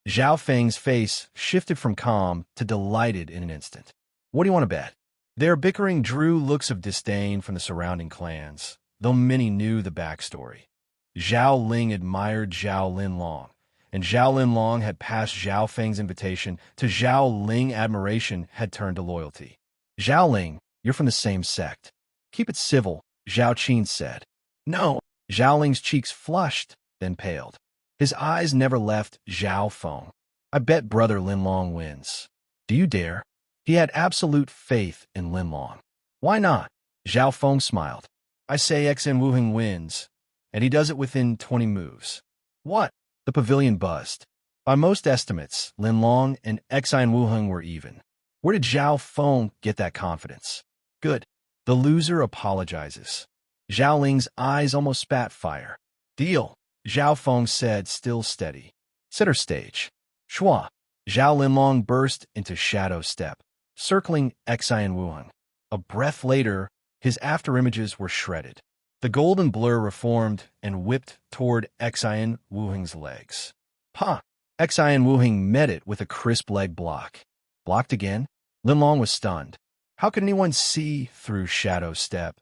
Zhao Feng's face shifted from calm to delighted in an instant. What do you want to bet? Their bickering drew looks of disdain from the surrounding clans, though many knew the backstory. Zhao Ling admired Zhao Linlong, and Zhao Linlong had passed Zhao Feng's invitation to Zhao Ling. Admiration had turned to loyalty. Zhao Ling, you're from the same sect. Keep it civil, Zhao Qin said. No. Zhao Ling's cheeks flushed, then paled. His eyes never left Zhao Feng. I bet brother Linlong wins. Do you dare? He had absolute faith in Linlong. Why not? Zhao Feng smiled. I say Xan Wuheng wins, and he does it within 20 moves. What? The pavilion buzzed. By most estimates, Linlong and Xan Wuheng were even. Where did Zhao Feng get that confidence? Good. The loser apologizes. Zhao Ling's eyes almost spat fire. Deal, Zhao Feng said, still steady. Center stage. Shua. Zhao Linlong burst into shadow step, circling Xan Wuheng. A breath later, his afterimages were shredded. The golden blur reformed and whipped toward Xan Wuheng's legs. Pa! Xan Wuheng met it with a crisp leg block. Blocked again? Linlong was stunned. How could anyone see through shadow step,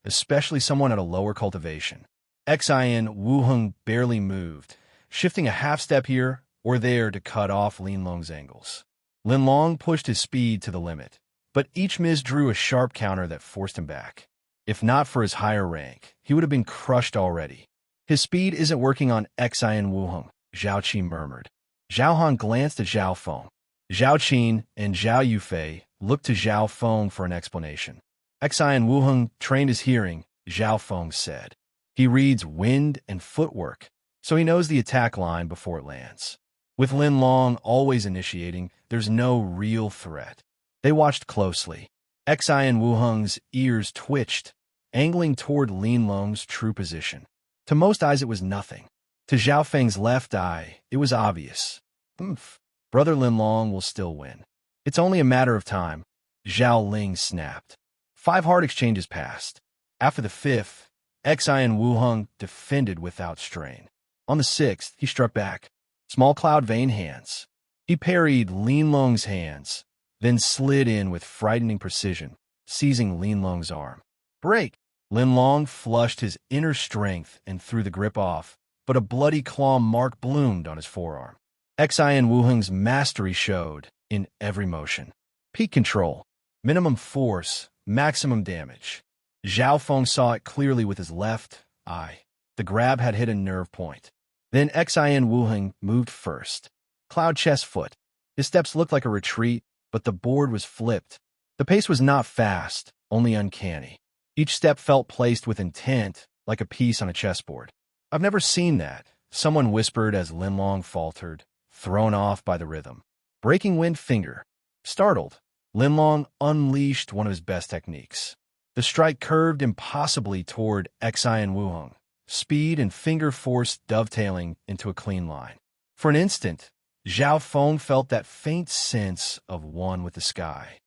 especially someone at a lower cultivation? Xan Wuheng barely moved, shifting a half step here or there to cut off Linlong's angles. Linlong pushed his speed to the limit, but each miss drew a sharp counter that forced him back. If not for his higher rank, he would have been crushed already. His speed isn't working on Xan Wuheng, Zhao Qi murmured. Zhao Han glanced at Zhao Feng. Zhao Qin and Zhao Yufei looked to Zhao Feng for an explanation. Xan Wuheng trained his hearing, Zhao Feng said. He reads wind and footwork, so he knows the attack line before it lands. With Linlong always initiating, there's no real threat. They watched closely. Xan Wuheng's ears twitched, angling toward Linlong's true position. To most eyes it was nothing. To Zhao Feng's left eye, it was obvious. Brother Linlong will still win. It's only a matter of time, Zhao Ling snapped. 5 heart exchanges passed. After the 5th, Xan Wuheng defended without strain. On the 6th, he struck back. Small cloud vein hands. He parried Linlong's hands, then slid in with frightening precision, seizing Linlong's arm. Break! Linlong flushed his inner strength and threw the grip off, but a bloody claw mark bloomed on his forearm. Xan Wuheng's mastery showed in every motion. Peak control, minimum force, maximum damage. Zhao Feng saw it clearly with his left eye. The grab had hit a nerve point. Then Xan Wuheng moved first. Cloud chest foot. His steps looked like a retreat, but the board was flipped. The pace was not fast, only uncanny. Each step felt placed with intent, like a piece on a chessboard. I've never seen that, someone whispered as Linlong faltered, thrown off by the rhythm. Breaking wind finger. Startled, Linlong unleashed one of his best techniques. The strike curved impossibly toward Xan Wuheng, speed and finger force dovetailing into a clean line. For an instant, Zhao Feng felt that faint sense of one with the sky.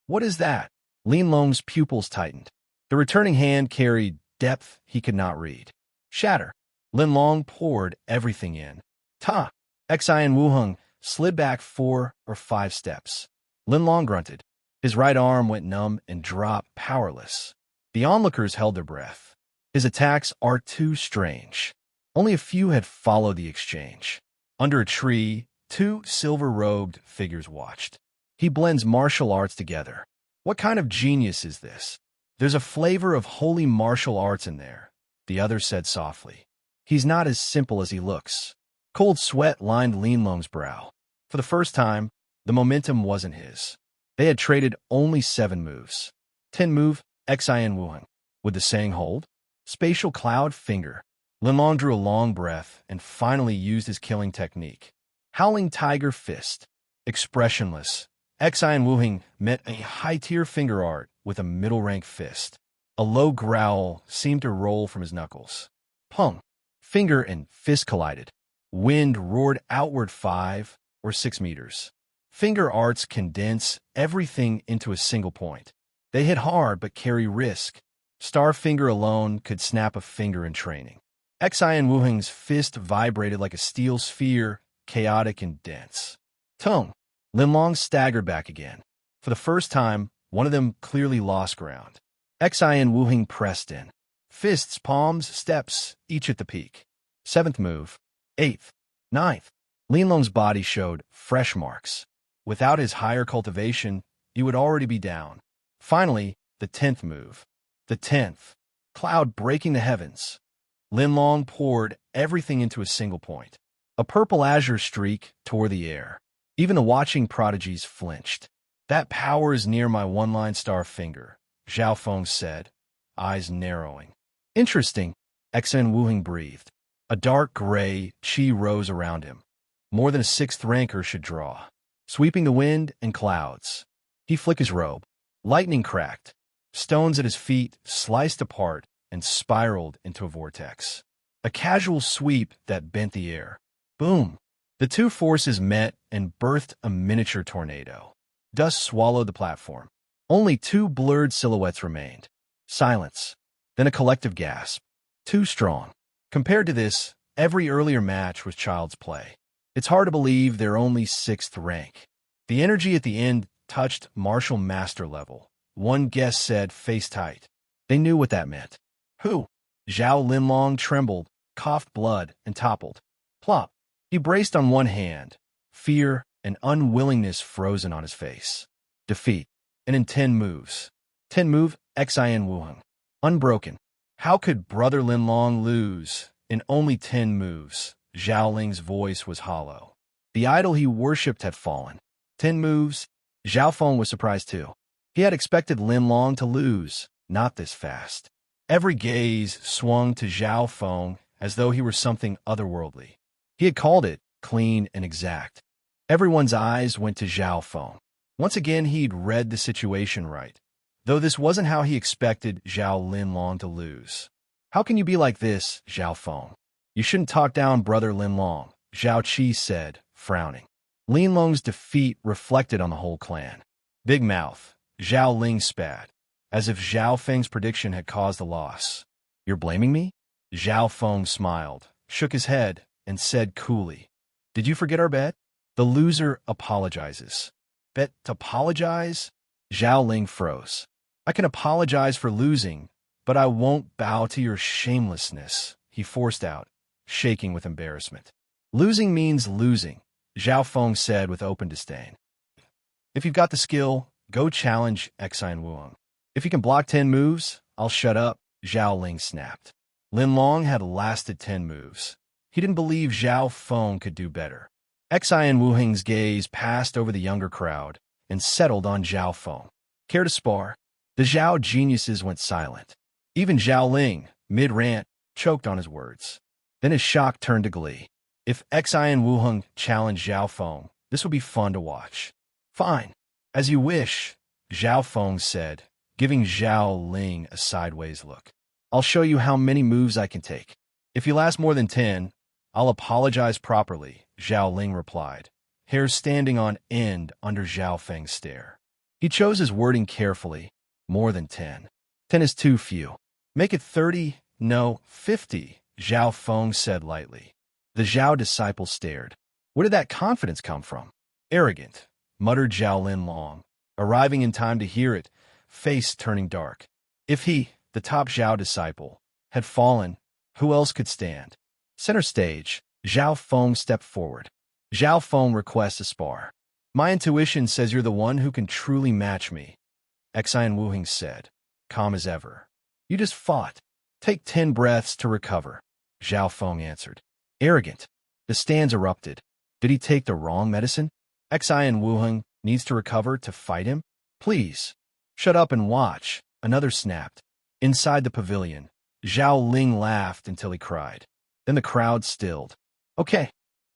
What is that? Linlong's pupils tightened. The returning hand carried depth he could not read. Shatter. Linlong poured everything in. Ta! Xan Wuheng slid back 4 or 5 steps. Linlong grunted. His right arm went numb and dropped powerless. The onlookers held their breath. His attacks are too strange. Only a few had followed the exchange. Under a tree, 2 silver-robed figures watched. He blends martial arts together. What kind of genius is this? There's a flavor of holy martial arts in there, the other said softly. He's not as simple as he looks. Cold sweat lined Linlong's brow. For the first time, the momentum wasn't his. They had traded only 7 moves. 10 move, Xan Wuheng. Would the saying hold? Spatial cloud finger. Linlong drew a long breath and finally used his killing technique. Howling tiger fist. Expressionless, Xan Wuheng met a high-tier finger art with a middle-rank fist. A low growl seemed to roll from his knuckles. Pung! Finger and fist collided. Wind roared outward 5 or 6 meters. Finger arts condense everything into a single point. They hit hard but carry risk. Star finger alone could snap a finger in training. Xan Wuheng's fist vibrated like a steel sphere chaotic and dense. Tongue. Linlong staggered back again. For the first time, one of them clearly lost ground. Xi and Wuhing pressed in. Fists, palms, steps, each at the peak. 7th move. 8th. 9th. Linlong's body showed fresh marks. Without his higher cultivation, he would already be down. Finally, the 10th move. The 10th. Cloud breaking the heavens. Linlong poured everything into a single point. A purple azure streak tore the air. Even the watching prodigies flinched. That power is near my one-line star finger, Zhao Feng said, eyes narrowing. Interesting, Xen Wuhing breathed. A dark gray chi rose around him. More than a 6th ranker should draw. Sweeping the wind and clouds. He flicked his robe. Lightning cracked. Stones at his feet sliced apart and spiraled into a vortex. A casual sweep that bent the air. Boom! The two forces met and birthed a miniature tornado. Dust swallowed the platform. Only 2 blurred silhouettes remained. Silence. Then a collective gasp. Too strong. Compared to this, every earlier match was child's play. It's hard to believe they're only 6th rank. The energy at the end touched martial master level. One guest said, face tight. They knew what that meant. Who? Zhao Linlong trembled, coughed blood, and toppled. Plop. He braced on one hand, fear and unwillingness frozen on his face. Defeat. And in 10 moves. 10 move, Xin Wuheng. Unbroken. How could Brother Linlong lose in only 10 moves? Zhao Ling's voice was hollow. The idol he worshipped had fallen. 10 moves. Zhao Feng was surprised too. He had expected Linlong to lose, not this fast. Every gaze swung to Zhao Feng as though he were something otherworldly. He had called it clean and exact. Everyone's eyes went to Zhao Feng. Once again, he'd read the situation right, though this wasn't how he expected Zhao Linlong to lose. How can you be like this, Zhao Feng? You shouldn't talk down Brother Linlong, Zhao Qi said, frowning. Linlong's defeat reflected on the whole clan. Big mouth, Zhao Ling spat, as if Zhao Feng's prediction had caused the loss. You're blaming me? Zhao Feng smiled, shook his head, and said coolly, did you forget our bet? The loser apologizes. Bet to apologize? Zhao Ling froze. I can apologize for losing, but I won't bow to your shamelessness, he forced out, shaking with embarrassment. Losing means losing, Zhao Feng said with open disdain. If you've got the skill, go challenge Xin Wuheng. If you can block 10 moves, I'll shut up, Zhao Ling snapped. Linlong had lasted 10 moves. He didn't believe Zhao Feng could do better. Xin Wuheng's gaze passed over the younger crowd and settled on Zhao Feng. Care to spar? The Zhao geniuses went silent. Even Zhao Ling, mid-rant, choked on his words. Then his shock turned to glee. If Xin Wuheng challenged Zhao Feng, this would be fun to watch. Fine. As you wish, Zhao Feng said, giving Zhao Ling a sideways look. I'll show you how many moves I can take. If you last more than 10, I'll apologize properly, Zhao Ling replied, hair standing on end under Zhao Feng's stare. He chose his wording carefully. More than 10. 10 is too few. Make it 30, no, 50, Zhao Feng said lightly. The Zhao disciple stared. Where did that confidence come from? Arrogant, muttered Zhao Linlong, arriving in time to hear it, face turning dark. If he, the top Zhao disciple, had fallen, who else could stand? Center stage, Zhao Feng stepped forward. Zhao Feng requests a spar. My intuition says you're the one who can truly match me, Xin Wuheng said, calm as ever. You just fought. Take 10 breaths to recover, Zhao Feng answered. Arrogant. The stands erupted. Did he take the wrong medicine? Xin Wuheng needs to recover to fight him? Please. Shut up and watch, another snapped. Inside the pavilion, Zhao Ling laughed until he cried. Then the crowd stilled. Okay,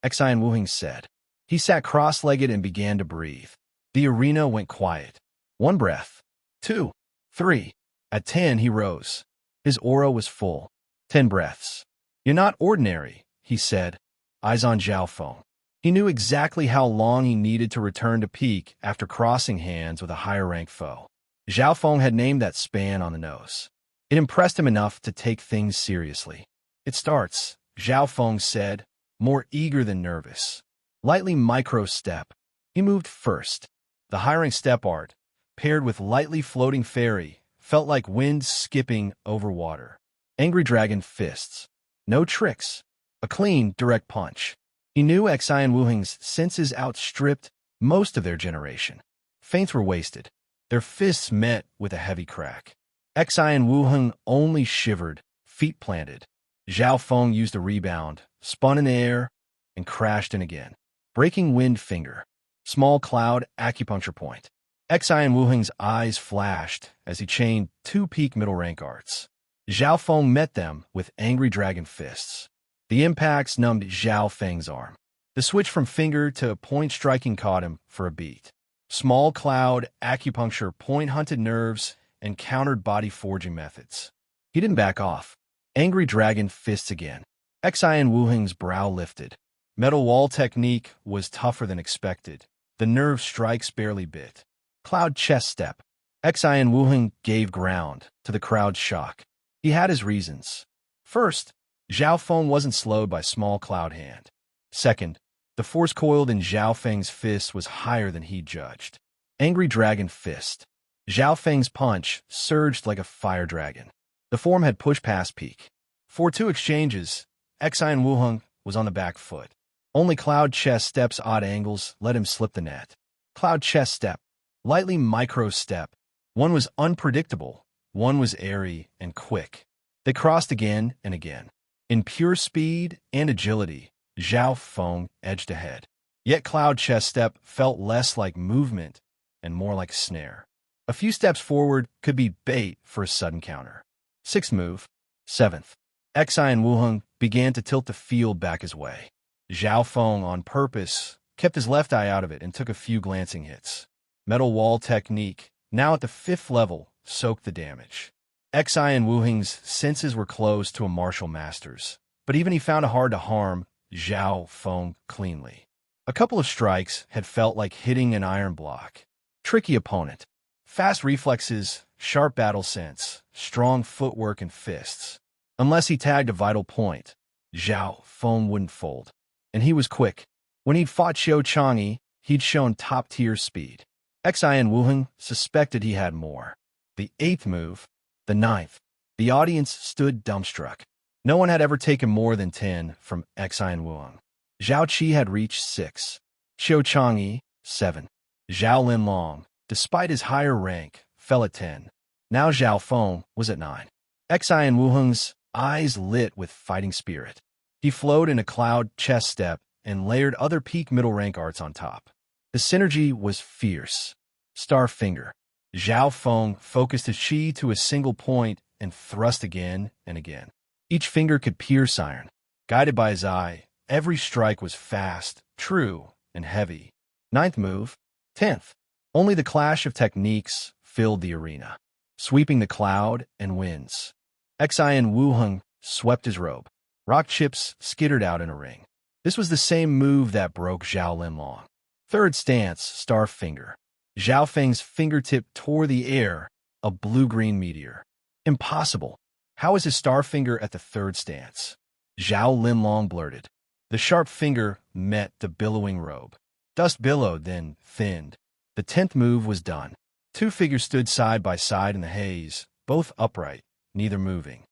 Xin Wuheng said. He sat cross-legged and began to breathe. The arena went quiet. 1 breath. 2. 3. At 10, he rose. His aura was full. 10 breaths. You're not ordinary, he said, eyes on Zhao Feng. He knew exactly how long he needed to return to peak after crossing hands with a higher-ranked foe. Zhao Feng had named that span on the nose. It impressed him enough to take things seriously. It starts, Zhao Feng said, more eager than nervous. Lightly micro-step. He moved first. The high-rank step art, paired with lightly floating fairy, felt like wind skipping over water. Angry dragon fists. No tricks. A clean, direct punch. He knew Xian Wuheng's senses outstripped most of their generation. Feints were wasted. Their fists met with a heavy crack. Xian Wuheng only shivered, feet planted. Zhao Feng used a rebound, spun in the air, and crashed in again. Breaking wind finger. Small cloud acupuncture point. Xian Wuheng's eyes flashed as he chained two peak middle rank arts. Zhao Feng met them with angry dragon fists. The impacts numbed Zhao Feng's arm. The switch from finger to point striking caught him for a beat. Small cloud acupuncture point hunted nerves and countered body forging methods. He didn't back off. Angry dragon fists again. Xian Wuheng's brow lifted. Metal wall technique was tougher than expected. The nerve strikes barely bit. Cloud chest step. Xian Wuheng gave ground to the crowd's shock. He had his reasons. First, Zhao Feng wasn't slowed by small cloud hand. Second, the force coiled in Zhao Feng's fist was higher than he judged. Angry dragon fist. Zhao Feng's punch surged like a fire dragon. The form had pushed past peak. For two exchanges, Xian Wuheng was on the back foot. Only cloud chest steps odd angles let him slip the net. Cloud chest step. Lightly micro step. One was unpredictable. One was airy and quick. They crossed again and again. In pure speed and agility, Zhao Feng edged ahead. Yet cloud chest step felt less like movement and more like a snare. A few steps forward could be bait for a sudden counter. Sixth move. Seventh. Xian Wuheng began to tilt the field back his way. Zhao Feng, on purpose, kept his left eye out of it and took a few glancing hits. Metal wall technique, now at the 5th level, soaked the damage. Xian Wuheng's senses were close to a martial master's, but even he found it hard to harm Zhao Feng cleanly. A couple of strikes had felt like hitting an iron block. Tricky opponent. Fast reflexes, sharp battle sense, strong footwork and fists. Unless he tagged a vital point, Zhao Feng wouldn't fold. And he was quick. When he'd fought Xiao Chang'e, he'd shown top-tier speed. Xian Wuheng suspected he had more. The 8th move. The 9th. The audience stood dumbstruck. No one had ever taken more than 10 from Xian Wuheng. Zhao Qi had reached 6. Xiao Chang'e, 7. Zhao Linlong, despite his higher rank, fell at 10. Now Zhao Feng was at 9. Xian Wuheng's eyes lit with fighting spirit. He flowed in a cloud chest step and layered other peak middle rank arts on top. The synergy was fierce. Star finger. Zhao Feng focused his chi to a single point and thrust again and again. Each finger could pierce iron. Guided by his eye, every strike was fast, true, and heavy. 9th move. 10th. Only the clash of techniques filled the arena, sweeping the cloud and winds. Xian Wuheng swept his robe. Rock chips skittered out in a ring. This was the same move that broke Zhao Linlong. 3rd stance, star finger. Zhao Feng's fingertip tore the air, a blue-green meteor. Impossible. How is his star finger at the 3rd stance? Zhao Linlong blurted. The sharp finger met the billowing robe. Dust billowed, then thinned. The 10th move was done. Two figures stood side by side in the haze, both upright, neither moving.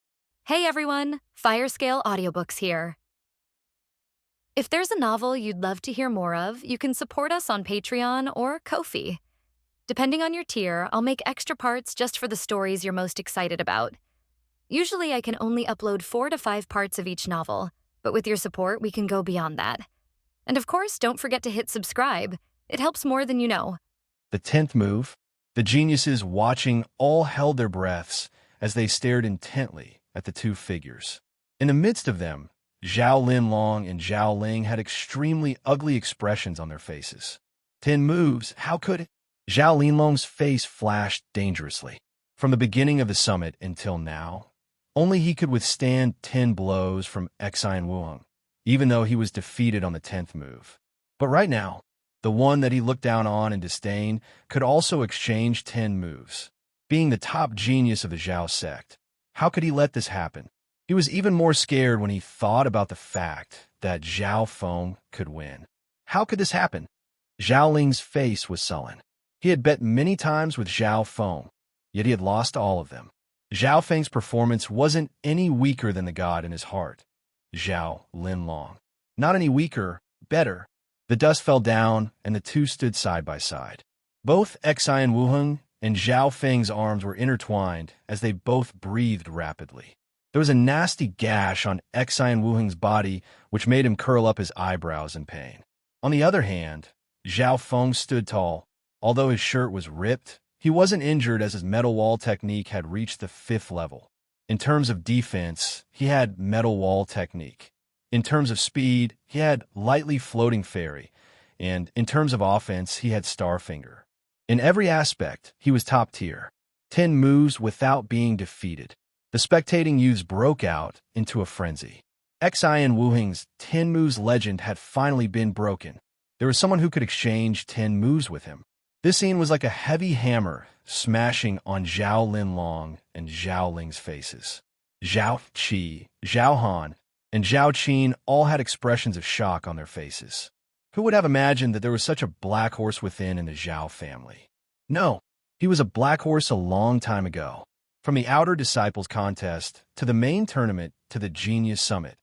Hey everyone, Firescale Audiobooks here. If there's a novel you'd love to hear more of, you can support us on Patreon or Ko-fi. Depending on your tier, I'll make extra parts just for the stories you're most excited about. Usually I can only upload 4 to 5 parts of each novel, but with your support, we can go beyond that. And of course, don't forget to hit subscribe. It helps more than you know. The 10th move. The geniuses watching all held their breaths as they stared intently at the two figures. In the midst of them, Zhao Linlong and Zhao Ling had extremely ugly expressions on their faces. 10 moves, how could it? Zhao Linlong's face flashed dangerously. From the beginning of the summit until now, only he could withstand 10 blows from Xian Wuheng, even though he was defeated on the 10th move. But right now, the one that he looked down on in disdain could also exchange 10 moves. Being the top genius of the Zhao sect, how could he let this happen? He was even more scared when he thought about the fact that Zhao Feng could win. How could this happen? Zhao Ling's face was sullen. He had bet many times with Zhao Feng, yet he had lost all of them. Zhao Feng's performance wasn't any weaker than the god in his heart, Zhao Linlong. Not any weaker, better. The dust fell down, and the two stood side by side. Both Xian Wuheng and Zhao Feng's arms were intertwined as they both breathed rapidly. There was a nasty gash on Xian Wuheng's body, which made him curl up his eyebrows in pain. On the other hand, Zhao Feng stood tall. Although his shirt was ripped, he wasn't injured as his metal wall technique had reached the 5th level. In terms of defense, he had metal wall technique. In terms of speed, he had lightly floating fairy. And in terms of offense, he had Starfinger. In every aspect, he was top tier. 10 moves without being defeated. The spectating youths broke out into a frenzy. Xian Wuheng's 10 moves legend had finally been broken. There was someone who could exchange 10 moves with him. This scene was like a heavy hammer smashing on Zhao Linlong and Zhao Ling's faces. Zhao Qi, Zhao Han, and Zhao Qin all had expressions of shock on their faces. Who would have imagined that there was such a black horse within in the Zhao family? No, he was a black horse a long time ago. From the Outer Disciples contest to the main tournament to the Genius Summit,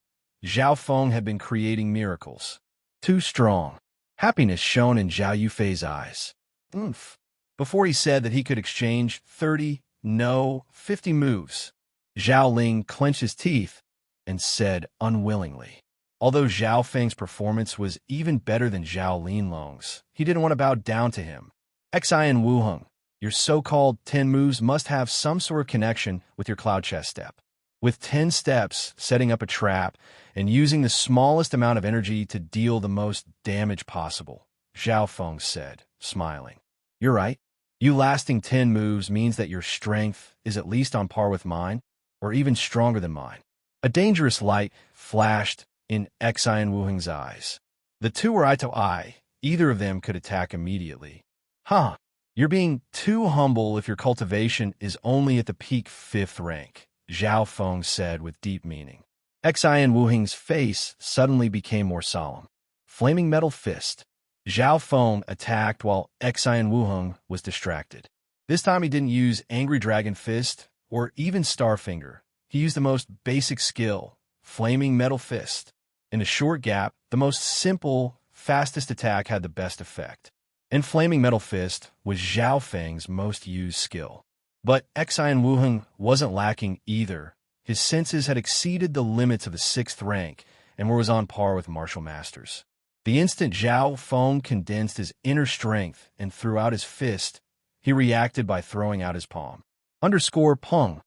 Zhao Feng had been creating miracles. Too strong. Happiness shone in Zhao Yufei's eyes. Oomph. Before he said that he could exchange 30, no, 50 moves, Zhao Ling clenched his teeth and said unwillingly. Although Zhao Feng's performance was even better than Zhao Linlong's, he didn't want to bow down to him. Xian Wuheng, your so-called 10 moves must have some sort of connection with your cloud chess step. With 10 steps, setting up a trap, and using the smallest amount of energy to deal the most damage possible, Zhao Feng said, smiling. You're right. You lasting 10 moves means that your strength is at least on par with mine, or even stronger than mine. A dangerous light flashed in Xian Wuheng's eyes. The two were eye to eye. Either of them could attack immediately. Huh. You're being too humble if your cultivation is only at the peak 5th rank, Zhao Feng said with deep meaning. Xian Wuheng's face suddenly became more solemn. Flaming Metal Fist. Zhao Feng attacked while Xian Wuheng was distracted. This time he didn't use Angry Dragon Fist or even Starfinger. He used the most basic skill, Flaming Metal Fist. In a short gap, the most simple, fastest attack had the best effect. And Flaming Metal Fist was Zhao Feng's most used skill. But Xian Wuheng wasn't lacking either. His senses had exceeded the limits of the 6th rank and was on par with martial masters. The instant Zhao Feng condensed his inner strength and threw out his fist, he reacted by throwing out his palm. _Peng.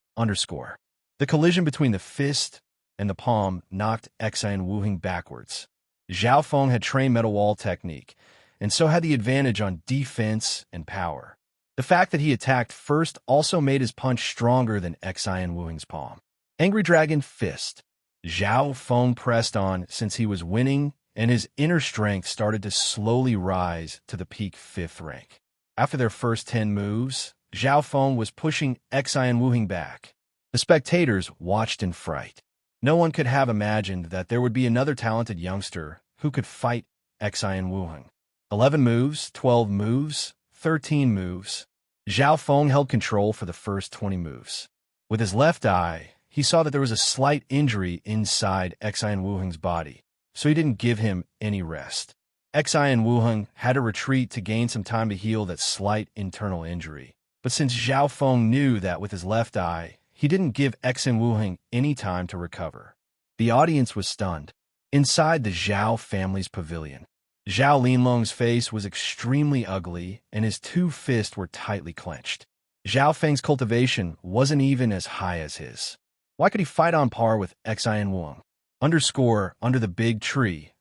The collision between the fist and the palm knocked Xian Wuheng backwards. Zhao Feng had trained metal wall technique, and so had the advantage on defense and power. The fact that he attacked first also made his punch stronger than Xian Wuheng's palm. Angry Dragon Fist. Zhao Feng pressed on since he was winning, and his inner strength started to slowly rise to the peak 5th rank. After their first 10 moves, Zhao Feng was pushing Xian Wuheng back. The spectators watched in fright. No one could have imagined that there would be another talented youngster who could fight Xian Wuheng. 11 moves, 12 moves, 13 moves. Zhao Feng held control for the first 20 moves. With his left eye, he saw that there was a slight injury inside Xian Wuheng's body, so he didn't give him any rest. Xian Wuheng had to retreat to gain some time to heal that slight internal injury. But since Zhao Feng knew that with his left eye, he didn't give Xian Wuheng any time to recover. The audience was stunned. Inside the Zhao family's pavilion, Zhao Linlong's face was extremely ugly, and his two fists were tightly clenched. Zhao Feng's cultivation wasn't even as high as his. Why could he fight on par with Xian Wuheng? Under the big tree,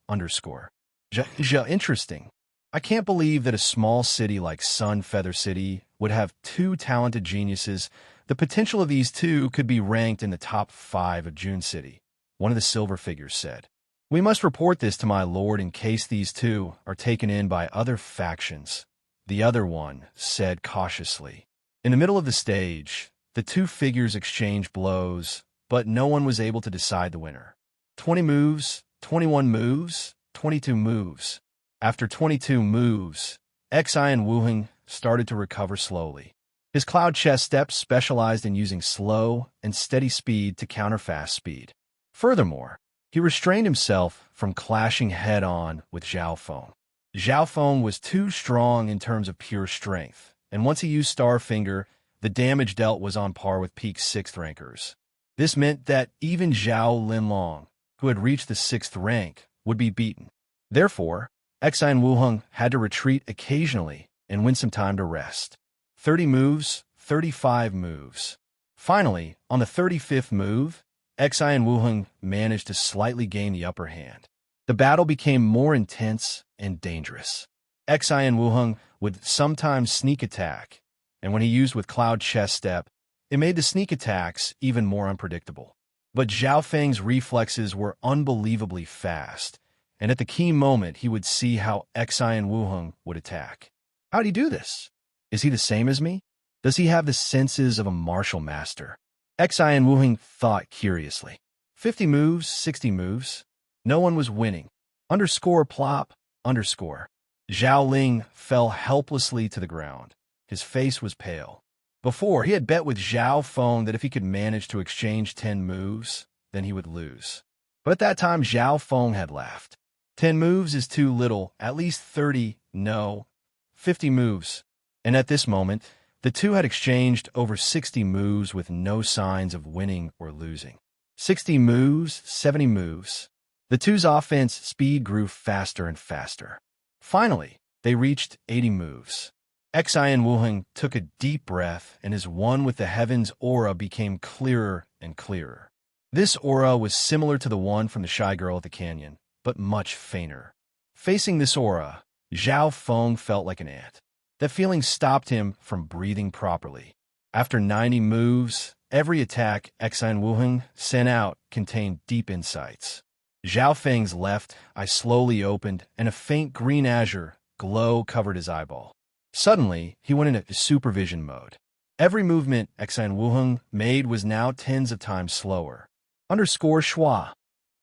Interesting. I can't believe that a small city like Sun Feather City would have two talented geniuses. The potential of these two could be ranked in the top 5 of June City, one of the silver figures said. We must report this to my lord in case these two are taken in by other factions, the other one said cautiously. In the middle of the stage, the two figures exchanged blows, but no one was able to decide the winner. 20 moves, 21 moves, 22 moves. After 22 moves, Xi and Wuheng started to recover slowly. His cloud chess steps specialized in using slow and steady speed to counter fast speed. Furthermore, he restrained himself from clashing head-on with Zhao Feng. Zhao Feng was too strong in terms of pure strength, and once he used Starfinger, the damage dealt was on par with peak 6th rankers. This meant that even Zhao Linlong, who had reached the 6th rank, would be beaten. Therefore, Xi and Wuheng had to retreat occasionally and win some time to rest. 30 moves, 35 moves. Finally, on the 35th move, Xi and Wuheng managed to slightly gain the upper hand. The battle became more intense and dangerous. Xi and Wuheng would sometimes sneak attack, and when he used with Cloud Chess Step, it made the sneak attacks even more unpredictable. But Zhao Feng's reflexes were unbelievably fast, and at the key moment he would see how Xi and Wuheng would attack. How'd he do this? Is he the same as me? Does he have the senses of a martial master? Xi and Wuheng thought curiously. 50 moves, 60 moves. No one was winning. Underscore plop, underscore. Zhao Ling fell helplessly to the ground. His face was pale. Before, he had bet with Zhao Feng that if he could manage to exchange 10 moves, then he would lose. But at that time, Zhao Feng had laughed. 10 moves is too little, at least 30, no, 50 moves. And at this moment, the two had exchanged over 60 moves with no signs of winning or losing. 60 moves, 70 moves. The two's offense speed grew faster and faster. Finally, they reached 80 moves. Xi and Wuheng took a deep breath, and his one with the heavens aura became clearer and clearer. This aura was similar to the one from the shy girl at the canyon, but much fainter. Facing this aura, Zhao Feng felt like an ant. That feeling stopped him from breathing properly. After 90 moves, every attack Xi and Wuheng sent out contained deep insights. Zhao Feng's left eye slowly opened, and a faint green azure glow covered his eyeball. Suddenly, he went into supervision mode. Every movement Xi and Wuheng made was now tens of times slower. Underscore schwa.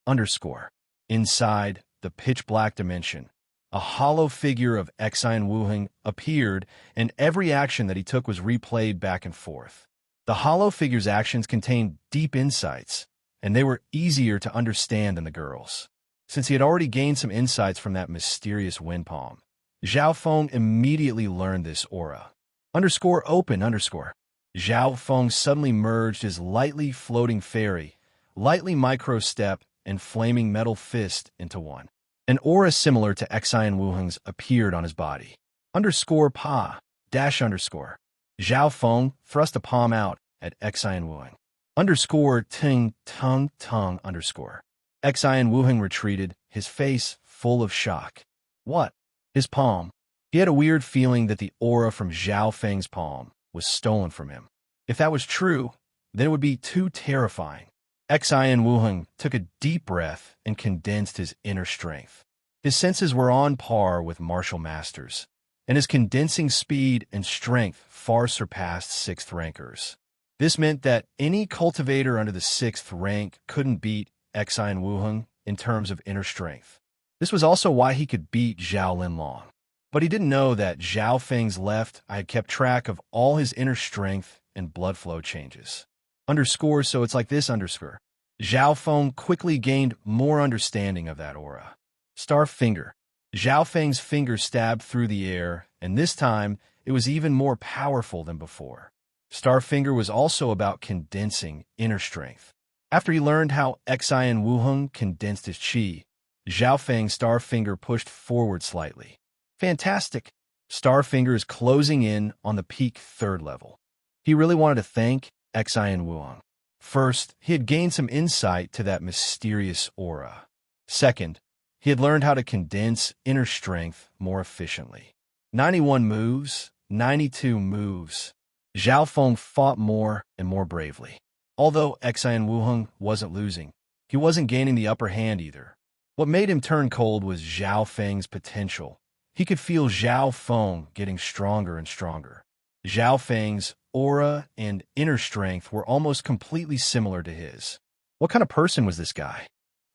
Underscore. Inside the pitch-black dimension, a hollow figure of Xi and Wuheng appeared, and every action that he took was replayed back and forth. The hollow figure's actions contained deep insights, and they were easier to understand than the girl's. Since he had already gained some insights from that mysterious wind palm, Zhao Feng immediately learned this aura. Underscore open underscore. Zhao Feng suddenly merged his lightly floating fairy, lightly micro-step, and flaming metal fist into one. An aura similar to Xi and Wuheng's appeared on his body. Underscore pa, dash underscore. Zhao Feng thrust a palm out at Xi and Wuheng. Underscore ting tung tung underscore. Xi and Wuheng retreated, his face full of shock. What? His palm. He had a weird feeling that the aura from Zhao Feng's palm was stolen from him. If that was true, then it would be too terrifying. Xi and Wuheng took a deep breath and condensed his inner strength. His senses were on par with martial masters, and his condensing speed and strength far surpassed 6th rankers. This meant that any cultivator under the 6th rank couldn't beat Xi and Wuheng in terms of inner strength. This was also why he could beat Zhao Linlong. But he didn't know that Zhao Feng's left eye had kept track of all his inner strength and blood flow changes. Underscore, so it's like this underscore. Zhao Feng quickly gained more understanding of that aura. Star finger. Zhao Feng's finger stabbed through the air, and this time it was even more powerful than before. Starfinger was also about condensing inner strength. After he learned how Xi and Wuheng condensed his chi, Zhao Feng's Starfinger pushed forward slightly. Fantastic! Starfinger is closing in on the peak 3rd level. He really wanted to thank Xi and Wuheng. First, he had gained some insight to that mysterious aura. Second, he had learned how to condense inner strength more efficiently. 91 moves, 92 moves. Zhao Feng fought more and more bravely. Although Xi and Wuheng wasn't losing, he wasn't gaining the upper hand either. What made him turn cold was Zhao Feng's potential. He could feel Zhao Feng getting stronger and stronger. Zhao Feng's aura and inner strength were almost completely similar to his. What kind of person was this guy?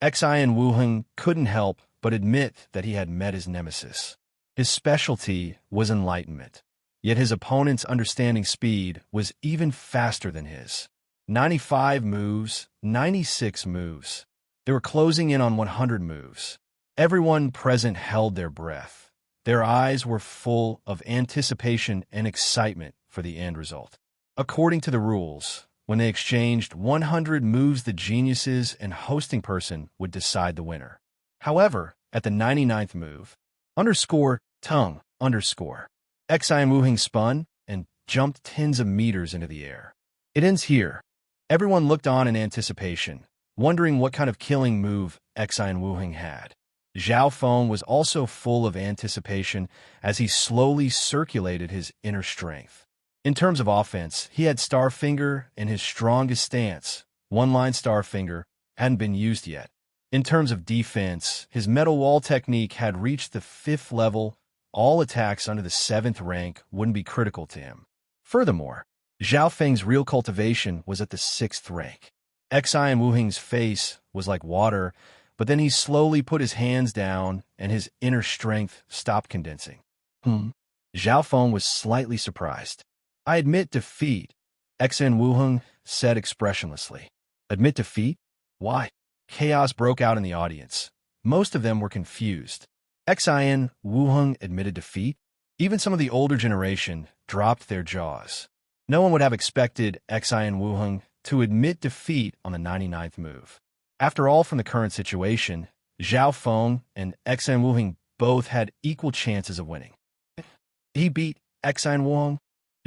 Xi and Wuheng couldn't help but admit that he had met his nemesis. His specialty was enlightenment, yet his opponent's understanding speed was even faster than his. 95 moves, 96 moves. They were closing in on 100 moves. Everyone present held their breath. Their eyes were full of anticipation and excitement for the end result. According to the rules, when they exchanged 100 moves, the geniuses and hosting person would decide the winner. However, at the 99th move, tongue, Xian Wuheng spun and jumped tens of meters into the air. It ends here. Everyone looked on in anticipation, wondering what kind of killing move Xian Wuheng had. Zhao Feng was also full of anticipation as he slowly circulated his inner strength. In terms of offense, he had Starfinger in his strongest stance. One-line Starfinger hadn't been used yet. In terms of defense, his metal wall technique had reached the 5th level. All attacks under the 7th rank wouldn't be critical to him. Furthermore, Zhao Feng's real cultivation was at the 6th rank. Xian Wuheng's face was like water, but then he slowly put his hands down and his inner strength stopped condensing. Zhao Feng was slightly surprised. I admit defeat, Xian Wuheng said expressionlessly. Admit defeat? Why? Chaos broke out in the audience. Most of them were confused. Xian Wuheng admitted defeat? Even some of the older generation dropped their jaws. No one would have expected Xian Wuheng to admit defeat on the 99th move. After all, from the current situation, Zhao Feng and Xian Wuheng both had equal chances of winning. He beat Xian Wuheng?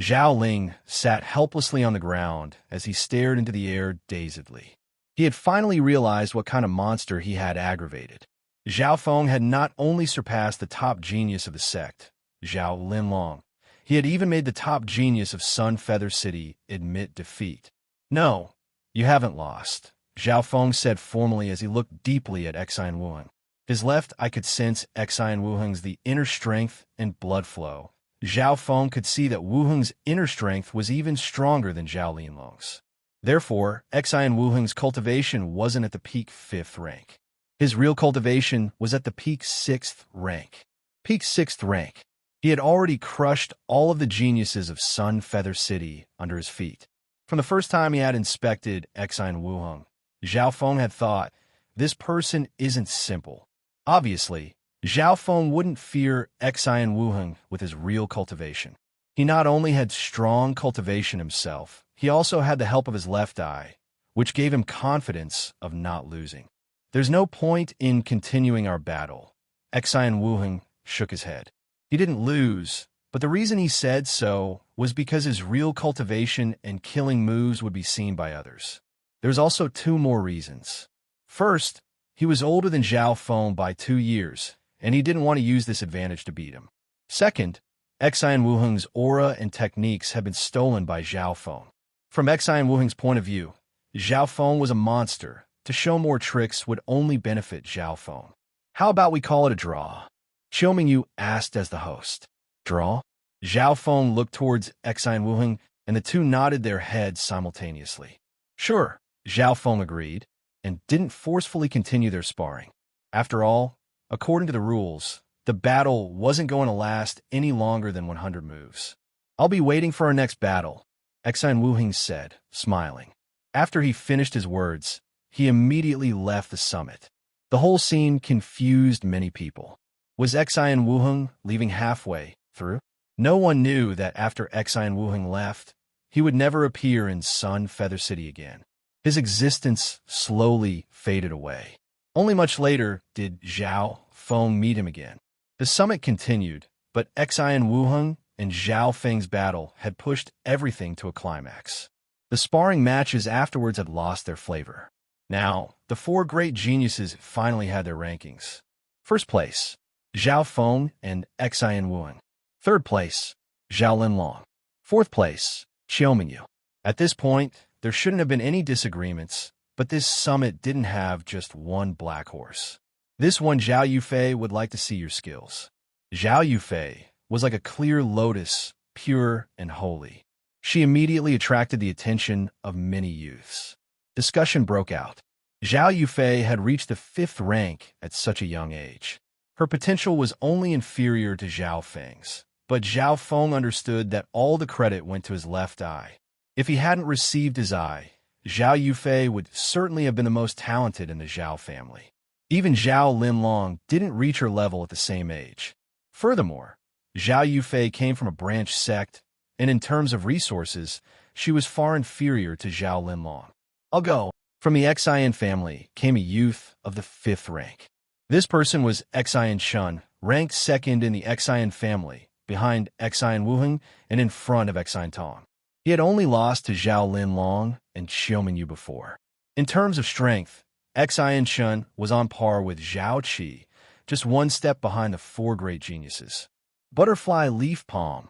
Zhao Ling sat helplessly on the ground as he stared into the air dazedly. He had finally realized what kind of monster he had aggravated. Zhao Feng had not only surpassed the top genius of the sect, Zhao Linlong, he had even made the top genius of Sun Feather City admit defeat. No, you haven't lost, Zhao Feng said formally as he looked deeply at Xian Wuheng. His left eye could sense Xian Wuheng's the inner strength and blood flow. Zhao Feng could see that Wuheng's inner strength was even stronger than Zhao Linlong's. Therefore, Xian Wuheng's cultivation wasn't at the peak 5th rank. His real cultivation was at the peak 6th rank. Peak 6th rank. He had already crushed all of the geniuses of Sun Feather City under his feet. From the first time he had inspected Xian Wuheng, Zhao Feng had thought, this person isn't simple. Obviously, Zhao Feng wouldn't fear Xian Wuheng with his real cultivation. He not only had strong cultivation himself, he also had the help of his left eye, which gave him confidence of not losing. There's no point in continuing our battle. Xian Wuheng shook his head. He didn't lose, but the reason he said so was because his real cultivation and killing moves would be seen by others. There's also 2 more reasons. First, he was older than Zhao Feng by 2 years, and he didn't want to use this advantage to beat him. Second, Xian Wuheng's aura and techniques had been stolen by Zhao Feng. From Xian Wuheng's point of view, Zhao Feng was a monster. To show more tricks would only benefit Zhao Feng. How about we call it a draw? Qiu Mingyu asked as the host. Draw? Zhao Feng looked towards Xian Wuheng, and the two nodded their heads simultaneously. Sure, Zhao Feng agreed, and didn't forcefully continue their sparring. After all, according to the rules, the battle wasn't going to last any longer than 100 moves. I'll be waiting for our next battle, Xian Wuheng said, smiling. After he finished his words, he immediately left the summit. The whole scene confused many people. Was Xian Wuheng leaving halfway through? No one knew that after Xian Wuheng left, he would never appear in Sun Feather City again. His existence slowly faded away. Only much later did Zhao Feng meet him again. The summit continued, but Xian Wuheng and Zhao Feng's battle had pushed everything to a climax. The sparring matches afterwards had lost their flavor. Now, the 4 great geniuses finally had their rankings. First place, Zhao Feng and Xian Wuheng. Third place, Zhao Linlong. Fourth place, Qiu Mingyu. At this point, there shouldn't have been any disagreements, but this summit didn't have just one black horse. This one Zhao Yufei would like to see your skills. Zhao Yufei was like a clear lotus, pure and holy. She immediately attracted the attention of many youths. Discussion broke out. Zhao Yufei had reached the 5th rank at such a young age. Her potential was only inferior to Zhao Feng's, but Zhao Feng understood that all the credit went to his left eye. If he hadn't received his eye, Zhao Yufei would certainly have been the most talented in the Zhao family. Even Zhao Linlong didn't reach her level at the same age. Furthermore, Zhao Yufei came from a branch sect, and in terms of resources, she was far inferior to Zhao Linlong. I'll go. From the Xian family came a youth of the 5th rank. This person was Xian Shun, ranked 2nd in the Xian family, behind Xian Wuheng and in front of Xian Tong. He had only lost to Zhao Linlong and Xiaominyu before. In terms of strength, Xian Shun was on par with Zhao Qi, just one step behind the 4 great geniuses. Butterfly Leaf Palm.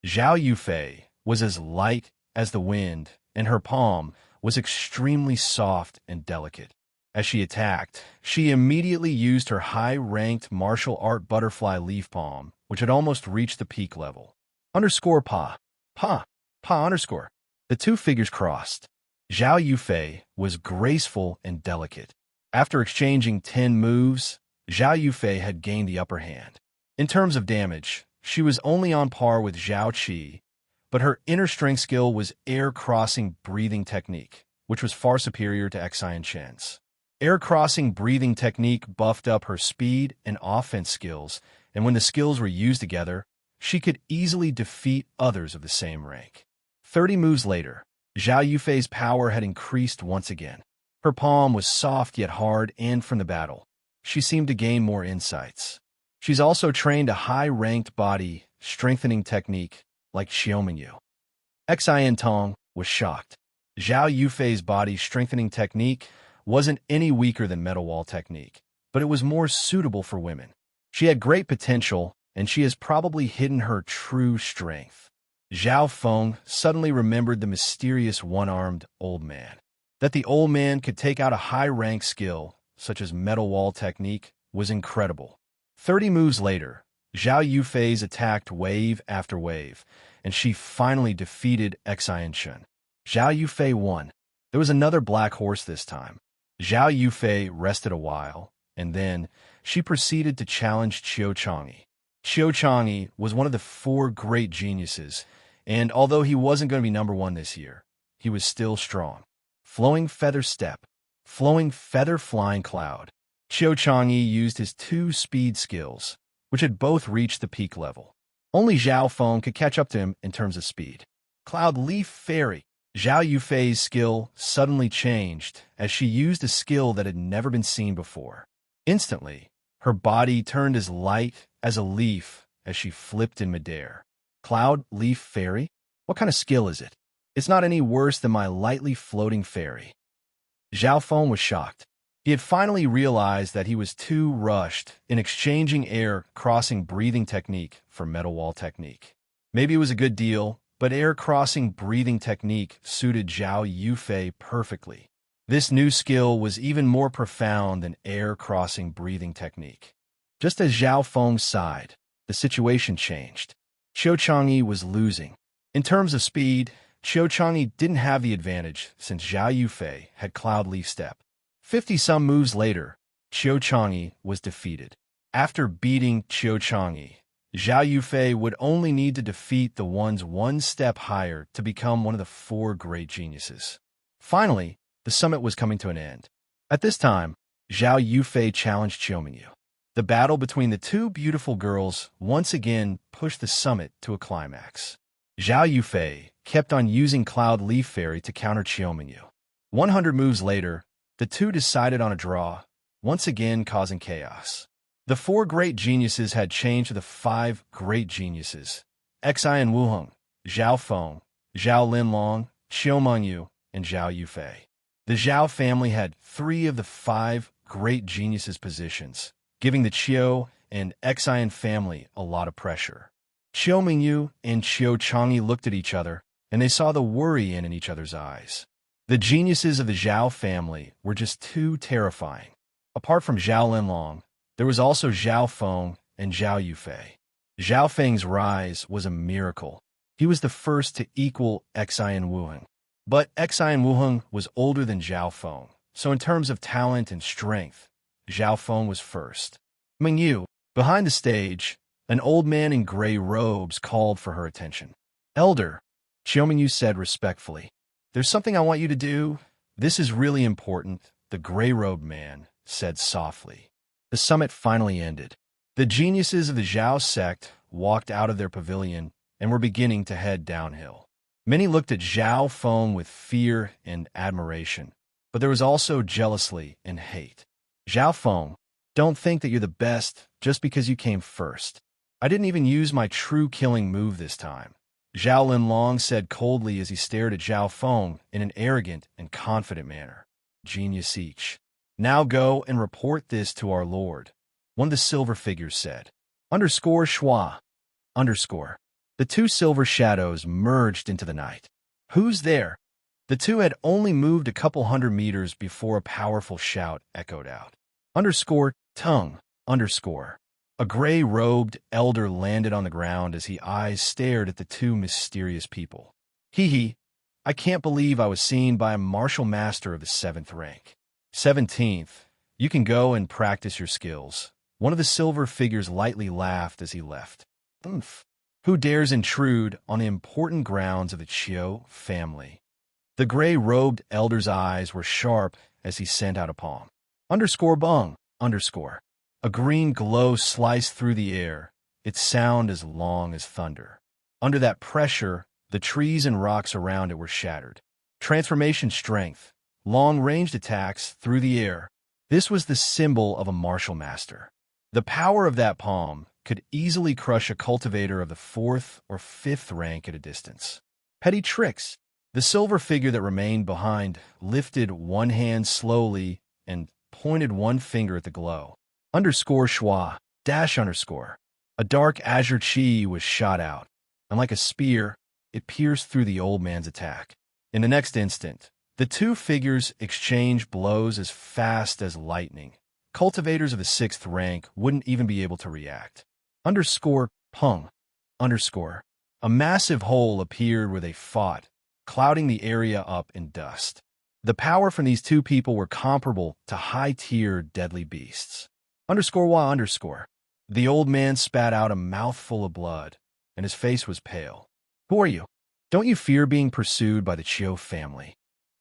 Zhao Yufei was as light as the wind, and her palm was extremely soft and delicate. As she attacked, she immediately used her high-ranked martial art butterfly leaf palm, which had almost reached the peak level. Pa. The two figures crossed. Zhao Yufei was graceful and delicate. After exchanging 10 moves, Zhao Yufei had gained the upper hand. In terms of damage, she was only on par with Zhao Qi, but her inner strength skill was air-crossing breathing technique, which was far superior to Xian Shen's. Air-crossing breathing technique buffed up her speed and offense skills, and when the skills were used together, she could easily defeat others of the same rank. 30 moves later, Zhao Yufei's power had increased once again. Her palm was soft yet hard, and from the battle, she seemed to gain more insights. She's also trained a high-ranked body strengthening technique like Xiaominyu. Xian Tong was shocked. Zhao Yufei's body strengthening technique wasn't any weaker than metal wall technique, but it was more suitable for women. She had great potential, and she has probably hidden her true strength. Zhao Feng suddenly remembered the mysterious one-armed old man. That the old man could take out a high-rank skill, such as metal wall technique, was incredible. 30 moves later, Zhao Yufei's attacked wave after wave, and she finally defeated Xian Shun. Zhao Yufei won. There was another black horse this time. Zhao Yufei rested a while, and then she proceeded to challenge Qiu Chang'e. Qiu Chang'e was one of the 4 great geniuses, and although he wasn't going to be number 1 this year, he was still strong. Flowing Feather Step, Flowing Feather Flying Cloud. Qiu Chang'e used his 2 speed skills, which had both reached the peak level. Only Zhao Feng could catch up to him in terms of speed. Cloud Leaf Fairy. Zhao Yufei's skill suddenly changed as she used a skill that had never been seen before. Instantly, her body turned as light as a leaf as she flipped in midair. Cloud Leaf Fairy? What kind of skill is it? It's not any worse than my lightly floating fairy. Zhao Feng was shocked. He had finally realized that he was too rushed in exchanging air-crossing breathing technique for metal wall technique. Maybe it was a good deal, but air-crossing breathing technique suited Zhao Yufei perfectly. This new skill was even more profound than air-crossing breathing technique. Just as Zhao Feng sighed, the situation changed. Qiu Chang'e was losing. In terms of speed, Qiu Chang'e didn't have the advantage since Zhao Yufei had Cloud Leaf Step. 50-some moves later, Qiu Chang'e was defeated. After beating Qiu Chang'e, Zhao Yufei would only need to defeat the ones 1 step higher to become one of the 4 great geniuses. Finally, the summit was coming to an end. At this time, Zhao Yufei challenged Xiaominyu. The battle between the 2 beautiful girls once again pushed the summit to a climax. Zhao Yufei kept on using Cloud Leaf Fairy to counter Xiaominyu. 100 moves later, the 2 decided on a draw, once again causing chaos. The 4 great geniuses had changed to the 5 great geniuses: Xian Wuheng, Zhao Feng, Zhao Linlong, Xiaominyu, and Zhao Yufei. The Zhao family had 3 of the 5 great geniuses' positions, giving the Qiu and Xian family a lot of pressure. Xiaominyu and Qiu Chang'e looked at each other, and they saw the worry in each other's eyes. The geniuses of the Zhao family were just too terrifying. Apart from Zhao Linlong, there was also Zhao Feng and Zhao Yufei. Zhao Feng's rise was a miracle. He was the first to equal Xian Wuheng. But Xian Wuheng was older than Zhao Feng, So in terms of talent and strength, Zhao Feng was first. Mingyu, behind the stage, an old man in gray robes called for her attention. Elder, Xiao Mingyu said respectfully, there's something I want you to do. This is really important, the gray-robed man said softly. The summit finally ended. The geniuses of the Zhao sect walked out of their pavilion and were beginning to head downhill. Many looked at Zhao Feng with fear and admiration, but there was also jealousy and hate. Zhao Feng, don't think that you're the best just because you came first. I didn't even use my true killing move this time, Zhao Linlong said coldly as he stared at Zhao Feng in an arrogant and confident manner. Genius each. Now go and report this to our lord, one of the silver figures said. Underscore Schwa. Underscore. The two silver shadows merged into the night. Who's there? The two had only moved a couple hundred meters before a powerful shout echoed out. Underscore tongue. Underscore. A gray-robed elder landed on the ground as his eyes stared at the two mysterious people. Hee, I can't believe I was seen by a martial master of the 7th rank. 17th, you can go and practice your skills. One of the silver figures lightly laughed as he left. Oomph. Who dares intrude on the important grounds of the Qiu family? The gray-robed elder's eyes were sharp as he sent out a palm. Underscore bung. Underscore. A green glow sliced through the air, its sound as long as thunder. Under that pressure, the trees and rocks around it were shattered. Transformation strength, long-ranged attacks through the air. This was the symbol of a martial master. The power of that palm could easily crush a cultivator of the 4th or 5th rank at a distance. Petty tricks. The silver figure that remained behind lifted one hand slowly and pointed one finger at the glow. Underscore Schwa, dash underscore. A dark azure chi was shot out, and like a spear, it pierced through the old man's attack. In the next instant, the two figures exchanged blows as fast as lightning. Cultivators of the 6th rank wouldn't even be able to react. Underscore pung. Underscore. A massive hole appeared where they fought, clouding the area up in dust. The power from these two people were comparable to high-tier deadly beasts. Underscore wa underscore. The old man spat out a mouthful of blood, and his face was pale. Who are you? Don't you fear being pursued by the Qiu family?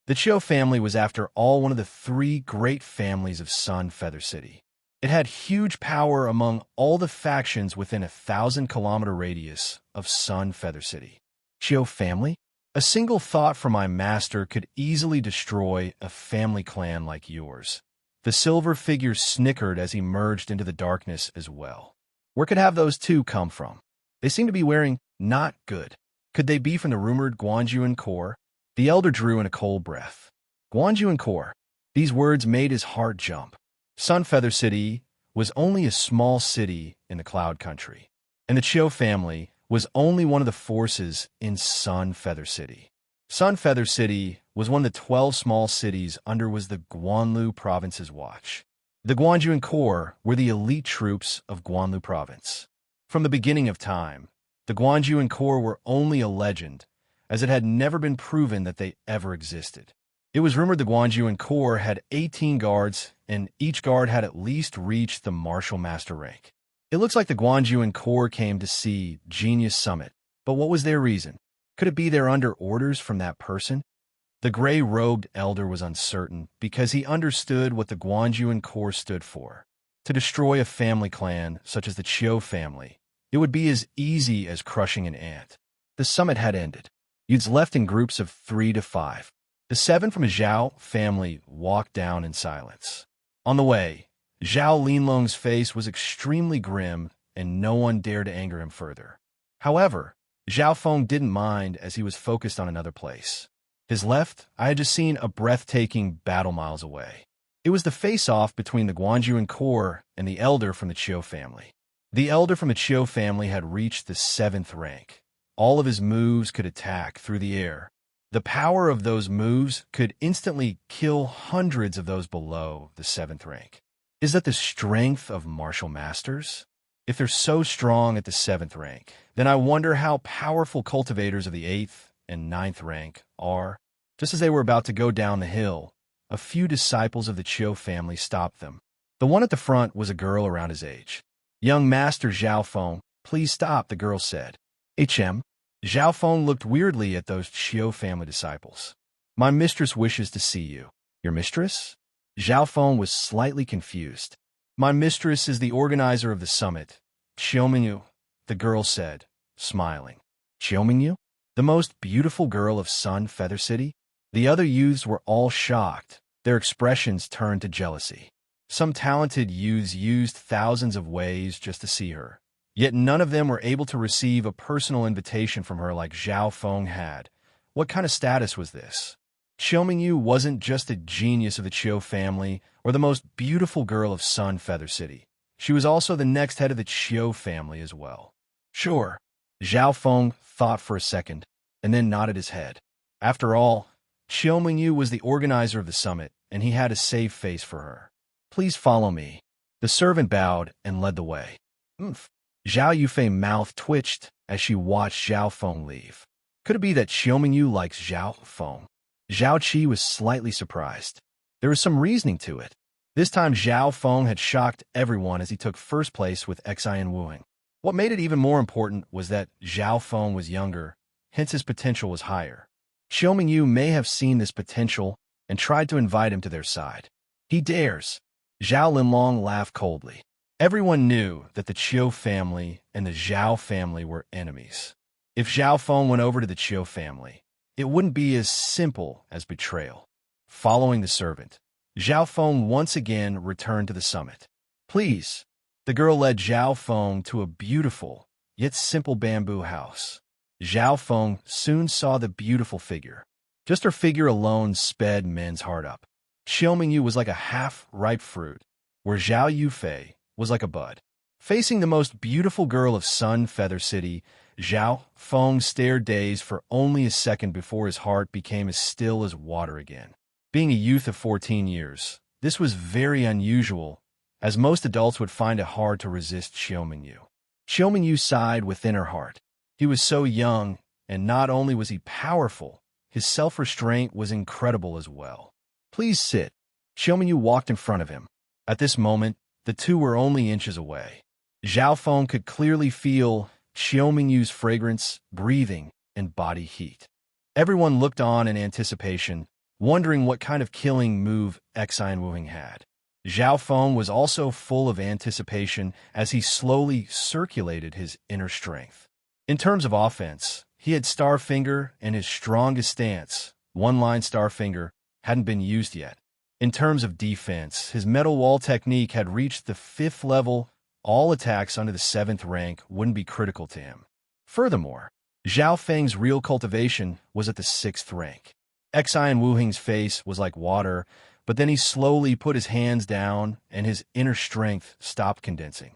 The Qiu family was after all one of the 3 great families of Sun Feather City. It had huge power among all the factions within a 1,000-kilometer radius of Sun Feather City. Qiu family? A single thought from my master could easily destroy a family clan like yours. The silver figure snickered as he merged into the darkness as well. Where could have those two come from? They seem to be wearing not good. Could they be from the rumored Guanjuan Corps? The elder drew in a cold breath. Guanjuan Corps. These words made his heart jump. Sun Feather City was only a small city in the Cloud Country, and the Qiu family was only one of the forces in Sun Feather City. Sun Feather City was one of the 12 small cities under was the Guanlu province's watch. The Guanjuan Corps were the elite troops of Guanlu province. From the beginning of time, the Guanjuan Corps were only a legend, as it had never been proven that they ever existed. It was rumored the Guanjuan Corps had 18 guards, and each guard had at least reached the martial master rank. It looks like the Guanjuan Corps came to see Genius Summit, but what was their reason? Could it be they're under orders from that person? The gray-robed elder was uncertain because he understood what the Guanjuan Corps stood for. To destroy a family clan such as the Qiu family, it would be as easy as crushing an ant. The summit had ended. Youths left in groups of 3 to 5. The 7 from the Zhao family walked down in silence. On the way, Zhao Linlong's face was extremely grim, and no one dared to anger him further. However, Zhao Feng didn't mind as he was focused on another place. His left, I had just seen a breathtaking battle miles away. It was the face-off between the Guanjuan Corps and the elder from the Qiu family. The elder from the Qiu family had reached the 7th rank. All of his moves could attack through the air. The power of those moves could instantly kill hundreds of those below the 7th rank. Is that the strength of martial masters? If they're so strong at the 7th rank, then I wonder how powerful cultivators of the 8th and 9th rank are. Just as they were about to go down the hill, a few disciples of the Qiu family stopped them. The one at the front was a girl around his age. "Young Master Zhao Feng, please stop," the girl said. "HM?" Zhao Feng looked weirdly at those Qiu family disciples. "My mistress wishes to see you." "Your mistress?" Zhao Feng was slightly confused. "My mistress is the organizer of the summit, Qiu," the girl said, smiling. "Qiu? The most beautiful girl of Sun Feather City?" The other youths were all shocked. Their expressions turned to jealousy. Some talented youths used thousands of ways just to see her. Yet none of them were able to receive a personal invitation from her like Zhao Feng had. What kind of status was this? Qiu wasn't just a genius of the Qiu family or the most beautiful girl of Sun Feather City. She was also the next head of the Qiu family as well. "Sure." Zhao Feng thought for a second, and then nodded his head. After all, Qiu was the organizer of the summit, and he had a save face for her. "Please follow me." The servant bowed and led the way. "Oomph." Zhao Yufei's mouth twitched as she watched Zhao Feng leave. Could it be that Qiu likes Zhao Feng? Zhao Qi was slightly surprised. There was some reasoning to it. This time Zhao Feng had shocked everyone as he took first place with Xian Wuheng. What made it even more important was that Zhao Feng was younger, hence his potential was higher. Qiu may have seen this potential and tried to invite him to their side. "He dares." Zhao Linlong laughed coldly. Everyone knew that the Qiu family and the Zhao family were enemies. If Zhao Feng went over to the Qiu family, it wouldn't be as simple as betrayal. Following the servant, Zhao Feng once again returned to the summit. "Please." The girl led Zhao Feng to a beautiful, yet simple bamboo house. Zhao Feng soon saw the beautiful figure. Just her figure alone sped men's heart up. Qiu was like a half-ripe fruit, where Zhao Yufei was like a bud. Facing the most beautiful girl of Sun Feather City, Zhao Feng stared dazed for only a second before his heart became as still as water again. Being a youth of 14 years, this was very unusual, as most adults would find it hard to resist Qiu. Qiu sighed within her heart. He was so young, and not only was he powerful, his self-restraint was incredible as well. "Please sit." Qiu walked in front of him. At this moment, the two were only inches away. Zhao Feng could clearly feel Qiu's fragrance, breathing, and body heat. Everyone looked on in anticipation, wondering what kind of killing move Xian Wuheng had. Zhao Feng was also full of anticipation as he slowly circulated his inner strength. In terms of offense, he had Starfinger, and his strongest stance, one-line Starfinger, hadn't been used yet. In terms of defense, his metal wall technique had reached the 5th level. All attacks under the 7th rank wouldn't be critical to him. Furthermore, Zhao Feng's real cultivation was at the 6th rank. Xian Wuheng's face was like water, but then he slowly put his hands down and his inner strength stopped condensing.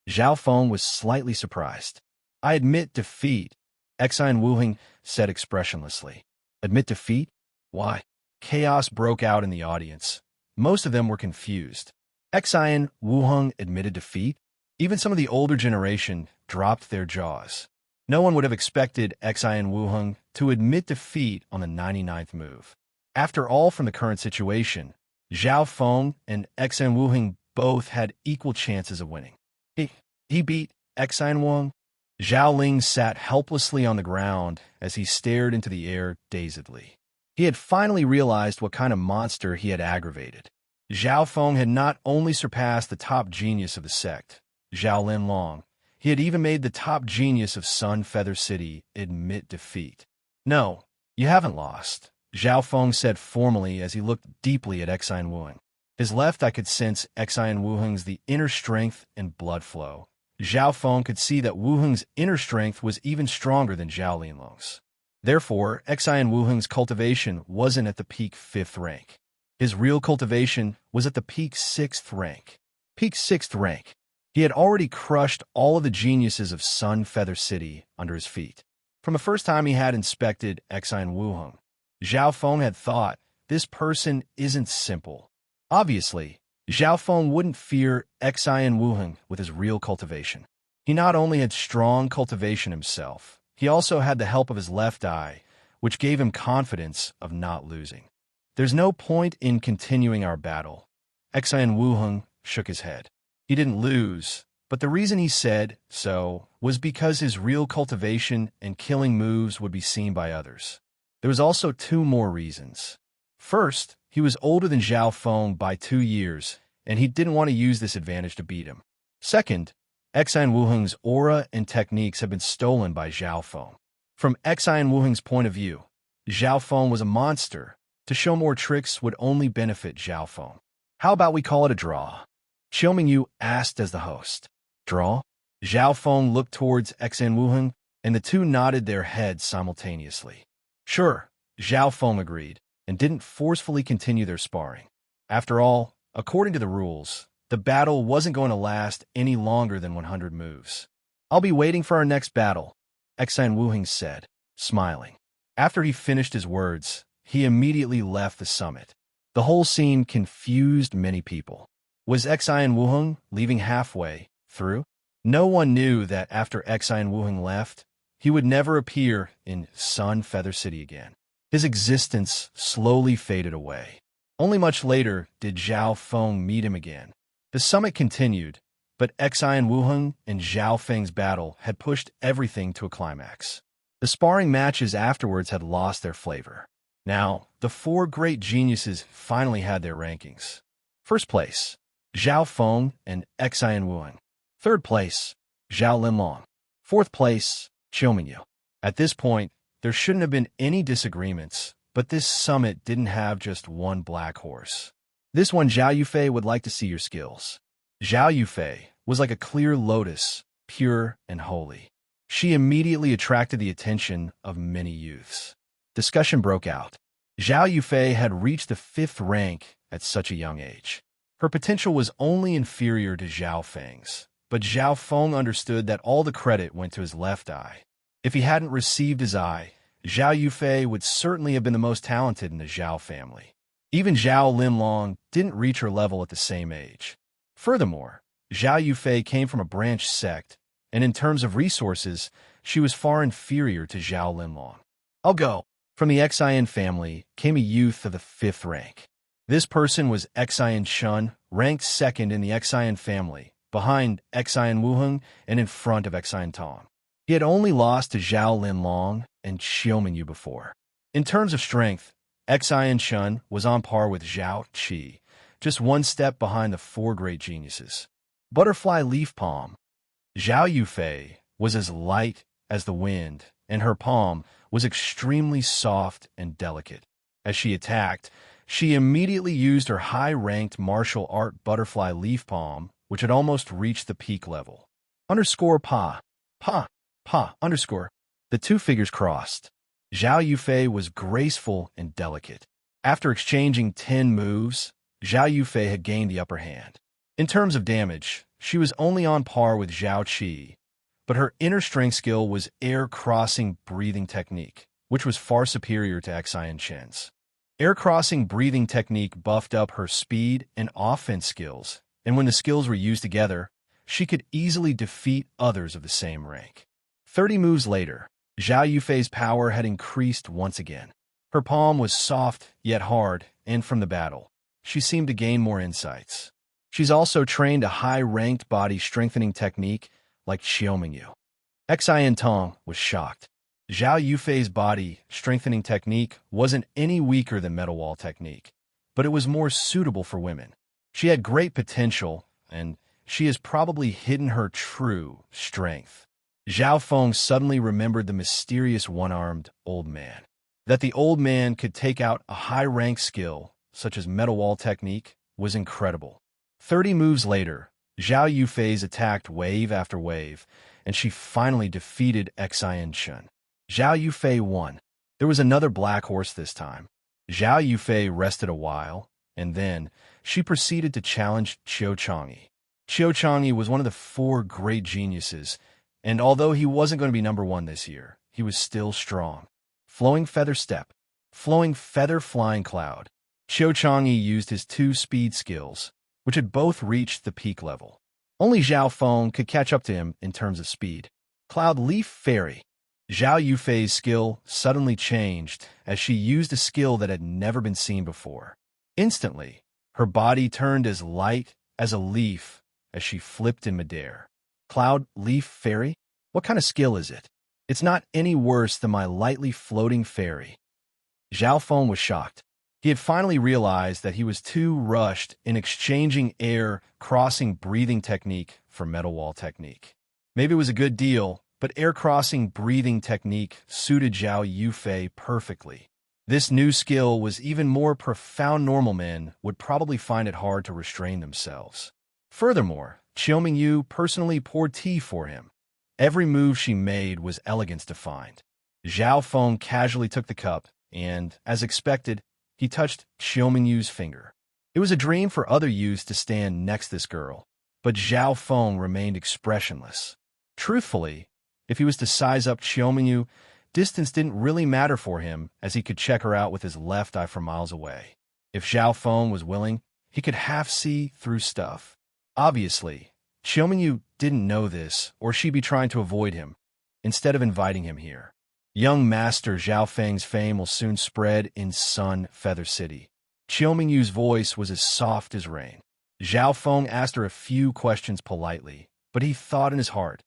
Zhao Feng was slightly surprised. "I admit defeat," Xian Wuheng said expressionlessly. "Admit defeat? Why?" Chaos broke out in the audience. Most of them were confused. Xian Wuheng admitted defeat? Even some of the older generation dropped their jaws. No one would have expected Xian Wuheng to admit defeat on the 99th move. After all, from the current situation, Zhao Feng and Xian Wuheng both had equal chances of winning. He beat Xian Wuheng? Zhao Ling sat helplessly on the ground as he stared into the air dazedly. He had finally realized what kind of monster he had aggravated. Zhao Feng had not only surpassed the top genius of the sect, Zhao Linlong, he had even made the top genius of Sun Feather City admit defeat. "No, you haven't lost," Zhao Feng said formally as he looked deeply at Xian Wuheng. His left eye could sense Xian Wuheng's the inner strength and blood flow. Zhao Feng could see that Wuheng's inner strength was even stronger than Zhao Linlong's. Therefore, Xian Wuheng's cultivation wasn't at the peak 5th rank. His real cultivation was at the peak 6th rank. Peak 6th rank. He had already crushed all of the geniuses of Sun Feather City under his feet. From the first time he had inspected Xian Wuheng, Zhao Feng had thought, this person isn't simple. Obviously, Zhao Feng wouldn't fear Xian Wuheng with his real cultivation. He not only had strong cultivation himself, he also had the help of his left eye, which gave him confidence of not losing. There's no point in continuing our battle. Xian Wuheng shook his head. He didn't lose, but the reason he said so was because his real cultivation and killing moves would be seen by others. There was also two more reasons. First, he was older than Zhao Feng by 2 years, and he didn't want to use this advantage to beat him. Second, Xian Wuheng's aura and techniques have been stolen by Zhao Feng. From Xian Wuheng's point of view, Zhao Feng was a monster. To show more tricks would only benefit Zhao Feng. How about we call it a draw? Qiu Mingyu asked as the host. Draw? Zhao Feng looked towards Xian Wuheng, and the two nodded their heads simultaneously. Sure, Zhao Feng agreed, and didn't forcefully continue their sparring. After all, according to the rules, the battle wasn't going to last any longer than 100 moves. I'll be waiting for our next battle, Xian Wuheng said, smiling. After he finished his words, he immediately left the summit. The whole scene confused many people. Was Xian Wuheng leaving halfway through? No one knew that after Xian Wuheng left, he would never appear in Sun Feather City again. His existence slowly faded away. Only much later did Zhao Feng meet him again. The summit continued, but Xian Wuheng and Zhao Feng's battle had pushed everything to a climax. The sparring matches afterwards had lost their flavor. Now, the 4 great geniuses finally had their rankings. First place, Zhao Feng and Xian Wuheng. Third place, Zhao Linlong. Fourth place, Qiu Mingyu. At this point, there shouldn't have been any disagreements, but this summit didn't have just one black horse. This one Zhao Yufei would like to see your skills. Zhao Yufei was like a clear lotus, pure and holy. She immediately attracted the attention of many youths. Discussion broke out. Zhao Yufei had reached the 5th rank at such a young age. Her potential was only inferior to Zhao Feng's, but Zhao Feng understood that all the credit went to his left eye. If he hadn't received his eye, Zhao Yufei would certainly have been the most talented in the Zhao family. Even Zhao Linlong didn't reach her level at the same age. Furthermore, Zhao Yufei came from a branch sect, and in terms of resources, she was far inferior to Zhao Linlong. I'll go. From the Xian family came a youth of the 5th rank. This person was Xian Shun, ranked 2nd in the Xian family, behind Xian Wuheng and in front of Xian Tong. He had only lost to Zhao Linlong and Qiu Mingyu before. In terms of strength, Xian Shun was on par with Zhao Qi, just 1 step behind the 4 great geniuses. Butterfly leaf palm. Zhao Yufei was as light as the wind, and her palm was extremely soft and delicate. As she attacked, she immediately used her high-ranked martial art butterfly leaf palm, which had almost reached the peak level. Underscore pa. Pa. Pa. Underscore. The 2 figures crossed. Zhao Yufei was graceful and delicate. After exchanging 10 moves, Zhao Yufei had gained the upper hand. In terms of damage, she was only on par with Zhao Qi, but her inner strength skill was air-crossing breathing technique, which was far superior to Xian Chen's. Air-crossing breathing technique buffed up her speed and offense skills, and when the skills were used together, she could easily defeat others of the same rank. 30 moves later, Zhao Yufei's power had increased once again. Her palm was soft yet hard, and from the battle, she seemed to gain more insights. She's also trained a high-ranked body strengthening technique like Qiu Mingyu. Xian Tong was shocked. Zhao Yufei's body strengthening technique wasn't any weaker than metal wall technique, but it was more suitable for women. She had great potential, and she has probably hidden her true strength. Zhao Feng suddenly remembered the mysterious one-armed old man. That the old man could take out a high-ranked skill, such as metal wall technique, was incredible. 30 moves later, Zhao Yufei's attacked wave after wave, and she finally defeated Xian Shun. Zhao Yufei won. There was another black horse this time. Zhao Yufei rested a while, and then she proceeded to challenge Qiu Changyi. Qiu Changyi was one of the 4 great geniuses, and although he wasn't going to be number 1 this year, he was still strong. Flowing feather step. Flowing feather flying cloud. Qiu Changyi used his 2 speed skills, which had both reached the peak level. Only Zhao Feng could catch up to him in terms of speed. Cloud leaf fairy. Zhao Yufei's skill suddenly changed as she used a skill that had never been seen before. Instantly, her body turned as light as a leaf as she flipped in midair. Cloud, leaf, fairy? What kind of skill is it? It's not any worse than my lightly floating fairy. Zhao Feng was shocked. He had finally realized that he was too rushed in exchanging air crossing breathing technique for metal wall technique. Maybe it was a good deal, but air crossing breathing technique suited Zhao Yufei perfectly. This new skill was even more profound. Normal men would probably find it hard to restrain themselves. Furthermore, Xiaomingyu personally poured tea for him. Every move she made was elegance defined. Zhao Feng casually took the cup, and, as expected, he touched Xiaomingyu's finger. It was a dream for other youths to stand next to this girl, but Zhao Feng remained expressionless. Truthfully, if he was to size up Xiaomingyu, distance didn't really matter for him, as he could check her out with his left eye from miles away. If Zhao Feng was willing, he could half see through stuff. Obviously, Xiaomingyu didn't know this, or she'd be trying to avoid him, instead of inviting him here. Young Master Zhao Feng's fame will soon spread in Sun Feather City. Xiaomingyu's voice was as soft as rain. Zhao Feng asked her a few questions politely, but he thought in his heart,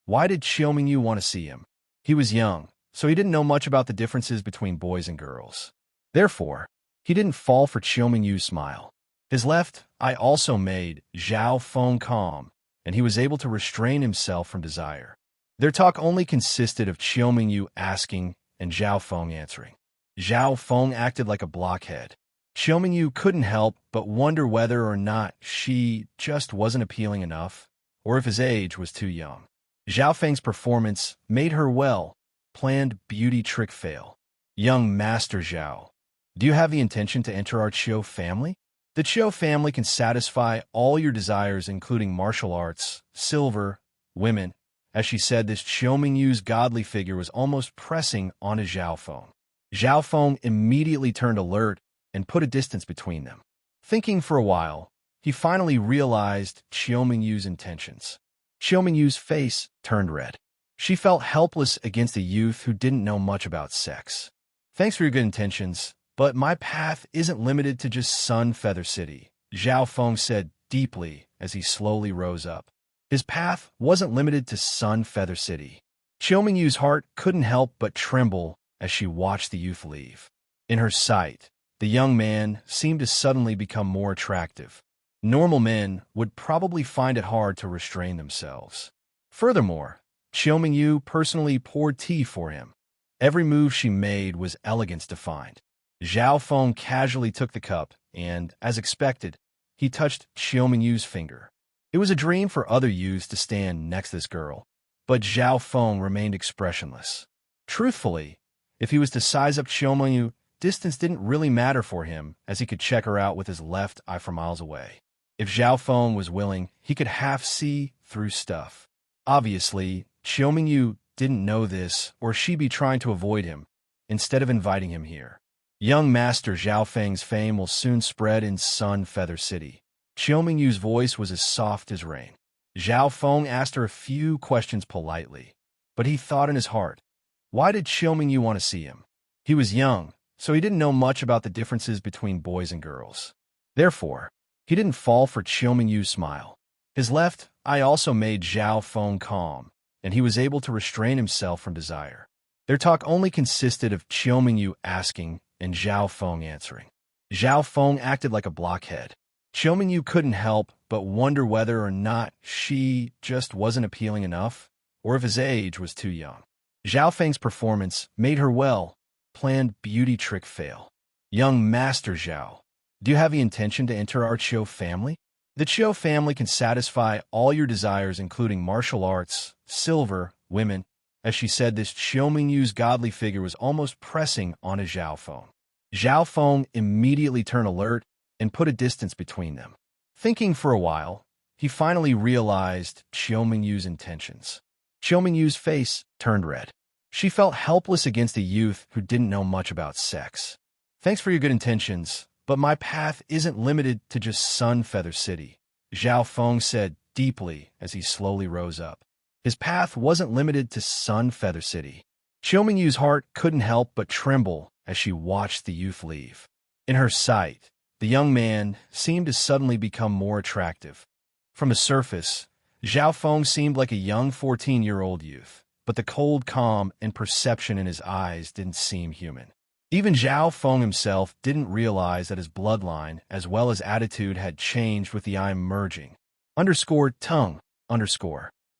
why did Xiaomingyu want to see him? He was young, so he didn't know much about the differences between boys and girls. Therefore, he didn't fall for Xiaomingyu's smile. His left eye also made Zhao Feng calm, and he was able to restrain himself from desire. Their talk only consisted of Xiaomingyu asking and Zhao Feng answering. Zhao Feng acted like a blockhead. Xiaomingyu couldn't help but wonder whether or not she just wasn't appealing enough, or if his age was too young. Zhao Feng's performance made her well-planned beauty trick fail. Young Master Zhao, do you have the intention to enter our Qiu family? The Qiu family can satisfy all your desires, including martial arts, silver, women. As she said this, Xiaomingyu's godly figure was almost pressing onto Zhao Feng. Zhao Feng immediately turned alert and put a distance between them. Thinking for a while, he finally realized Xiaomingyu's intentions. Xiaomingyu's face turned red. She felt helpless against a youth who didn't know much about sex. Thanks for your good intentions, but my path isn't limited to just Sun Feather City, Zhao Feng said deeply as he slowly rose up. His path wasn't limited to Sun Feather City. Xiaomingyu's heart couldn't help but tremble as she watched the youth leave. In her sight, the young man seemed to suddenly become more attractive. Normal men would probably find it hard to restrain themselves. Furthermore, Xiaomingyu personally poured tea for him. Every move she made was elegance defined. Zhao Feng casually took the cup, and, as expected, he touched Xiaomingyu's finger. It was a dream for other youths to stand next to this girl, but Zhao Feng remained expressionless. Truthfully, if he was to size up Xiaomingyu, distance didn't really matter for him, as he could check her out with his left eye from miles away. If Zhao Feng was willing, he could half see through stuff. Obviously, Xiaomingyu didn't know this, or she'd be trying to avoid him, instead of inviting him here. Young Master Zhao Feng's fame will soon spread in Sun Feather City. Xiaomingyu's voice was as soft as rain. Zhao Feng asked her a few questions politely, but he thought in his heart, why did Xiaomingyu want to see him? He was young, so he didn't know much about the differences between boys and girls. Therefore, he didn't fall for Xiaomingyu's smile. His left eye also made Zhao Feng calm, and he was able to restrain himself from desire. Their talk only consisted of Xiaomingyu asking and Zhao Feng answering. Zhao Feng acted like a blockhead. Xiaomingyu couldn't help but wonder whether or not she just wasn't appealing enough, or if his age was too young. Zhao Feng's performance made her well-planned beauty trick fail. Young Master Zhao, do you have the intention to enter our Qiu family? The Qiu family can satisfy all your desires, including martial arts, silver, women. As she said this, Xiaomingyu's godly figure was almost pressing onto Zhao Feng. Zhao Feng immediately turned alert and put a distance between them. Thinking for a while, he finally realized Xiaomingyu's intentions. Xiaomingyu's face turned red. She felt helpless against a youth who didn't know much about sex. Thanks for your good intentions, but my path isn't limited to just Sun Feather City, Zhao Feng said deeply as he slowly rose up. His path wasn't limited to Sun Feather City. Xiao Mingyu's heart couldn't help but tremble as she watched the youth leave. In her sight, the young man seemed to suddenly become more attractive. From the surface, Zhao Feng seemed like a young 14-year-old youth, but the cold calm and perception in his eyes didn't seem human. Even Zhao Feng himself didn't realize that his bloodline as well as attitude had changed with the eye merging. _tongue.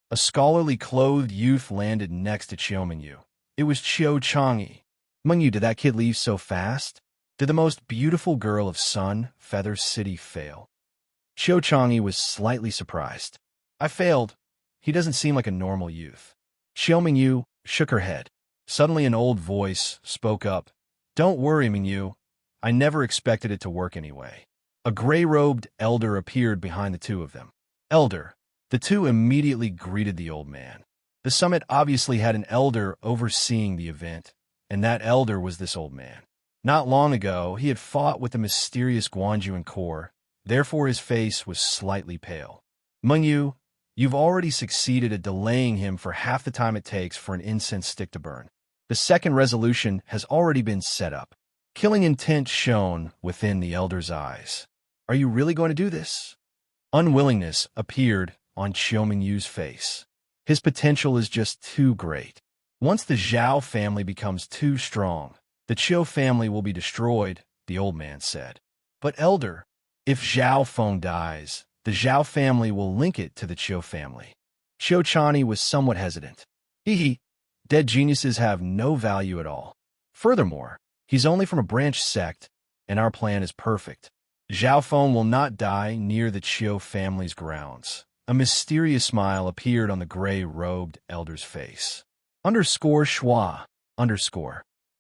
A scholarly clothed youth landed next to Qiu Mingyu. It was Qiu Chang'e. Mingyu, did that kid leave so fast? Did the most beautiful girl of Sun Feather City fail? Qiu Chang'e was slightly surprised. I failed. He doesn't seem like a normal youth. Qiu Mingyu shook her head. Suddenly an old voice spoke up. Don't worry, Mingyu. I never expected it to work anyway. A gray-robed elder appeared behind the two of them. Elder. The two immediately greeted the old man. The summit obviously had an elder overseeing the event, and that elder was this old man. Not long ago, he had fought with the mysterious Guanjuan core, therefore his face was slightly pale. Mingyu, you've already succeeded at delaying him for half the time it takes for an incense stick to burn. The second resolution has already been set up. Killing intent shone within the elder's eyes. Are you really going to do this? Unwillingness appeared on Qiu Mingyu's face. His potential is just too great. Once the Zhao family becomes too strong, the Qiu family will be destroyed, the old man said. But elder, if Zhao Feng dies, the Zhao family will link it to the Qiu family. Qiu Chani was somewhat hesitant. Dead geniuses have no value at all. Furthermore, he's only from a branch sect, and our plan is perfect. Zhao Feng will not die near the Qiu family's grounds. A mysterious smile appeared on the gray-robed elder's face. _schwa.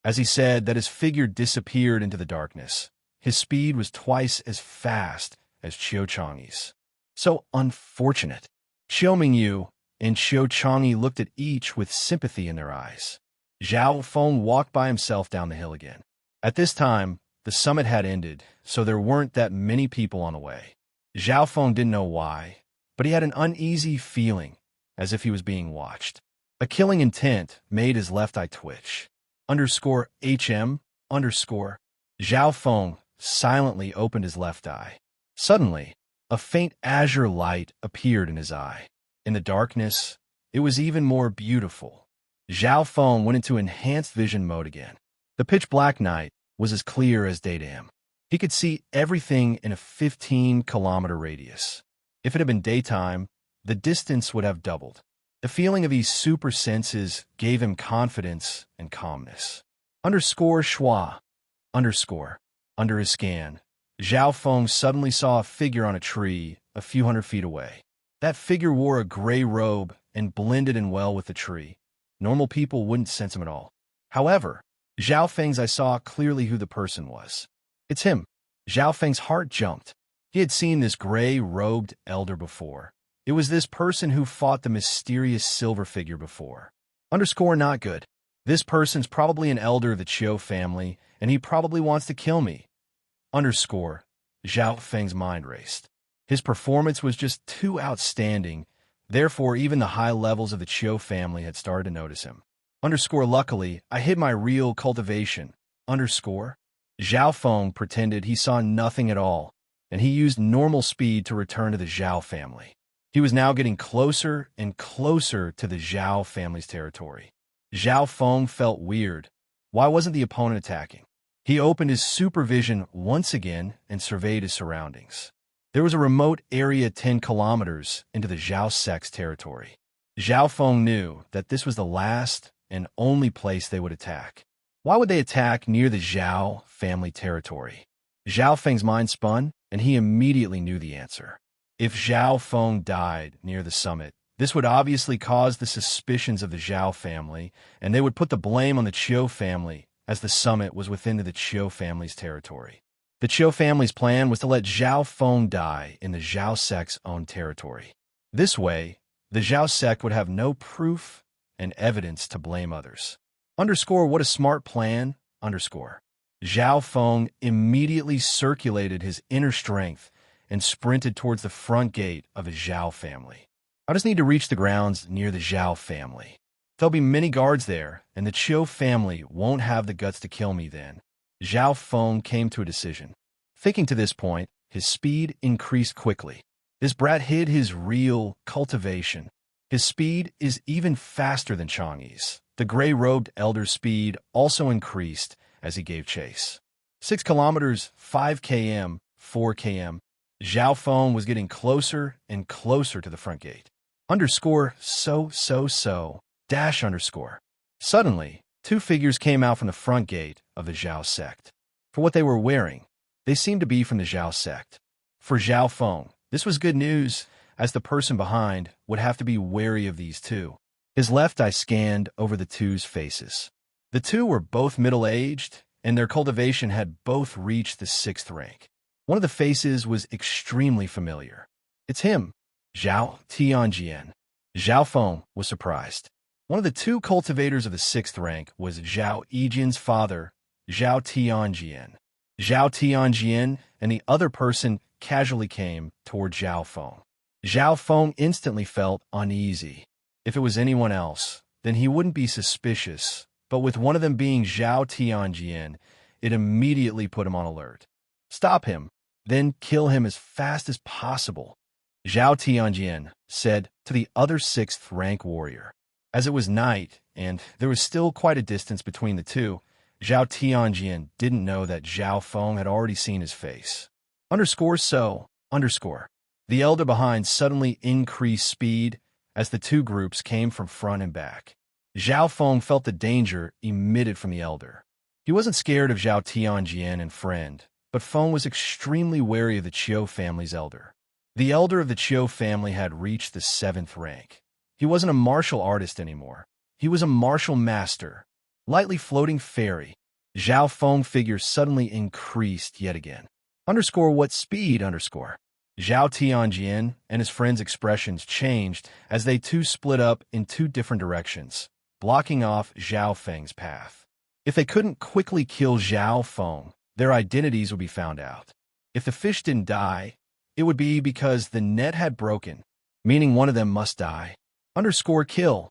As he said that, his figure disappeared into the darkness. His speed was twice as fast as Qiu Chang'e's. So unfortunate. Qiu Mingyu and Qiu Chang'e looked at each with sympathy in their eyes. Zhao Feng walked by himself down the hill again. At this time, the summit had ended, so there weren't that many people on the way. Zhao Feng didn't know why, but he had an uneasy feeling, as if he was being watched. A killing intent made his left eye twitch. _HM. Zhao Feng silently opened his left eye. Suddenly, a faint azure light appeared in his eye. In the darkness, it was even more beautiful. Zhao Feng went into enhanced vision mode again. The pitch-black night was as clear as day to him. He could see everything in a 15-kilometer radius. If it had been daytime, the distance would have doubled. The feeling of these super senses gave him confidence and calmness. _schwa. Under his scan, Zhao Feng suddenly saw a figure on a tree a few hundred feet away. That figure wore a gray robe and blended in well with the tree. Normal people wouldn't sense him at all. However, Zhao Feng's eye saw clearly who the person was. It's him. Zhao Feng's heart jumped. He had seen this gray-robed elder before. It was this person who fought the mysterious silver figure before. _not good. This person's probably an elder of the Qiu family, and he probably wants to kill me. Zhao Feng's mind raced. His performance was just too outstanding, therefore even the high levels of the Qiu family had started to notice him. Luckily, I hid my real cultivation. Zhao Feng pretended he saw nothing at all, and he used normal speed to return to the Zhao family. He was now getting closer and closer to the Zhao family's territory. Zhao Feng felt weird. Why wasn't the opponent attacking? He opened his supervision once again and surveyed his surroundings. There was a remote area 10 kilometers into the Zhao sect's territory. Zhao Feng knew that this was the last and only place they would attack. Why would they attack near the Zhao family territory? Zhao Feng's mind spun, and he immediately knew the answer. If Zhao Feng died near the summit, this would obviously cause the suspicions of the Zhao family, and they would put the blame on the Qiu family, as the summit was within the Qiu family's territory. The Qiu family's plan was to let Zhao Feng die in the Zhao sect's own territory. This way, the Zhao sect would have no proof and evidence to blame others. What a smart plan. Zhao Feng immediately circulated his inner strength and sprinted towards the front gate of the Zhao family. I just need to reach the grounds near the Zhao family. There'll be many guards there, and the Chiu family won't have the guts to kill me then. Zhao Feng came to a decision. Thinking to this point, his speed increased quickly. This brat hid his real cultivation. His speed is even faster than Chang'e's. The gray-robed elder's speed also increased as he gave chase. 6 kilometers, 5 km, 4 km. Zhao Feng was getting closer and closer to the front gate. _so. Dash underscore. Suddenly, 2 figures came out from the front gate of the Zhao sect. For what they were wearing, they seemed to be from the Zhao sect. For Zhao Feng, this was good news, as the person behind would have to be wary of these two. His left eye scanned over the two's faces. The two were both middle-aged, and their cultivation had both reached the 6th rank. One of the faces was extremely familiar. It's him, Zhao Tianjian. Zhao Feng was surprised. One of the 2 cultivators of the 6th rank was Zhao Yijian's father, Zhao Tianjian. Zhao Tianjian and the other person casually came toward Zhao Feng. Zhao Feng instantly felt uneasy. If it was anyone else, then he wouldn't be suspicious, but with one of them being Zhao Tianjian, it immediately put him on alert. Stop him, then kill him as fast as possible, Zhao Tianjian said to the other 6th rank warrior. As it was night, and there was still quite a distance between the two, Zhao Tianjian didn't know that Zhao Feng had already seen his face. _so. The elder behind suddenly increased speed as the 2 groups came from front and back. Zhao Feng felt the danger emitted from the elder. He wasn't scared of Zhao Tianjian and friend, but Feng was extremely wary of the Chiu family's elder. The elder of the Chiu family had reached the 7th rank. He wasn't a martial artist anymore. He was a martial master. Lightly floating fairy. Zhao Feng figure suddenly increased yet again. _what speed? Zhao Tianjian and his friend's expressions changed as they too split up in 2 different directions, blocking off Zhao Feng's path. If they couldn't quickly kill Zhao Feng, their identities would be found out. If the fish didn't die, it would be because the net had broken, meaning one of them must die. _kill.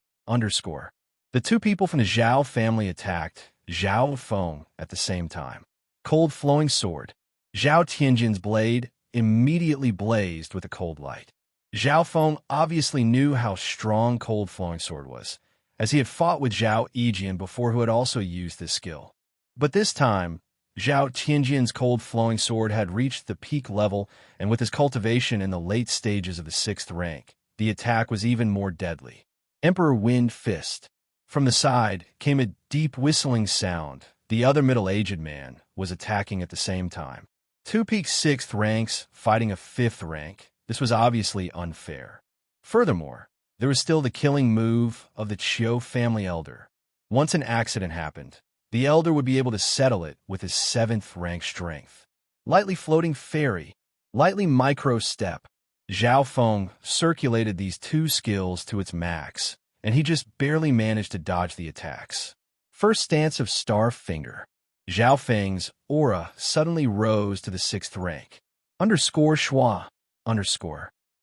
The 2 people from the Zhao family attacked Zhao Feng at the same time. Cold flowing sword. Zhao Tianjin's blade immediately blazed with a cold light. Zhao Feng obviously knew how strong cold flowing sword was, as he had fought with Zhao Yijian before, who had also used this skill. But this time, Zhao Tianjin's cold flowing sword had reached the peak level, and with his cultivation in the late stages of the 6th rank, the attack was even more deadly. Emperor Wind Fist. From the side came a deep whistling sound. The other middle-aged man was attacking at the same time. 2 peak 6th ranks fighting a 5th rank. This was obviously unfair. Furthermore, there was still the killing move of the Chiu family elder. Once an accident happened, the elder would be able to settle it with his 7th rank strength. Lightly floating fairy. Lightly micro step. Zhao Feng circulated these 2 skills to its max, and he just barely managed to dodge the attacks. First stance of Star Finger. Zhao Feng's aura suddenly rose to the 6th rank. _schwa.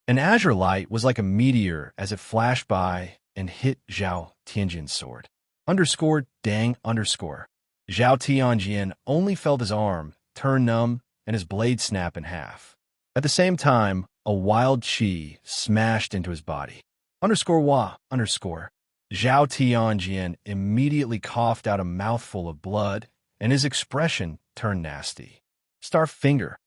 An azure light was like a meteor as it flashed by and hit Zhao Tianjin's sword. _dang. Zhao Tianjin only felt his arm turn numb and his blade snap in half. At the same time, a wild chi smashed into his body. _wa. Zhao Tianjian immediately coughed out a mouthful of blood, and his expression turned nasty. Star Finger.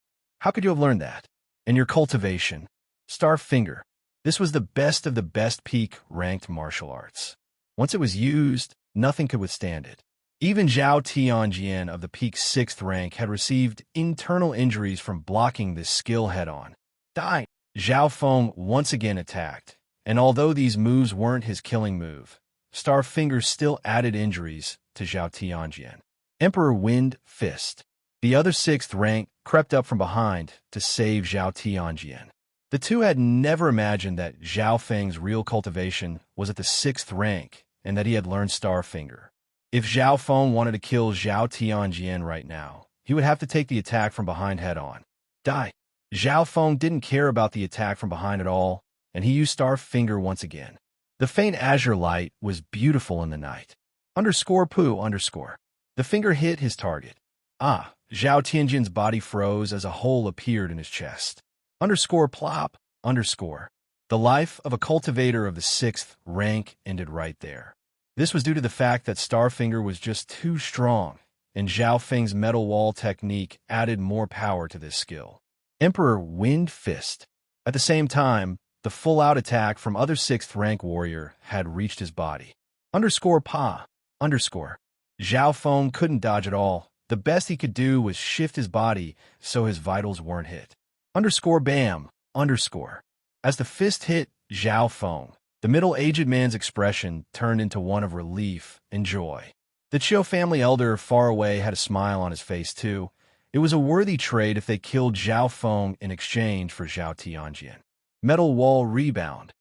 How could you have learned that? In your cultivation. Star Finger. This was the best of the best peak-ranked martial arts. Once it was used, nothing could withstand it. Even Zhao Tianjian of the peak 6th rank had received internal injuries from blocking this skill head-on. Die! Zhao Feng once again attacked, and although these moves weren't his killing move, Star Finger still added injuries to Zhao Tianjian. Emperor Wind Fist. The other 6th rank crept up from behind to save Zhao Tianjian. The two had never imagined that Zhao Feng's real cultivation was at the 6th rank and that he had learned Star Finger. If Zhao Feng wanted to kill Zhao Tianjian right now, he would have to take the attack from behind head-on. Die! Zhao Feng didn't care about the attack from behind at all, and he used Star Finger once again. The faint azure light was beautiful in the night. Underscore poo underscore. The finger hit his target. Ah, Zhao Tianjin's body froze as a hole appeared in his chest. Underscore plop underscore. The life of a cultivator of the 6th rank ended right there. This was due to the fact that Starfinger was just too strong, and Zhao Feng's metal wall technique added more power to this skill. Emperor Wind Fist. At the same time, the full-out attack from other 6th rank warrior had reached his body. Underscore pa underscore. Zhao Feng couldn't dodge at all. The best he could do was shift his body so his vitals weren't hit. Underscore bam underscore. As the fist hit Zhao Feng, the middle-aged man's expression turned into one of relief and joy. The Chiu family elder far away had a smile on his face too. It was a worthy trade if they killed Zhao Feng in exchange for Zhao Tianjin. Metal wall rebound.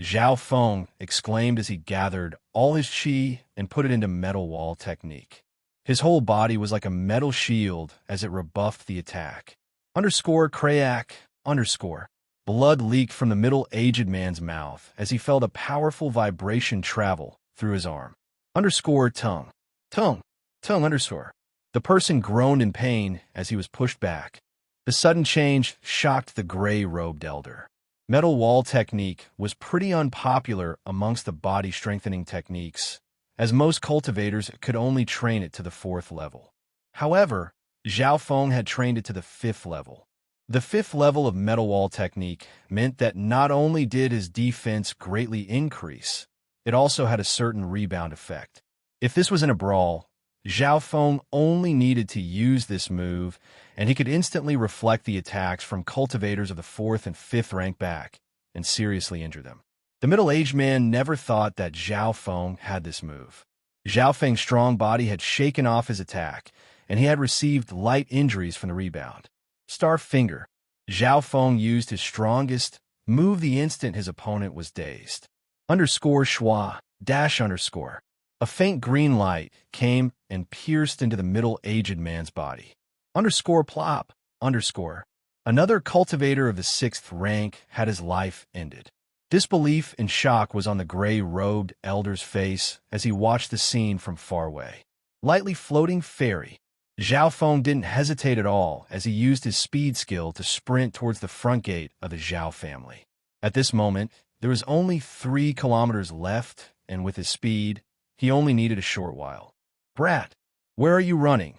Zhao Feng exclaimed as he gathered all his qi and put it into metal wall technique. His whole body was like a metal shield as it rebuffed the attack. Underscore Krayak underscore. Blood leaked from the middle-aged man's mouth as he felt a powerful vibration travel through his arm. Underscore tongue. Tongue underscore. The person groaned in pain as he was pushed back. The sudden change shocked the gray-robed elder. Metal wall technique was pretty unpopular amongst the body-strengthening techniques, as most cultivators could only train it to the 4th level. However, Zhao Feng had trained it to the 5th level. The 5th level of metal wall technique meant that not only did his defense greatly increase, it also had a certain rebound effect. If this was in a brawl, Zhao Feng only needed to use this move, and he could instantly reflect the attacks from cultivators of the 4th and 5th rank back and seriously injure them. The middle-aged man never thought that Zhao Feng had this move. Zhao Feng's strong body had shaken off his attack, and he had received light injuries from the rebound. Star Finger. Zhao Feng used his strongest move the instant his opponent was dazed. Underscore schwa dash underscore. A faint green light came and pierced into the middle-aged man's body. Underscore plop underscore. Another cultivator of the 6th rank had his life ended. Disbelief and shock was on the gray-robed elder's face as he watched the scene from far away. Lightly floating fairy. Zhao Feng didn't hesitate at all as he used his speed skill to sprint towards the front gate of the Zhao family. At this moment, there was only 3 kilometers left, and with his speed, he only needed a short while. "Brat, where are you running?"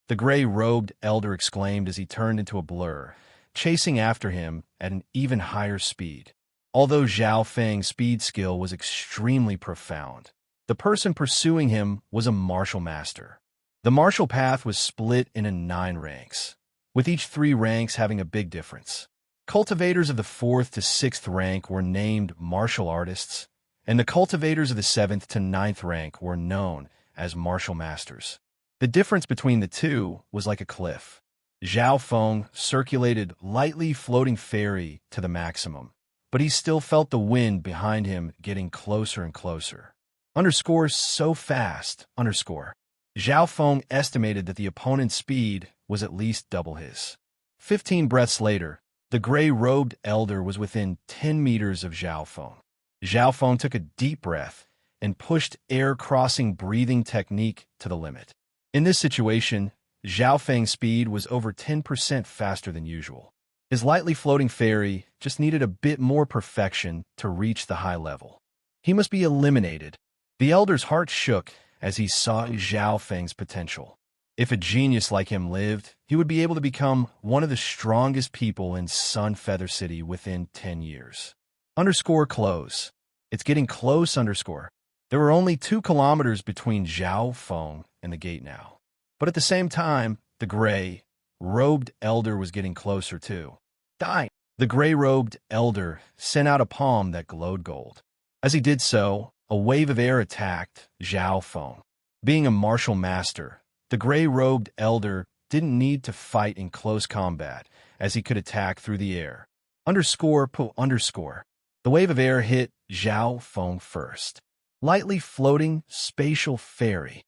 the gray-robed elder exclaimed as he turned into a blur, chasing after him at an even higher speed. Although Zhao Feng's speed skill was extremely profound, the person pursuing him was a martial master. The martial path was split into 9 ranks, with each 3 ranks having a big difference. Cultivators of the 4th to 6th rank were named martial artists, and the cultivators of the 7th to 9th rank were known as martial masters. The difference between the two was like a cliff. Zhao Feng circulated lightly floating fairy to the maximum, but he still felt the wind behind him getting closer and closer. Underscore so fast underscore. Zhao Feng estimated that the opponent's speed was at least double his. 15 breaths later, the gray-robed elder was within 10 meters of Zhao Feng. Zhao Feng took a deep breath and pushed air-crossing breathing technique to the limit. In this situation, Zhao Feng's speed was over 10% faster than usual. His lightly floating fairy just needed a bit more perfection to reach the high level. He must be eliminated. The elder's heart shook as he saw Zhao Feng's potential. If a genius like him lived, he would be able to become one of the strongest people in Sun Feather City within 10 years. Underscore close. It's getting close underscore. There were only 2 kilometers between Zhao Feng and the gate now. But at the same time, the gray-robed elder was getting closer too. Die! The gray-robed elder sent out a palm that glowed gold. As he did so, a wave of air attacked Zhao Feng. Being a martial master, the gray-robed elder didn't need to fight in close combat, as he could attack through the air. Underscore po underscore. The wave of air hit Zhao Feng first. Lightly floating spatial fairy.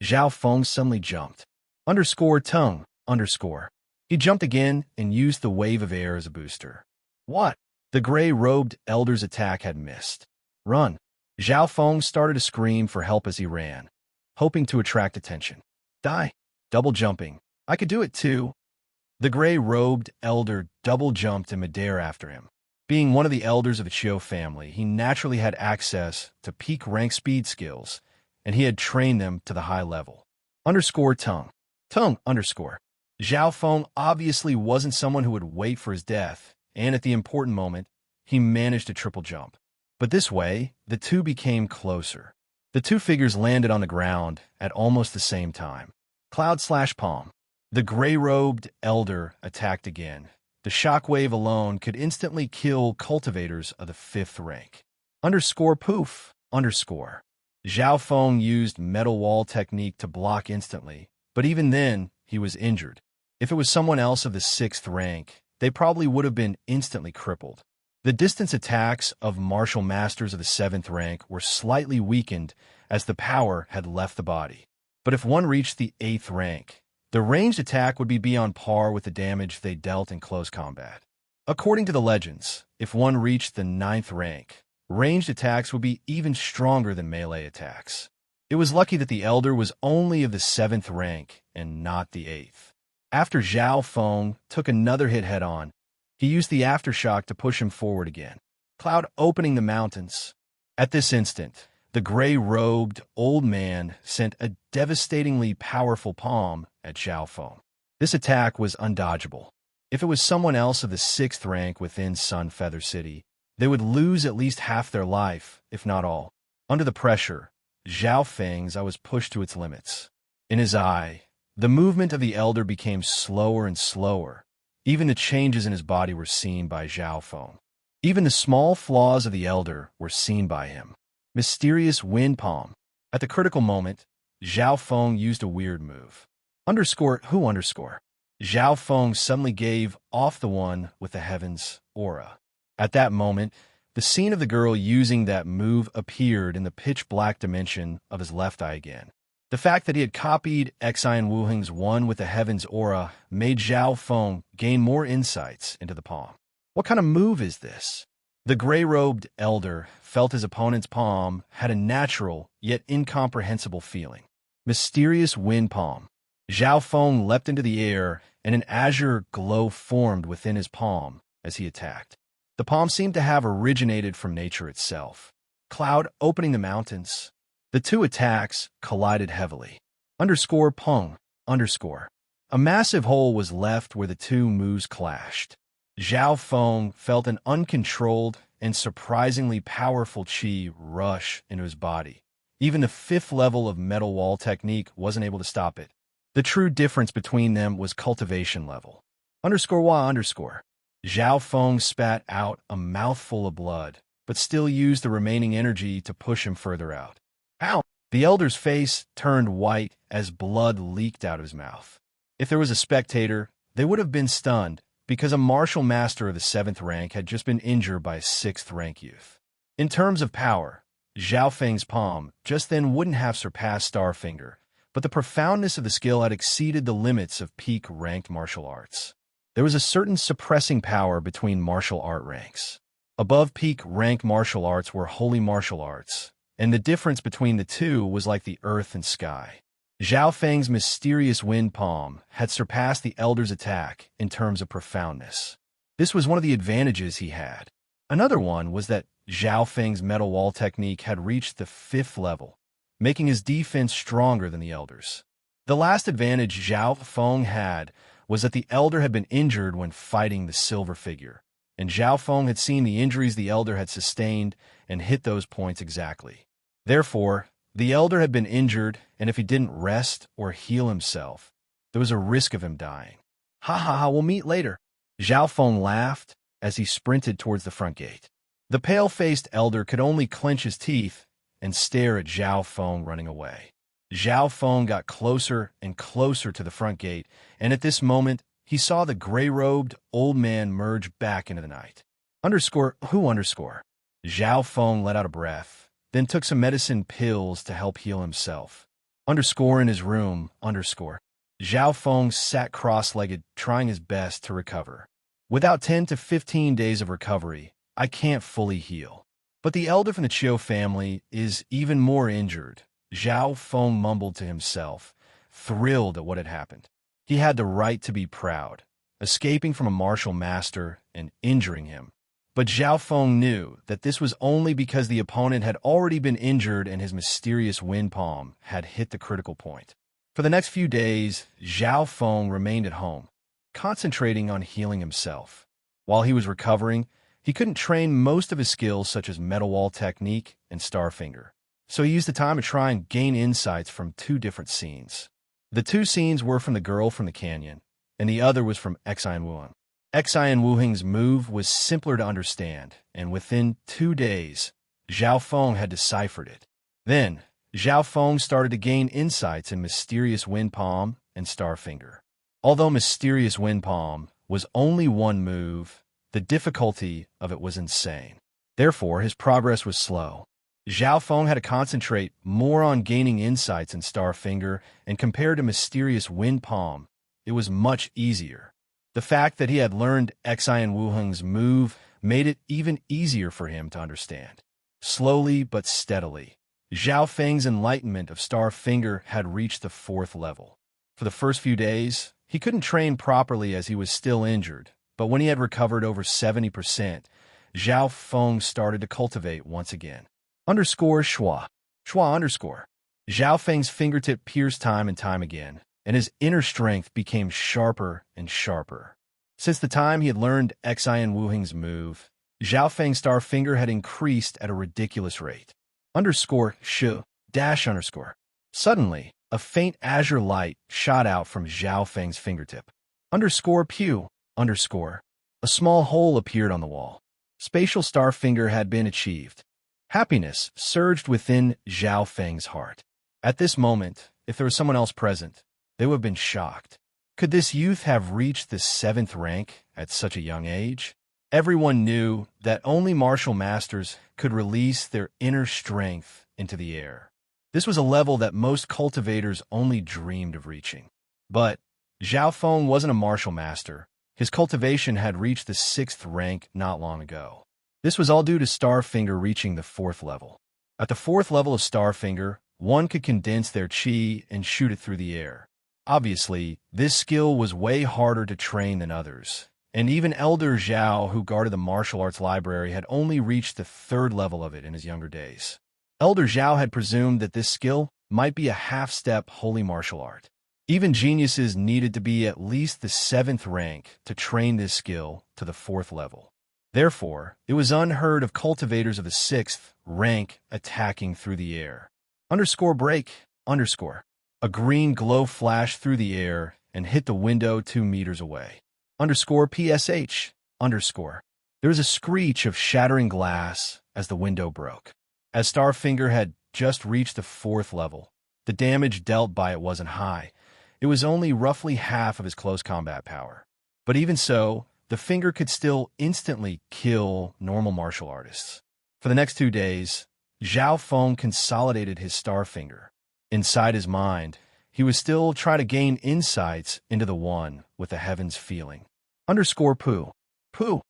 Zhao Feng suddenly jumped. Underscore tongue underscore. He jumped again and used the wave of air as a booster. What? The gray-robed elder's attack had missed. Run. Zhao Feng started to scream for help as he ran, hoping to attract attention. Die. Double jumping. I could do it too. The gray-robed elder double-jumped in midair after him. Being one of the elders of the Zhao family, he naturally had access to peak rank speed skills, and he had trained them to the high level. Tongue. Tongue. Zhao Feng obviously wasn't someone who would wait for his death, and at the important moment, he managed to triple jump. But this way, the two became closer. The two figures landed on the ground at almost the same time. Cloud/palm. The gray-robed elder attacked again. The shockwave alone could instantly kill cultivators of the 5th rank. Poof. Zhao Feng used metal wall technique to block instantly, but even then, he was injured. If it was someone else of the 6th rank, they probably would have been instantly crippled. The distance attacks of martial masters of the 7th rank were slightly weakened as the power had left the body. But if one reached the 8th rank, the ranged attack would be on par with the damage they dealt in close combat. According to the legends, if one reached the 9th rank, ranged attacks would be even stronger than melee attacks. It was lucky that the elder was only of the 7th rank and not the 8th. After Zhao Feng took another hit head-on, he used the aftershock to push him forward again. Cloud opening the mountains. At this instant, the gray-robed old man sent a devastatingly powerful palm at Zhao Feng. This attack was undodgeable. If it was someone else of the 6th rank within Sun Feather City, they would lose at least half their life, if not all. Under the pressure, Zhao Feng's eye was pushed to its limits. In his eye, the movement of the elder became slower and slower. Even the changes in his body were seen by Zhao Feng. Even the small flaws of the elder were seen by him. Mysterious wind palm. At the critical moment, Zhao Feng used a weird move. Zhao Feng suddenly gave off the one with the heavens aura. At that moment, the scene of the girl using that move appeared in the pitch-black dimension of his left eye again. The fact that he had copied Xian Wuheng's one with the heavens aura made Zhao Feng gain more insights into the palm. What kind of move is this? The gray-robed elder felt his opponent's palm had a natural yet incomprehensible feeling. Mysterious wind palm. Zhao Feng leapt into the air, and an azure glow formed within his palm as he attacked. The palm seemed to have originated from nature itself. Cloud opening the mountains. The two attacks collided heavily. Pung. A massive hole was left where the two moves clashed. Zhao Feng felt an uncontrolled and surprisingly powerful qi rush into his body. Even the 5th level of metal wall technique wasn't able to stop it. The true difference between them was cultivation level. Zhao Feng spat out a mouthful of blood, but still used the remaining energy to push him further out. Ow! The elder's face turned white as blood leaked out of his mouth. If there was a spectator, they would have been stunned, because a martial master of the 7th rank had just been injured by a 6th rank youth. In terms of power, Zhao Feng's palm just then wouldn't have surpassed Starfinger, but the profoundness of the skill had exceeded the limits of peak-ranked martial arts. There was a certain suppressing power between martial art ranks. Above peak-ranked martial arts were holy martial arts, and the difference between the two was like the earth and sky. Zhao Feng's mysterious wind palm had surpassed the elder's attack in terms of profoundness. This was one of the advantages he had. Another one was that Zhao Feng's metal wall technique had reached the 5th level, making his defense stronger than the elder's. The last advantage Zhao Feng had was that the elder had been injured when fighting the silver figure, and Zhao Feng had seen the injuries the elder had sustained and hit those points exactly. Therefore, the elder had been injured, and if he didn't rest or heal himself, there was a risk of him dying. We'll meet later. Zhao Feng laughed as he sprinted towards the front gate. The pale-faced elder could only clench his teeth and stare at Zhao Feng running away. Zhao Feng got closer and closer to the front gate, and at this moment, he saw the gray-robed old man merge back into the night. Zhao Feng let out a breath, then took some medicine pills to help heal himself. In his room. Zhao Feng sat cross-legged, trying his best to recover. Without 10 to 15 days of recovery, I can't fully heal. But the elder from the Chiu family is even more injured. Zhao Feng mumbled to himself, thrilled at what had happened. He had the right to be proud, escaping from a martial master and injuring him. But Zhao Feng knew that this was only because the opponent had already been injured and his mysterious wind palm had hit the critical point. For the next few days, Zhao Feng remained at home, concentrating on healing himself. While he was recovering, he couldn't train most of his skills such as metal wall technique and Starfinger, so he used the time to try and gain insights from two different scenes. The two scenes were from the girl from the canyon, and the other was from Xian Wuheng. Xian Wuheng's move was simpler to understand, and within 2 days, Zhao Feng had deciphered it. Then, Zhao Feng started to gain insights in Mysterious Wind Palm and Starfinger. Although Mysterious Wind Palm was only one move, the difficulty of it was insane. Therefore, his progress was slow. Zhao Feng had to concentrate more on gaining insights in Starfinger, and compared to Mysterious Wind Palm, it was much easier. The fact that he had learned Xian Wuheng's move made it even easier for him to understand. Slowly but steadily, Zhao Feng's enlightenment of Starfinger had reached the 4th level. For the first few days, he couldn't train properly as he was still injured, but when he had recovered over 70%, Zhao Feng started to cultivate once again. Schwa. Zhao Feng's fingertip pierced time and time again, and his inner strength became sharper and sharper. Since the time he had learned Xian Wuheng's move, Zhao Feng's Starfinger had increased at a ridiculous rate. Shu. Suddenly, a faint azure light shot out from Zhao Feng's fingertip. Pew. A small hole appeared on the wall. Spatial Starfinger had been achieved. Happiness surged within Zhao Feng's heart. At this moment, if there was someone else present, they would have been shocked. Could this youth have reached the 7th rank at such a young age? Everyone knew that only martial masters could release their inner strength into the air. This was a level that most cultivators only dreamed of reaching. But Zhao Feng wasn't a martial master. His cultivation had reached the 6th rank not long ago. This was all due to Starfinger reaching the 4th level. At the 4th level of Starfinger, one could condense their chi and shoot it through the air. Obviously, this skill was way harder to train than others, and even Elder Zhao, who guarded the martial arts library, had only reached the 3rd level of it in his younger days. Elder Zhao had presumed that this skill might be a half-step holy martial art. Even geniuses needed to be at least the 7th rank to train this skill to the 4th level. Therefore, it was unheard of cultivators of the 6th rank attacking through the air. Break. A green glow flashed through the air and hit the window 2 meters away. PSH. There was a screech of shattering glass as the window broke. As Starfinger had just reached the 4th level, the damage dealt by it wasn't high. It was only roughly half of his close combat power. But even so, the finger could still instantly kill normal martial artists. For the next 2 days, Zhao Feng consolidated his Starfinger. Inside his mind, he was still trying to gain insights into the one with the heavens feeling. Poo.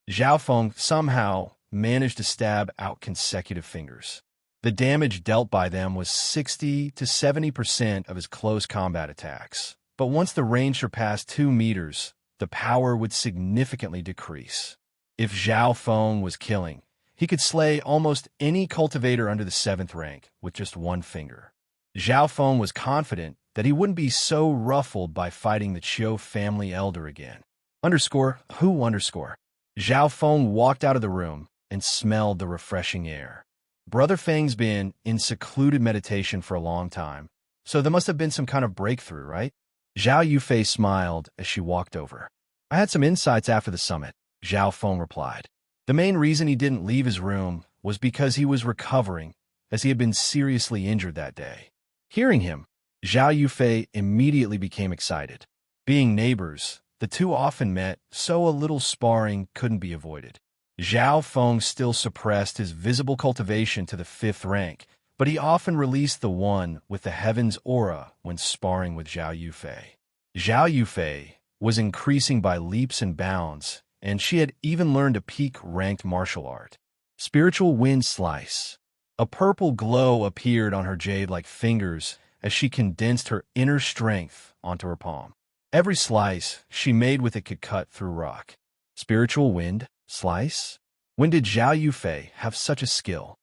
Zhao Feng somehow managed to stab out consecutive fingers. The damage dealt by them was 60 to 70% of his close combat attacks. But once the range surpassed 2 meters, the power would significantly decrease. If Zhao Feng was killing, he could slay almost any cultivator under the 7th rank with just 1 finger. Zhao Feng was confident that he wouldn't be so ruffled by fighting the Chiu family elder again. Zhao Feng walked out of the room and smelled the refreshing air. Brother Feng's been in secluded meditation for a long time, so there must have been some kind of breakthrough, right? Zhao Yufei smiled as she walked over. I had some insights after the summit, Zhao Feng replied. The main reason he didn't leave his room was because he was recovering, as he had been seriously injured that day. Hearing him, Zhao Yufei immediately became excited. Being neighbors, the two often met, so a little sparring couldn't be avoided. Zhao Feng still suppressed his visible cultivation to the 5th rank, but he often released the one with the heaven's aura when sparring with Zhao Yufei. Zhao Yufei was increasing by leaps and bounds, and she had even learned a peak-ranked martial art. Spiritual wind slice. A purple glow appeared on her jade-like fingers as she condensed her inner strength onto her palm. Every slice she made with it could cut through rock. Spiritual wind slice? When did Zhao Yufei have such a skill?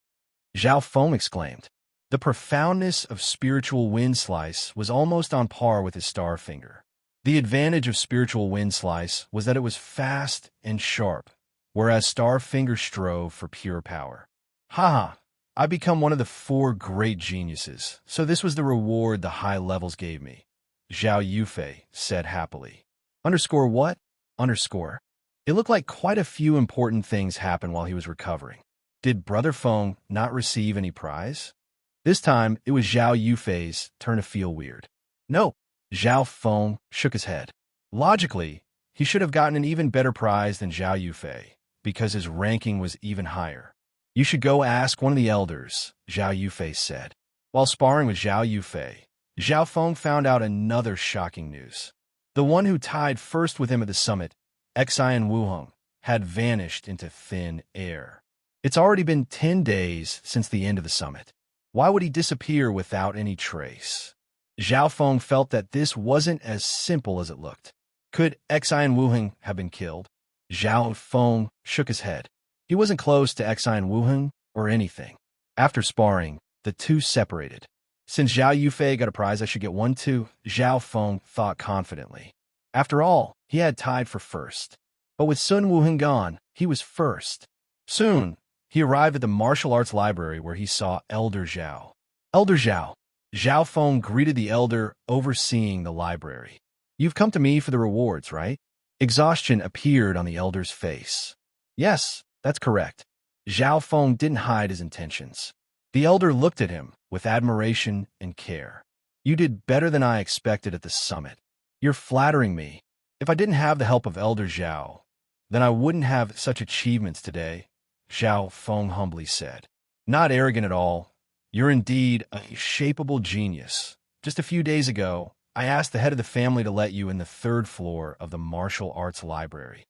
Zhao Feng exclaimed. The profoundness of spiritual wind slice was almost on par with his star finger. The advantage of spiritual wind slice was that it was fast and sharp, whereas star finger strove for pure power. Haha, I become one of the 4 great geniuses, so this was the reward the high levels gave me, Zhao Yufei said happily. Underscore what? Underscore. It looked like quite a few important things happened while he was recovering. Did Brother Feng not receive any prize? This time, it was Zhao Yufei's turn to feel weird. No, Zhao Feng shook his head. Logically, he should have gotten an even better prize than Zhao Yufei, because his ranking was even higher. You should go ask one of the elders, Zhao Yufei said. While sparring with Zhao Yufei, Zhao Feng found out another shocking news. The one who tied first with him at the summit, Xian Wuheng, had vanished into thin air. It's already been 10 days since the end of the summit. Why would he disappear without any trace? Zhao Feng felt that this wasn't as simple as it looked. Could Xian Wuheng have been killed? Zhao Feng shook his head. He wasn't close to Xian Wuheng or anything. After sparring, the two separated. Since Zhao Yufei got a prize, I should get one too, Zhao Feng thought confidently. After all, he had tied for first. But with Sun Wuheng gone, he was first. Soon, he arrived at the martial arts library where he saw Elder Zhao. Elder Zhao. Zhao Feng greeted the elder overseeing the library. You've come to me for the rewards, right? Exhaustion appeared on the elder's face. Yes, that's correct. Zhao Feng didn't hide his intentions. The elder looked at him with admiration and care. You did better than I expected at the summit. You're flattering me. If I didn't have the help of Elder Zhao, then I wouldn't have such achievements today, Zhao Feng humbly said. Not arrogant at all. You're indeed a shapeable genius. Just a few days ago, I asked the head of the family to let you in the 3rd floor of the martial arts library.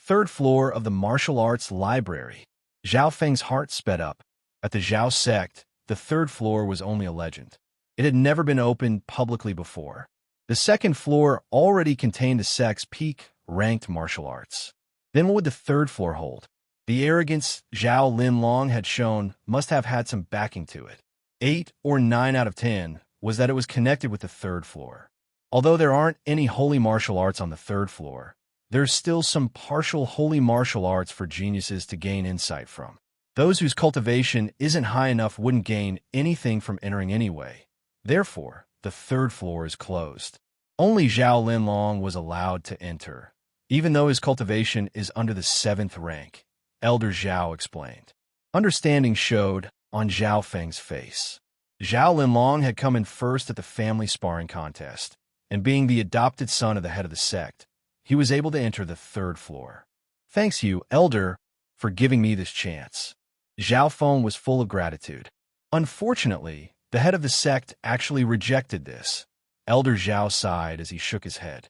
3rd floor of the martial arts library. Zhao Feng's heart sped up. At the Zhao sect, the 3rd floor was only a legend. It had never been opened publicly before. The 2nd floor already contained the sect's peak ranked martial arts. Then what would the 3rd floor hold? The arrogance Zhao Linlong had shown must have had some backing to it. 8 or 9 out of 10 was that it was connected with the 3rd floor. Although there aren't any holy martial arts on the 3rd floor, there's still some partial holy martial arts for geniuses to gain insight from. Those whose cultivation isn't high enough wouldn't gain anything from entering anyway. Therefore, the 3rd floor is closed. Only Zhao Linlong was allowed to enter, even though his cultivation is under the 7th rank, Elder Zhao explained. Understanding showed on Zhao Feng's face. Zhao Linlong had come in first at the family sparring contest, and being the adopted son of the head of the sect, he was able to enter the 3rd floor. Thanks you, Elder, for giving me this chance. Zhao Feng was full of gratitude. Unfortunately, the head of the sect actually rejected this. Elder Zhao sighed as he shook his head.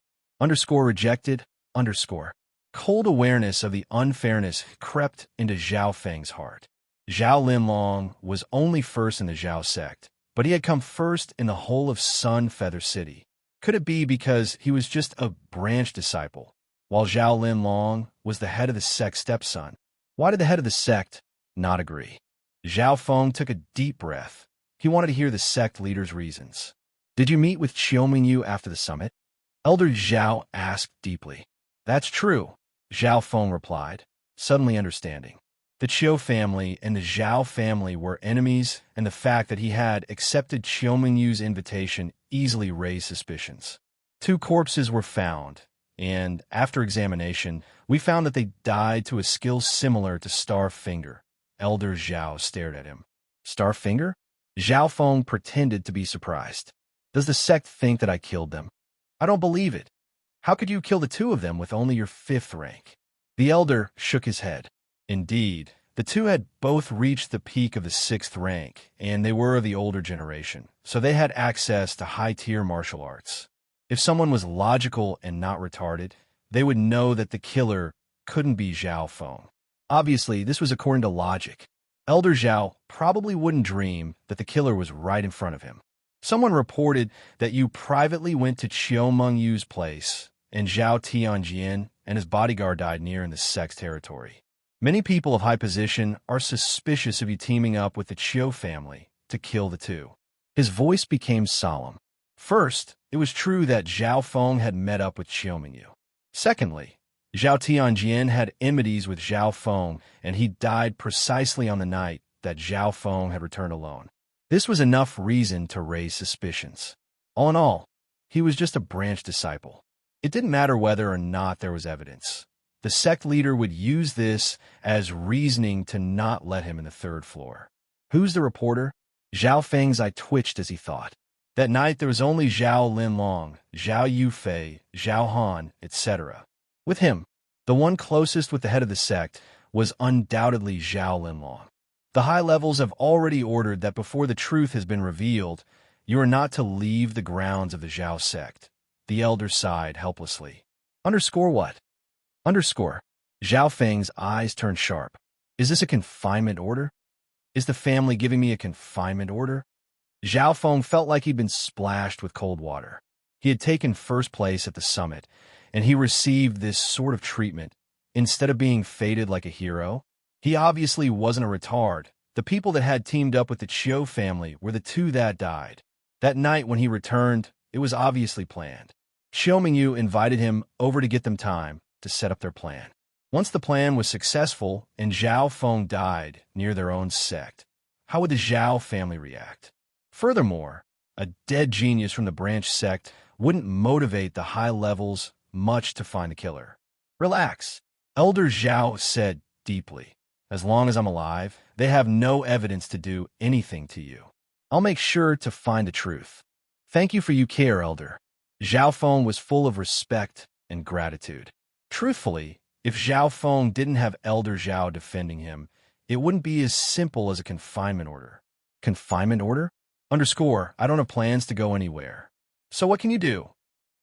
Rejected, Cold awareness of the unfairness crept into Zhao Feng's heart. Zhao Linlong was only first in the Zhao sect, but he had come first in the whole of Sun Feather City. Could it be because he was just a branch disciple, while Zhao Linlong was the head of the sect's stepson? Why did the head of the sect not agree? Zhao Feng took a deep breath. He wanted to hear the sect leader's reasons. Did you meet with Qiumingyu after the summit? Elder Zhao asked deeply. That's true, Zhao Feng replied, suddenly understanding. The Qiu family and the Zhao family were enemies, and the fact that he had accepted Qiumingyu's invitation easily raised suspicions. 2 corpses were found, and after examination, we found that they died to a skill similar to Star Finger. Elder Zhao stared at him. Star Finger? Zhao Feng pretended to be surprised. Does the sect think that I killed them? I don't believe it. How could you kill the 2 of them with only your 5th rank? The elder shook his head. Indeed, the 2 had both reached the peak of the 6th rank, and they were of the older generation, so they had access to high-tier martial arts. If someone was logical and not retarded, they would know that the killer couldn't be Zhao Feng. Obviously, this was according to logic. Elder Zhao probably wouldn't dream that the killer was right in front of him. Someone reported that you privately went to Qiu Mengyu's place, and Zhao Tianjian and his bodyguard died near in the sect's territory. Many people of high position are suspicious of you teaming up with the Qiu family to kill the two. His voice became solemn. First, it was true that Zhao Feng had met up with Qiu Mengyu. Secondly, Zhao Tianjian had enmities with Zhao Feng, and he died precisely on the night that Zhao Feng had returned alone. This was enough reason to raise suspicions. All in all, he was just a branch disciple. It didn't matter whether or not there was evidence. The sect leader would use this as reasoning to not let him in the third floor. Who's the reporter? Zhao Feng's eye twitched as he thought. That night there was only Zhao Linlong, Zhao Yufei, Zhao Han, etc. With him, the one closest with the head of the sect was undoubtedly Zhao Linlong. The high levels have already ordered that before the truth has been revealed, you are not to leave the grounds of the Zhao sect. The elder sighed helplessly. Underscore what? Underscore. Zhao Feng's eyes turned sharp. Is this a confinement order? Is the family giving me a confinement order? Zhao Feng felt like he'd been splashed with cold water. He had taken first place at the summit, and he received this sort of treatment. Instead of being feted like a hero, he obviously wasn't a retard. The people that had teamed up with the Qiu family were the two that died. That night when he returned, it was obviously planned. Qiu Mengyu invited him over to get them time to set up their plan. Once the plan was successful and Zhao Feng died near their own sect, how would the Zhao family react? Furthermore, a dead genius from the branch sect wouldn't motivate the high levels much to find the killer. Relax, Elder Zhao said deeply. As long as I'm alive, they have no evidence to do anything to you. I'll make sure to find the truth. Thank you for your care, Elder. Zhao Feng was full of respect and gratitude. Truthfully, if Zhao Feng didn't have Elder Zhao defending him, it wouldn't be as simple as a confinement order. Confinement order? Underscore, I don't have plans to go anywhere. So what can you do?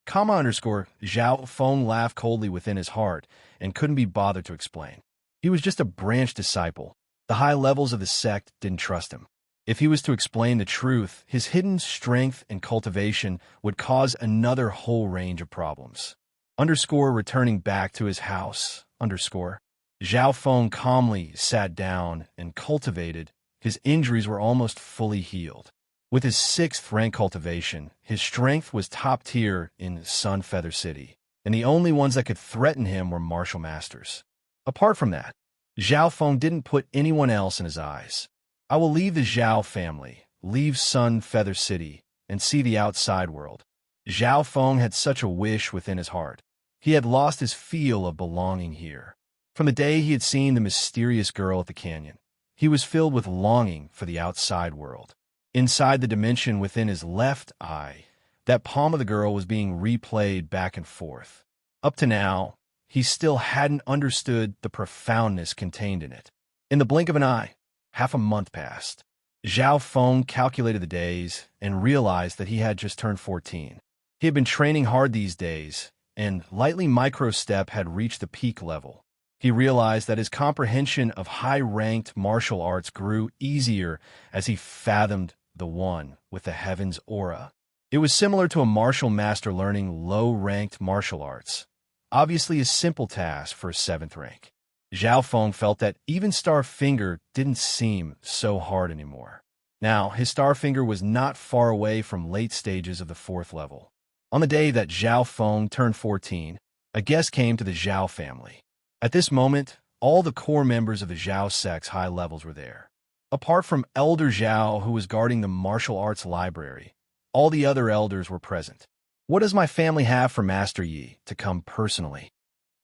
Comma underscore, Zhao Feng laughed coldly within his heart and couldn't be bothered to explain. He was just a branch disciple. The high levels of the sect didn't trust him. If he was to explain the truth, his hidden strength and cultivation would cause another whole range of problems. Underscore returning back to his house. Underscore. Zhao Feng calmly sat down and cultivated. His injuries were almost fully healed. With his 6th rank cultivation, his strength was top tier in Sunfeather City, and the only ones that could threaten him were martial masters. Apart from that, Zhao Feng didn't put anyone else in his eyes. I will leave the Zhao family, leave Sunfeather City, and see the outside world. Zhao Feng had such a wish within his heart. He had lost his feel of belonging here. From the day he had seen the mysterious girl at the canyon, he was filled with longing for the outside world. Inside the dimension within his left eye, that palm of the girl was being replayed back and forth. Up to now, he still hadn't understood the profoundness contained in it. In the blink of an eye, half a month passed. Zhao Feng calculated the days and realized that he had just turned 14. He had been training hard these days, and lightly micro-step had reached the peak level. He realized that his comprehension of high-ranked martial arts grew easier as he fathomed the one with the heaven's aura. It was similar to a martial master learning low-ranked martial arts. Obviously a simple task for a 7th rank. Zhao Feng felt that even Star Finger didn't seem so hard anymore. Now, his Star Finger was not far away from late stages of the 4th level. On the day that Zhao Feng turned 14, a guest came to the Zhao family. At this moment, all the core members of the Zhao sect's high levels were there. Apart from Elder Zhao, who was guarding the martial arts library, all the other elders were present. What does my family have for Master Yi to come personally?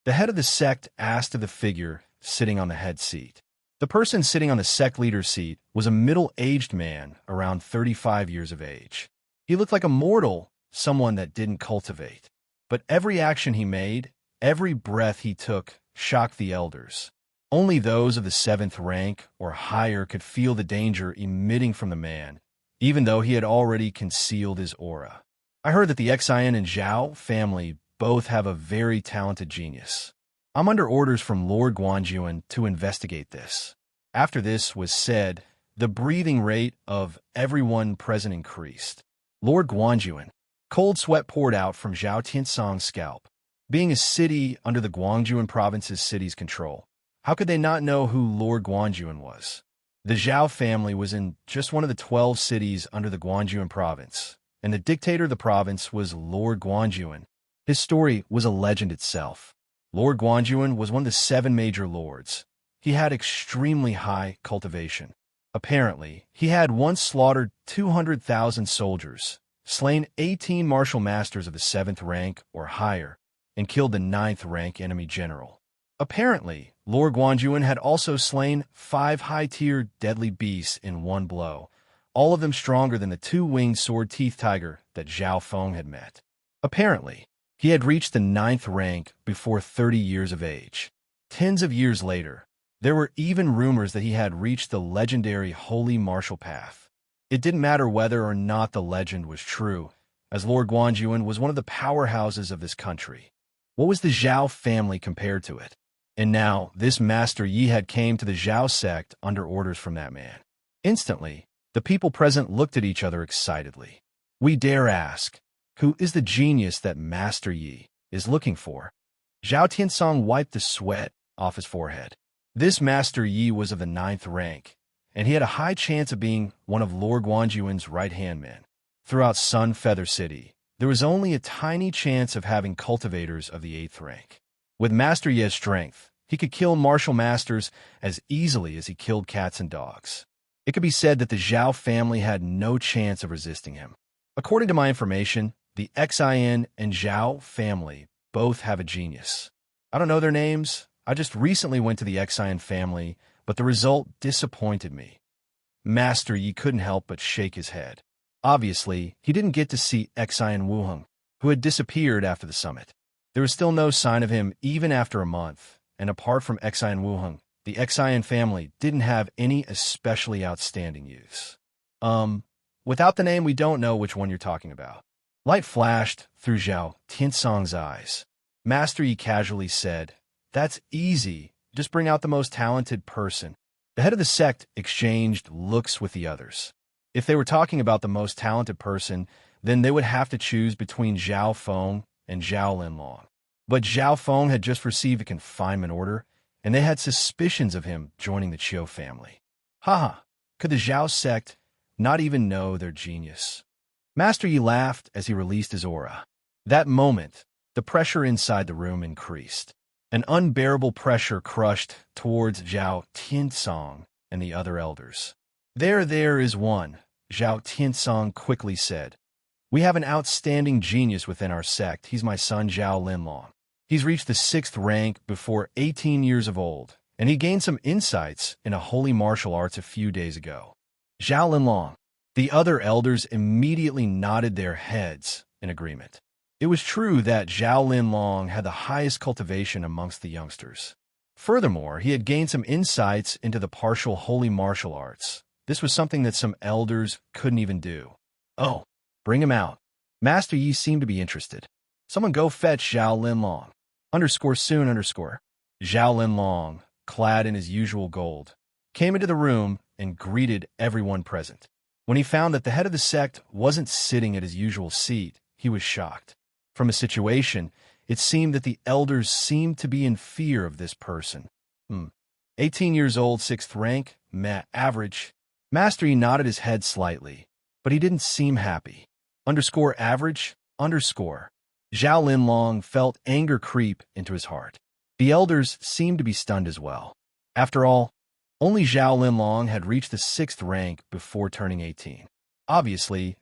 The head of the sect asked of the figure sitting on the head seat. The person sitting on the sect leader's seat was a middle-aged man around 35 years of age. He looked like a mortal, someone that didn't cultivate. But every action he made, every breath he took, shocked the elders. Only those of the 7th rank or higher could feel the danger emitting from the man, even though he had already concealed his aura. I heard that the Xian and Zhao family both have a very talented genius. I'm under orders from Lord Guanjuan to investigate this. After this was said, the breathing rate of everyone present increased. Lord Guanjuan. Cold sweat poured out from Zhao Tiansong's scalp. Being a city under the Guangjuan province's city's control, how could they not know who Lord Guanjuan was? The Zhao family was in just one of the 12 cities under the Guangjuan province, and the dictator of the province was Lord Guanjuan. His story was a legend itself. Lord Guanjuan was one of the 7 major lords. He had extremely high cultivation. Apparently, he had once slaughtered 200,000 soldiers, slain 18 martial masters of the 7th rank or higher, and killed the 9th rank enemy general. Apparently, Lord Guanjuan had also slain 5 high-tier deadly beasts in one blow, all of them stronger than the 2-winged sword-teeth tiger that Zhao Feng had met. Apparently, he had reached the 9th rank before 30 years of age. Tens of years later, there were even rumors that he had reached the legendary Holy Martial Path. It didn't matter whether or not the legend was true, as Lord Guanjuan was one of the powerhouses of this country. What was the Zhao family compared to it? And now, this Master Yi had came to the Zhao sect under orders from that man. Instantly, the people present looked at each other excitedly. We dare ask, who is the genius that Master Yi is looking for? Zhao Tiansong wiped the sweat off his forehead. This Master Yi was of the 9th rank, and he had a high chance of being one of Lord Guanjuan's right-hand men. Throughout Sun Feather City, there was only a tiny chance of having cultivators of the 8th rank. With Master Yi's strength, he could kill martial masters as easily as he killed cats and dogs. It could be said that the Zhao family had no chance of resisting him. According to my information, the Xin and Zhao family both have a genius. I don't know their names. I just recently went to the Xin family, but the result disappointed me. Master Yi couldn't help but shake his head. Obviously, he didn't get to see Xin Wuheng, who had disappeared after the summit. There was still no sign of him even after a month, and apart from Xin Wuheng, the Xin family didn't have any especially outstanding youths. Without the name, we don't know which one you're talking about. Light flashed through Zhao Tiansong's eyes. Master Yi casually said, "That's easy. Just bring out the most talented person." The head of the sect exchanged looks with the others. If they were talking about the most talented person, then they would have to choose between Zhao Feng and Zhao Linlong. But Zhao Feng had just received a confinement order, and they had suspicions of him joining the Qiu family. Haha, could the Zhao sect not even know their genius? Master Yi laughed as he released his aura. That moment, the pressure inside the room increased. An unbearable pressure crushed towards Zhao Tiansong and the other elders. There is one, Zhao Tiansong quickly said. We have an outstanding genius within our sect. He's my son Zhao Linlong. He's reached the 6th rank before 18 years of old, and he gained some insights in a holy martial arts a few days ago. Zhao Linlong. The other elders immediately nodded their heads in agreement. It was true that Zhao Linlong had the highest cultivation amongst the youngsters. Furthermore, he had gained some insights into the partial holy martial arts. This was something that some elders couldn't even do. Oh, bring him out. Master Yi seemed to be interested. Someone go fetch Zhao Linlong. _soon_. Zhao Linlong, clad in his usual gold, came into the room and greeted everyone present. When he found that the head of the sect wasn't sitting at his usual seat, he was shocked. From the situation, it seemed that the elders seemed to be in fear of this person. 18 years old, 6th rank, average. Master Yi nodded his head slightly, but he didn't seem happy. _average. Zhao Linlong felt anger creep into his heart. The elders seemed to be stunned as well. After all, only Zhao Linlong had reached the 6th rank before turning 18. Obviously,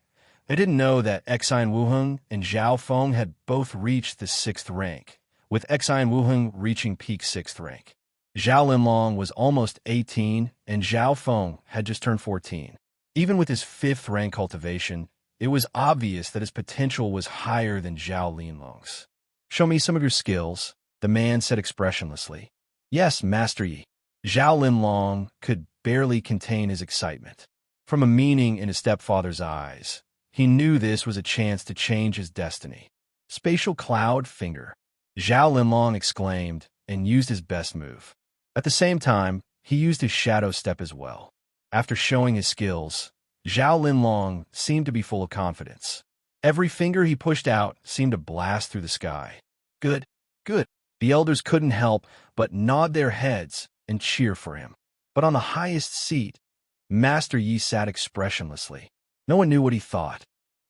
they didn't know that Xin Wuheng and Zhao Feng had both reached the 6th rank, with Xin Wuheng reaching peak 6th rank. Zhao Linlong was almost 18, and Zhao Feng had just turned 14. Even with his 5th rank cultivation, it was obvious that his potential was higher than Zhao Linlong's. Show me some of your skills, the man said expressionlessly. Yes, Master Yi. Zhao Linlong could barely contain his excitement. From a meaning in his stepfather's eyes, he knew this was a chance to change his destiny. Spatial cloud finger. Zhao Linlong exclaimed, and used his best move. At the same time, he used his shadow step as well. After showing his skills, Zhao Linlong seemed to be full of confidence. Every finger he pushed out seemed to blast through the sky. Good, good. The elders couldn't help but nod their heads and cheer for him. But on the highest seat, Master Yi sat expressionlessly. No one knew what he thought.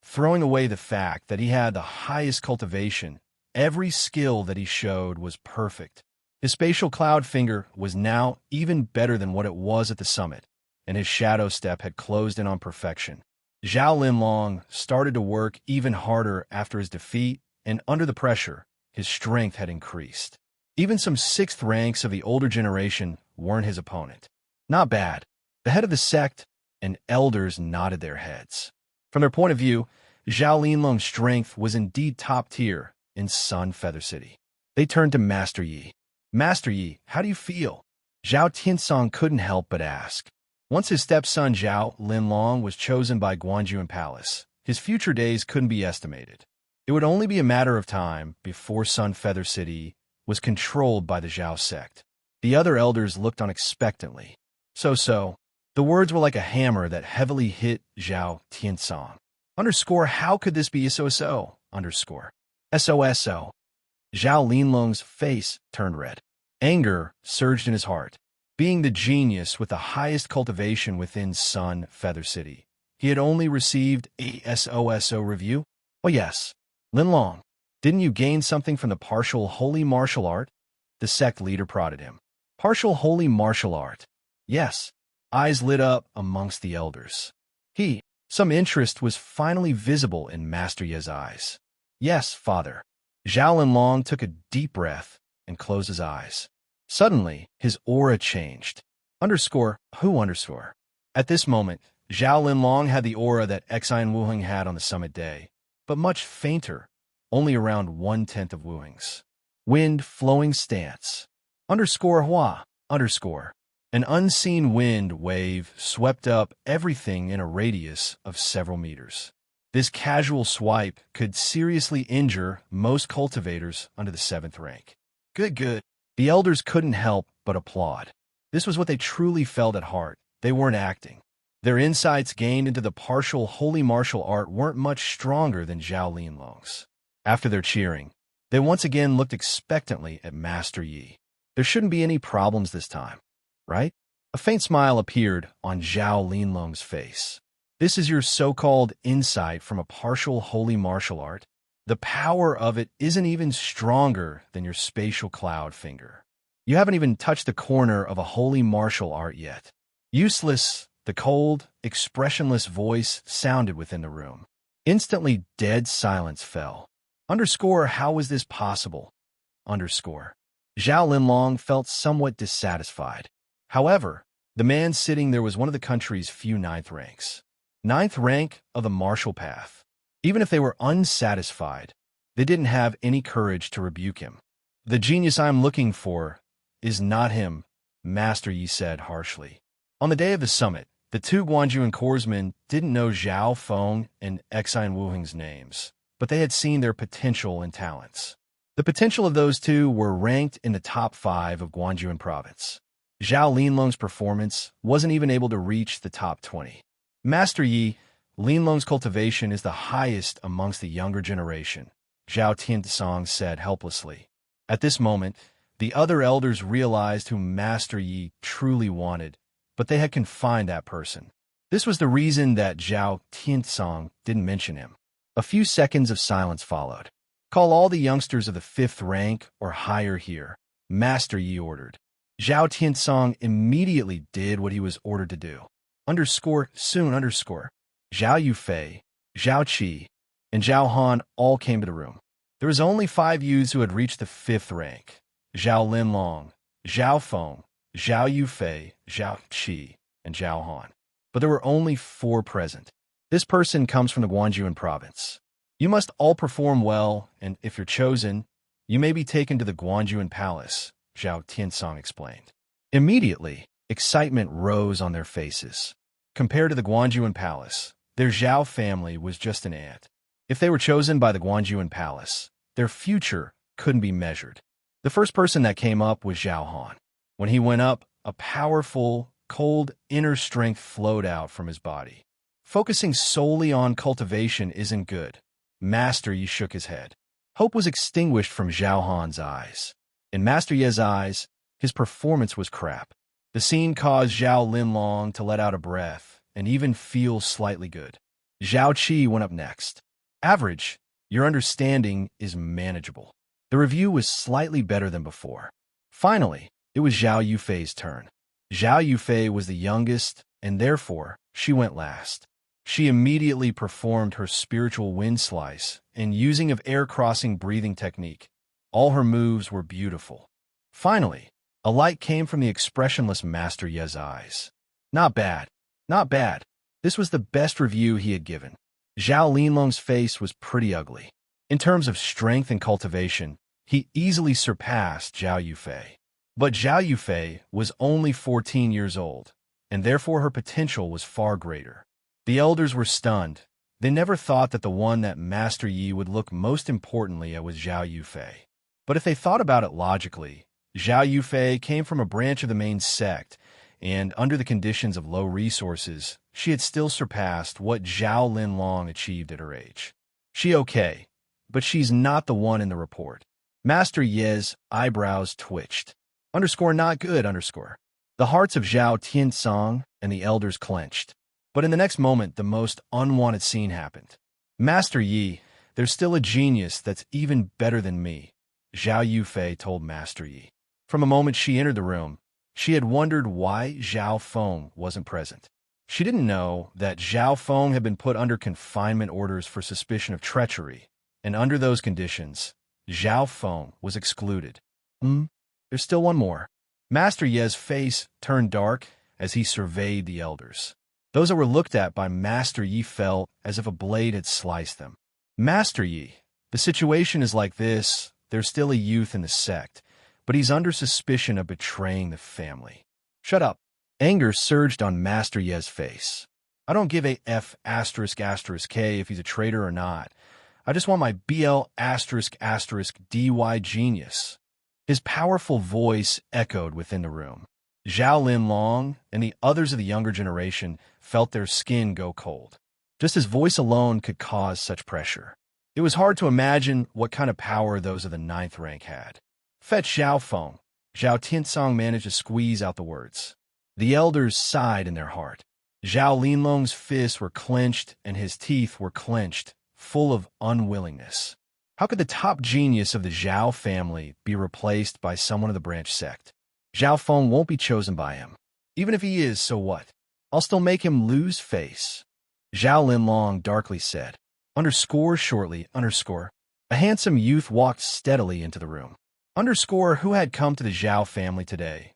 Throwing away the fact that he had the highest cultivation, every skill that he showed was perfect. His spatial cloud finger was now even better than what it was at the summit, and his shadow step had closed in on perfection. Zhao Linlong started to work even harder after his defeat, and under the pressure, his strength had increased. Even some 6th ranks of the older generation weren't his opponent. Not bad. The head of the sect and elders nodded their heads. From their point of view, Zhao Linlong's strength was indeed top tier in Sun Feather City. They turned to Master Yi. Master Yi, how do you feel? Zhao Tiansong couldn't help but ask. Once his stepson Zhao Linlong was chosen by Guanjuan Palace, his future days couldn't be estimated. It would only be a matter of time before Sun Feather City was controlled by the Zhao sect. The other elders looked on expectantly. So. The words were like a hammer that heavily hit Zhao Tiansong. How could this be so? SOSO. Zhao Linlong's face turned red. Anger surged in his heart. Being the genius with the highest cultivation within Sun Feather City, he had only received a SOSO review? Oh yes. Linlong, didn't you gain something from the partial holy martial art? The sect leader prodded him. Partial holy martial art. Yes. Eyes lit up amongst the elders. Some interest was finally visible in Master Yi's eyes. Yes, father. Zhao Linlong took a deep breath and closed his eyes. Suddenly, his aura changed. Who? At this moment, Zhao Linlong had the aura that Exine Wuheng had on the summit day, but much fainter, only around 1/10 of Wuheng's. Wind flowing stance. Hua. An unseen wind wave swept up everything in a radius of several meters. This casual swipe could seriously injure most cultivators under the 7th rank. Good. The elders couldn't help but applaud. This was what they truly felt at heart. They weren't acting. Their insights gained into the partial holy martial art weren't much stronger than Zhao Linlong's. After their cheering, they once again looked expectantly at Master Yi. There shouldn't be any problems this time, right? A faint smile appeared on Zhao Linlong's face. This is your so-called insight from a partial holy martial art? The power of it isn't even stronger than your spatial cloud finger. You haven't even touched the corner of a holy martial art yet. Useless, the cold, expressionless voice sounded within the room. Instantly dead silence fell. How was this possible? Zhao Linlong felt somewhat dissatisfied. However, the man sitting there was one of the country's few 9th ranks. 9th rank of the martial path. Even if they were unsatisfied, they didn't have any courage to rebuke him. The genius I'm looking for is not him, Master Yi said harshly. On the day of the summit, the 2 Guanjuan corpsmen didn't know Zhao Feng and Exine Wuheng's names, but they had seen their potential and talents. The potential of those 2 were ranked in the top 5 of Guanjuan province. Zhao Linlong's performance wasn't even able to reach the top 20. Master Yi, Linlong's cultivation is the highest amongst the younger generation, Zhao Tiansong said helplessly. At this moment, the other elders realized who Master Yi truly wanted, but they had confined that person. This was the reason that Zhao Tiansong didn't mention him. A few seconds of silence followed. Call all the youngsters of the 5th rank or higher here, Master Yi ordered. Zhao Tiansong immediately did what he was ordered to do. Soon. Zhao Yufei, Zhao Qi, and Zhao Han all came to the room. There was only 5 youths who had reached the 5th rank. Zhao Linlong, Zhao Feng, Zhao Yufei, Zhao Qi, and Zhao Han. But there were only 4 present. This person comes from the Guanjuan province. You must all perform well, and if you're chosen, you may be taken to the Guanjuan palace, Zhao Tiansong explained. Immediately, excitement rose on their faces. Compared to the Guanjuan palace, their Zhao family was just an ant. If they were chosen by the Guanjuan palace, their future couldn't be measured. The first person that came up was Zhao Han. When he went up, a powerful, cold inner strength flowed out from his body. Focusing solely on cultivation isn't good. Master Yi shook his head. Hope was extinguished from Zhao Han's eyes. In Master Ye's eyes, his performance was crap. The scene caused Zhao Linlong to let out a breath and even feel slightly good. Zhao Qi went up next. Average, your understanding is manageable. The review was slightly better than before. Finally, it was Zhao Yufei's turn. Zhao Yufei was the youngest, and therefore, she went last. She immediately performed her spiritual wind slice and using of air-crossing breathing technique. All her moves were beautiful. Finally, a light came from the expressionless Master Ye's eyes. Not bad. Not bad. This was the best review he had given. Zhao Linlong's face was pretty ugly. In terms of strength and cultivation, he easily surpassed Zhao Yufei. But Zhao Yufei was only 14 years old, and therefore her potential was far greater. The elders were stunned. They never thought that the one that Master Yi would look most importantly at was Zhao Yufei. But if they thought about it logically, Zhao Yufei came from a branch of the main sect, and under the conditions of low resources, she had still surpassed what Zhao Linlong achieved at her age. She okay, but she's not the one in the report. Master Ye's eyebrows twitched. Not good. The hearts of Zhao Tiansong and the elders clenched. But in the next moment, the most unwanted scene happened. Master Yi, there's still a genius that's even better than me, Zhao Yufei told Master Yi. From the moment she entered the room, she had wondered why Zhao Feng wasn't present. She didn't know that Zhao Feng had been put under confinement orders for suspicion of treachery, and under those conditions, Zhao Feng was excluded. There's still one more. Master Ye's face turned dark as he surveyed the elders. Those that were looked at by Master Yi felt as if a blade had sliced them. Master Yi, the situation is like this. There's still a youth in the sect, but he's under suspicion of betraying the family. Shut up. Anger surged on Master Ye's face. I don't give a F***K if he's a traitor or not. I just want my BL***DY genius. His powerful voice echoed within the room. Zhao Linlong and the others of the younger generation felt their skin go cold. Just his voice alone could cause such pressure. It was hard to imagine what kind of power those of the 9th rank had. Fetch Zhao Feng. Zhao Tiansong managed to squeeze out the words. The elders sighed in their heart. Zhao Linlong's fists were clenched and his teeth were clenched, full of unwillingness. How could the top genius of the Zhao family be replaced by someone of the branch sect? Zhao Feng won't be chosen by him. Even if he is, so what? I'll still make him lose face. Zhao Linlong darkly said. Shortly. A handsome youth walked steadily into the room. Who had come to the Zhao family today.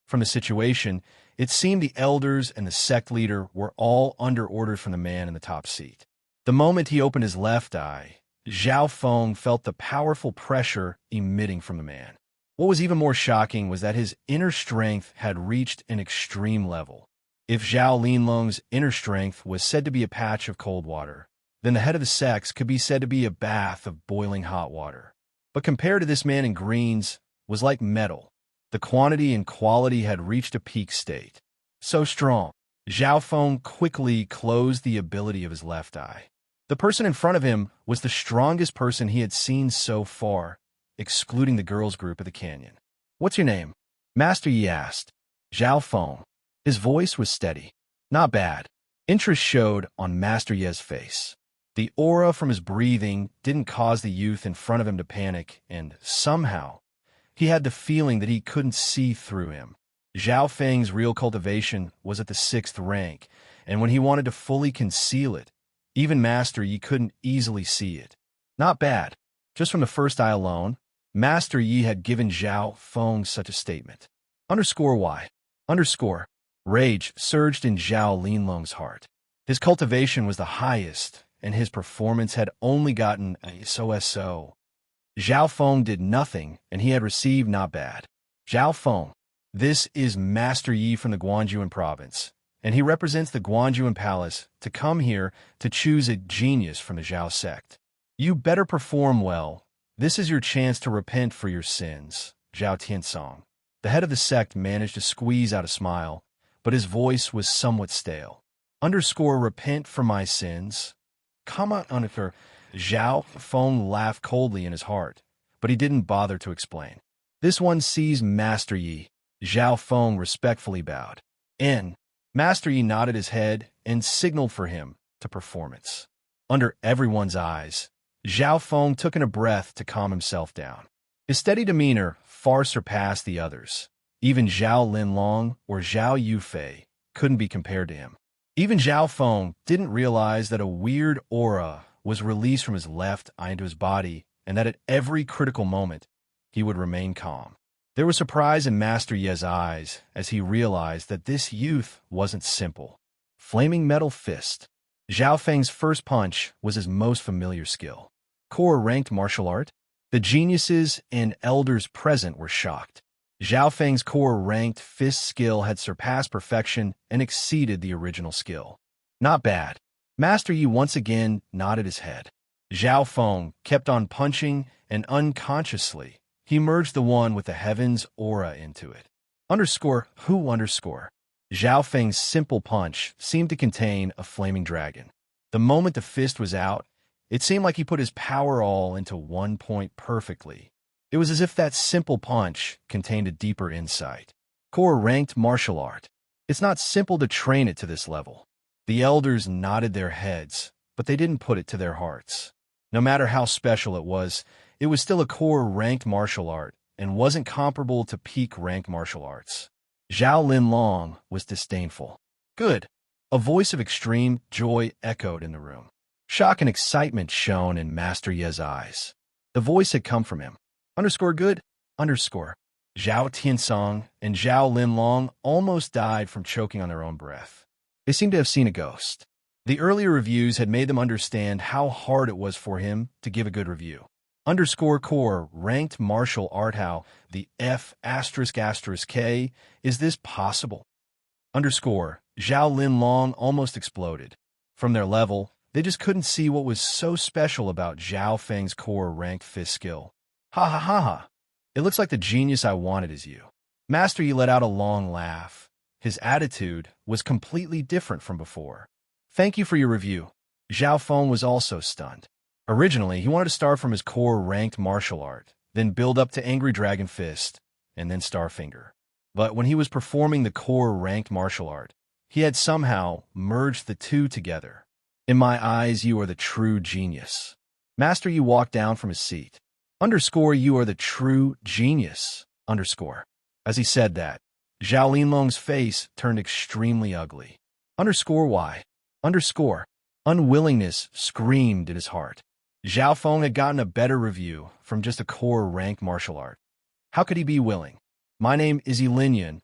From the situation, it seemed the elders and the sect leader were all under orders from the man in the top seat. The moment he opened his left eye, Zhao Feng felt the powerful pressure emitting from the man. What was even more shocking was that his inner strength had reached an extreme level. If Zhao Linlong's inner strength was said to be a patch of cold water, then the head of the sect could be said to be a bath of boiling hot water. But compared to this man in greens, was like metal. The quantity and quality had reached a peak state. So strong. Zhao Feng quickly closed the ability of his left eye. The person in front of him was the strongest person he had seen so far, excluding the girls' group of the canyon. What's your name? Master Yi asked. Zhao Feng. His voice was steady. Not bad. Interest showed on Master Ye's face. The aura from his breathing didn't cause the youth in front of him to panic, and somehow, he had the feeling that he couldn't see through him. Zhao Feng's real cultivation was at the 6th rank, and when he wanted to fully conceal it, even Master Yi couldn't easily see it. Not bad. Just from the first eye alone, Master Yi had given Zhao Feng such a statement. Why? Rage surged in Zhao Linlong's heart. His cultivation was the highest, and his performance had only gotten a so. Zhao Feng did nothing, and he had received not bad. Zhao Feng. This is Master Yi from the Guanjuan province, and he represents the Guanjuan palace to come here to choose a genius from the Zhao sect. You better perform well, This is your chance to repent for your sins, Zhao Tiansong. The head of the sect managed to squeeze out a smile, but his voice was somewhat stale. Repent for my sins. Comment on it for Zhao Feng laughed coldly in his heart, but he didn't bother to explain. This one sees Master Yi. Zhao Feng respectfully bowed. Master Yi nodded his head and signaled for him to performance. Under everyone's eyes, Zhao Feng took in a breath to calm himself down. His steady demeanor far surpassed the others. Even Zhao Linlong or Zhao Yufei couldn't be compared to him. Even Zhao Feng didn't realize that a weird aura was released from his left eye into his body, and that at every critical moment, he would remain calm. There was surprise in Master Ye's eyes as he realized that this youth wasn't simple. Flaming Metal Fist. Zhao Feng's first punch was his most familiar skill. Core-ranked martial art? The geniuses and elders present were shocked. Zhao Feng's core-ranked fist skill had surpassed perfection and exceeded the original skill. Not bad. Master Yi once again nodded his head. Zhao Feng kept on punching, and unconsciously, he merged the one with the heavens aura into it. Zhao Feng's simple punch seemed to contain a flaming dragon. The moment the fist was out, it seemed like he put his power all into one point perfectly. It was as if that simple punch contained a deeper insight. Core-ranked martial art. It's not simple to train it to this level. The elders nodded their heads, but they didn't put it to their hearts. No matter how special it was still a core-ranked martial art and wasn't comparable to peak-ranked martial arts. Zhao Linlong was disdainful. Good. A voice of extreme joy echoed in the room. Shock and excitement shone in Master Ye's eyes. The voice had come from him. Good. Zhao Tiansong and Zhao Linlong almost died from choking on their own breath. They seemed to have seen a ghost. The earlier reviews had made them understand how hard it was for him to give a good review. Core ranked martial art. How the F***K is this possible? Zhao Linlong almost exploded. From their level, they just couldn't see what was so special about Zhao Feng's core ranked fist skill. Ha ha ha ha. It looks like the genius I wanted is you. Master Yi let out a long laugh. His attitude was completely different from before. Thank you for your review. Zhao Feng was also stunned. Originally, he wanted to start from his core-ranked martial art, then build up to Angry Dragon Fist, and then Starfinger. But when he was performing the core-ranked martial art, he had somehow merged the two together. In my eyes, you are the true genius. Master Yi walked down from his seat. You are the true genius. As he said that, Zhao Linlong's face turned extremely ugly. Why? Unwillingness screamed in his heart. Zhao Feng had gotten a better review from just a core-ranked martial art. How could he be willing? My name is Yilin.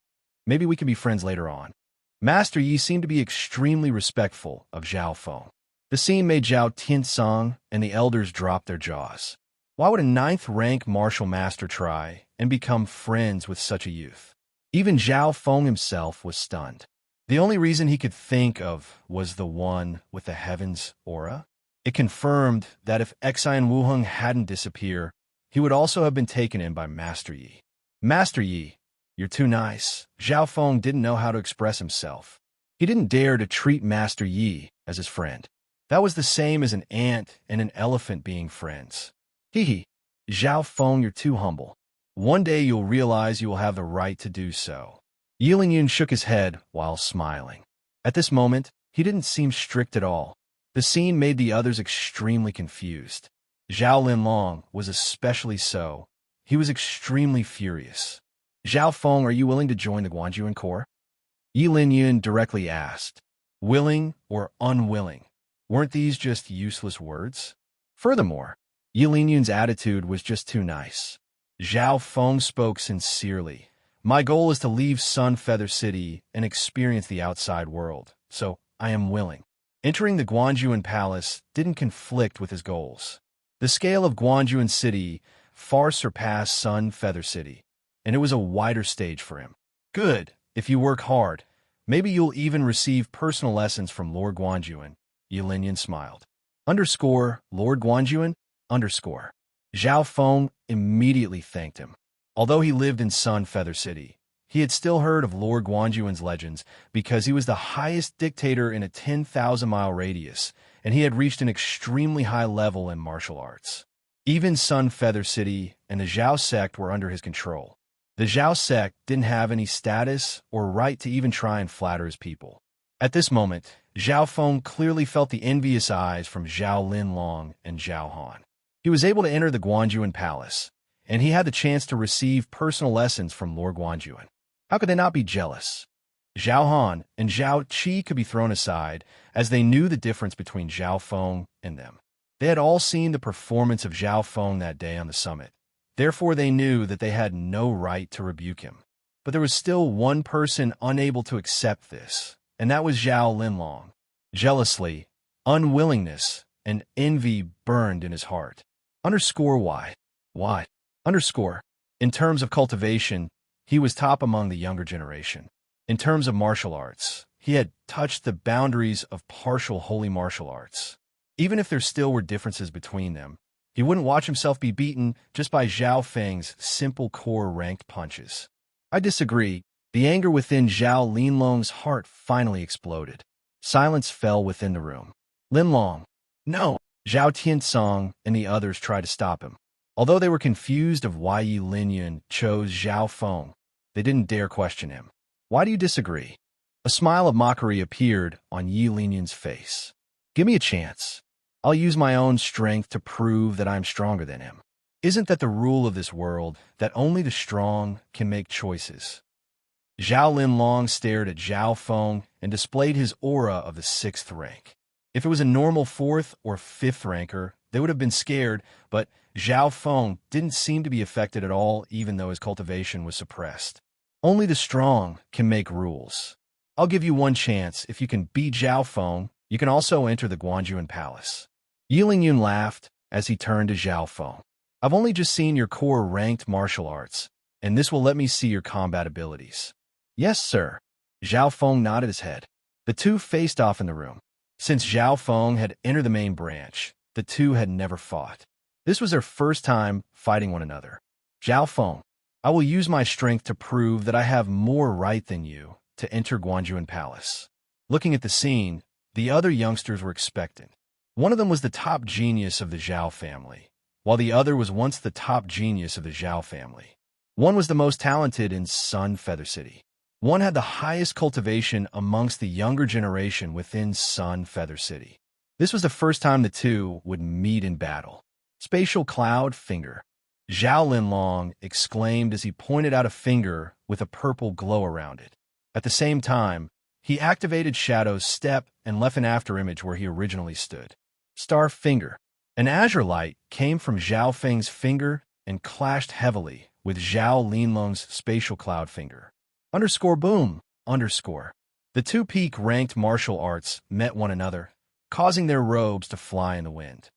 Maybe we can be friends later on. Master Yi seemed to be extremely respectful of Zhao Feng. The scene made Zhao Tiansong and the elders drop their jaws. Why would a 9th-rank martial master try and become friends with such a youth? Even Zhao Feng himself was stunned. The only reason he could think of was the one with the heavens aura. It confirmed that if Xian Wuheng hadn't disappeared, he would also have been taken in by Master Yi. Master Yi, you're too nice. Zhao Feng didn't know how to express himself. He didn't dare to treat Master Yi as his friend. That was the same as an ant and an elephant being friends. Hee. Zhao Feng, you're too humble. One day you'll realize you will have the right to do so. Yilin shook his head while smiling. At this moment, he didn't seem strict at all. The scene made the others extremely confused. Zhao Linlong was especially so. He was extremely furious. Zhao Feng, are you willing to join the Guanjuan Corps? Yilin directly asked. Willing or unwilling? Weren't these just useless words? Furthermore, Yilin's attitude was just too nice. Zhao Feng spoke sincerely. My goal is to leave Sun Feather City and experience the outside world, so I am willing. Entering the Guanjuan Palace didn't conflict with his goals. The scale of Guanjuan City far surpassed Sun Feather City, and it was a wider stage for him. Good. If you work hard, maybe you'll even receive personal lessons from Lord Guanjuan. Yilin smiled. Lord Guanjuan? Zhao Feng immediately thanked him. Although he lived in Sun Feather City, he had still heard of Lord Guanjuan's legends because he was the highest dictator in a 10,000-mile radius, and he had reached an extremely high level in martial arts. Even Sun Feather City and the Zhao sect were under his control. The Zhao sect didn't have any status or right to even try and flatter his people. At this moment, Zhao Feng clearly felt the envious eyes from Zhao Linlong and Zhao Han. He was able to enter the Guanjuan palace, and he had the chance to receive personal lessons from Lord Guanjuan. How could they not be jealous? Zhao Han and Zhao Qi could be thrown aside, as they knew the difference between Zhao Feng and them. They had all seen the performance of Zhao Feng that day on the summit. Therefore, they knew that they had no right to rebuke him. But there was still one person unable to accept this, and that was Zhao Linlong. Jealousy, unwillingness, and envy burned in his heart. Why? Why? In terms of cultivation, he was top among the younger generation. In terms of martial arts, he had touched the boundaries of partial holy martial arts. Even if there still were differences between them, he wouldn't watch himself be beaten just by Zhao Feng's simple core ranked punches. I disagree. The anger within Zhao Linlong's heart finally exploded. Silence fell within the room. Linlong, no! Zhao Tiansong and the others tried to stop him. Although they were confused of why Yi Linyun chose Zhao Feng, they didn't dare question him. Why do you disagree? A smile of mockery appeared on Yi Linyun's face. Give me a chance. I'll use my own strength to prove that I'm stronger than him. Isn't that the rule of this world, that only the strong can make choices? Zhao Linlong stared at Zhao Feng and displayed his aura of the 6th rank. If it was a normal 4th or 5th ranker, they would have been scared, but Zhao Feng didn't seem to be affected at all, even though his cultivation was suppressed. Only the strong can make rules. I'll give you one chance. If you can beat Zhao Feng, you can also enter the Guanjuan Palace. Yi Lingyun laughed as he turned to Zhao Feng. I've only just seen your core ranked martial arts, and this will let me see your combat abilities. Yes, sir. Zhao Feng nodded his head. The two faced off in the room. Since Zhao Feng had entered the main branch, the two had never fought. This was their first time fighting one another. Zhao Feng, I will use my strength to prove that I have more right than you to enter Guanjuan Palace. Looking at the scene, the other youngsters were expectant. One of them was the top genius of the Zhao family, while the other was once the top genius of the Zhao family. One was the most talented in Sun Feather City. One had the highest cultivation amongst the younger generation within Sun Feather City. This was the first time the two would meet in battle. Spatial Cloud Finger. Zhao Linlong exclaimed as he pointed out a finger with a purple glow around it. At the same time, he activated Shadow's step and left an afterimage where he originally stood. Star Finger. An azure light came from Zhao Feng's finger and clashed heavily with Zhao Linlong's Spatial Cloud Finger. Boom! The two peak-ranked martial arts met one another, causing their robes to fly in the wind.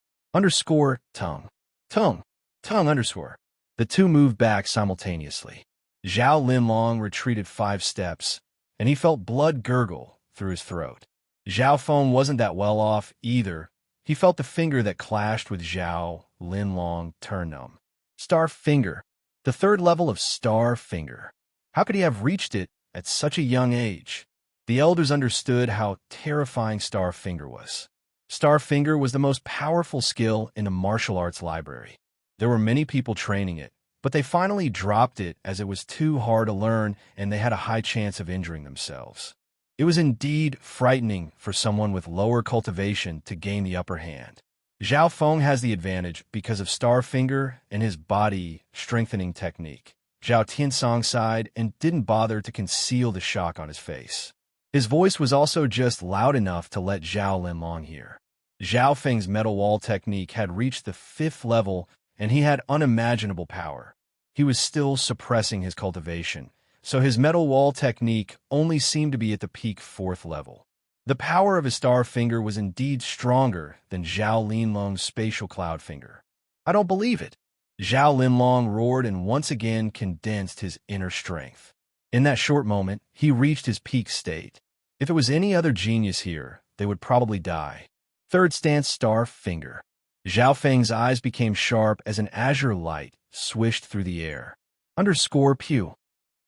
Tongue. The two moved back simultaneously. Zhao Linlong retreated 5 steps, and he felt blood gurgle through his throat. Zhao Feng wasn't that well off either. He felt the finger that clashed with Zhao Linlong turn numb. Star Finger. The 3rd level of Star Finger. How could he have reached it at such a young age? The elders understood how terrifying Star Finger was. Star Finger was the most powerful skill in the martial arts library. There were many people training it, but they finally dropped it as it was too hard to learn and they had a high chance of injuring themselves. It was indeed frightening for someone with lower cultivation to gain the upper hand. Zhao Feng has the advantage because of Star Finger and his body strengthening technique. Zhao Tiansong sighed and didn't bother to conceal the shock on his face. His voice was also just loud enough to let Zhao Linlong hear. Zhao Feng's metal wall technique had reached the 5th level and he had unimaginable power. He was still suppressing his cultivation, so his metal wall technique only seemed to be at the peak 4th level. The power of his Star Finger was indeed stronger than Zhao Linlong's Spatial Cloud Finger. I don't believe it. Zhao Linlong roared and once again condensed his inner strength. In that short moment, he reached his peak state. If it was any other genius here, they would probably die. 3rd stance Star Finger. Zhao Feng's eyes became sharp as an azure light swished through the air. Underscore pew.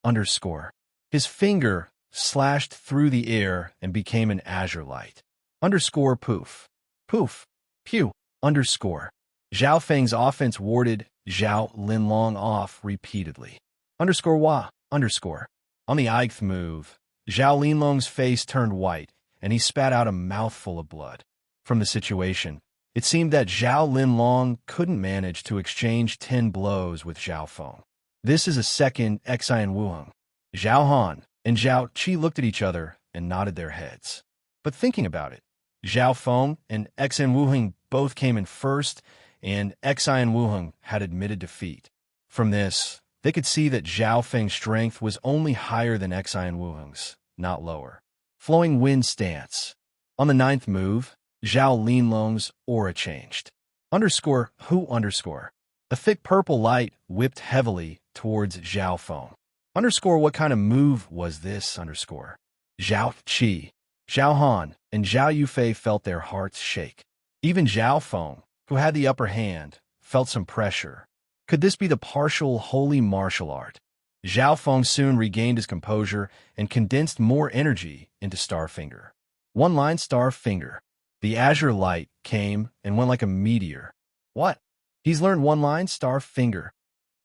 Underscore. His finger slashed through the air and became an azure light. Underscore poof. Poof. Pew. Underscore. Zhao Feng's offense warded Zhao Linlong off repeatedly. Underscore wa. Underscore. On the eighth move, Zhao Linlong's face turned white, and he spat out a mouthful of blood. From the situation, it seemed that Zhao Linlong couldn't manage to exchange 10 blows with Zhao Feng. This is a second Xian Wuheng. Zhao Han and Zhao Qi looked at each other and nodded their heads. But thinking about it, Zhao Feng and Xian Wuheng both came in first, and Xian Wuheng had admitted defeat. From this, they could see that Zhao Feng's strength was only higher than Xian Wuheng's, not lower. Flowing wind stance. On the 9th move, Zhao Linlong's aura changed. Underscore who underscore. A thick purple light whipped heavily towards Zhao Feng. Underscore what kind of move was this underscore? Zhao Qi, Zhao Han, and Zhao Yufei felt their hearts shake. Even Zhao Feng, who had the upper hand, felt some pressure. Could this be the partial holy martial art? Zhao Feng soon regained his composure and condensed more energy into Starfinger. One-line Starfinger. The azure light came and went like a meteor. What? He's learned one-line Starfinger.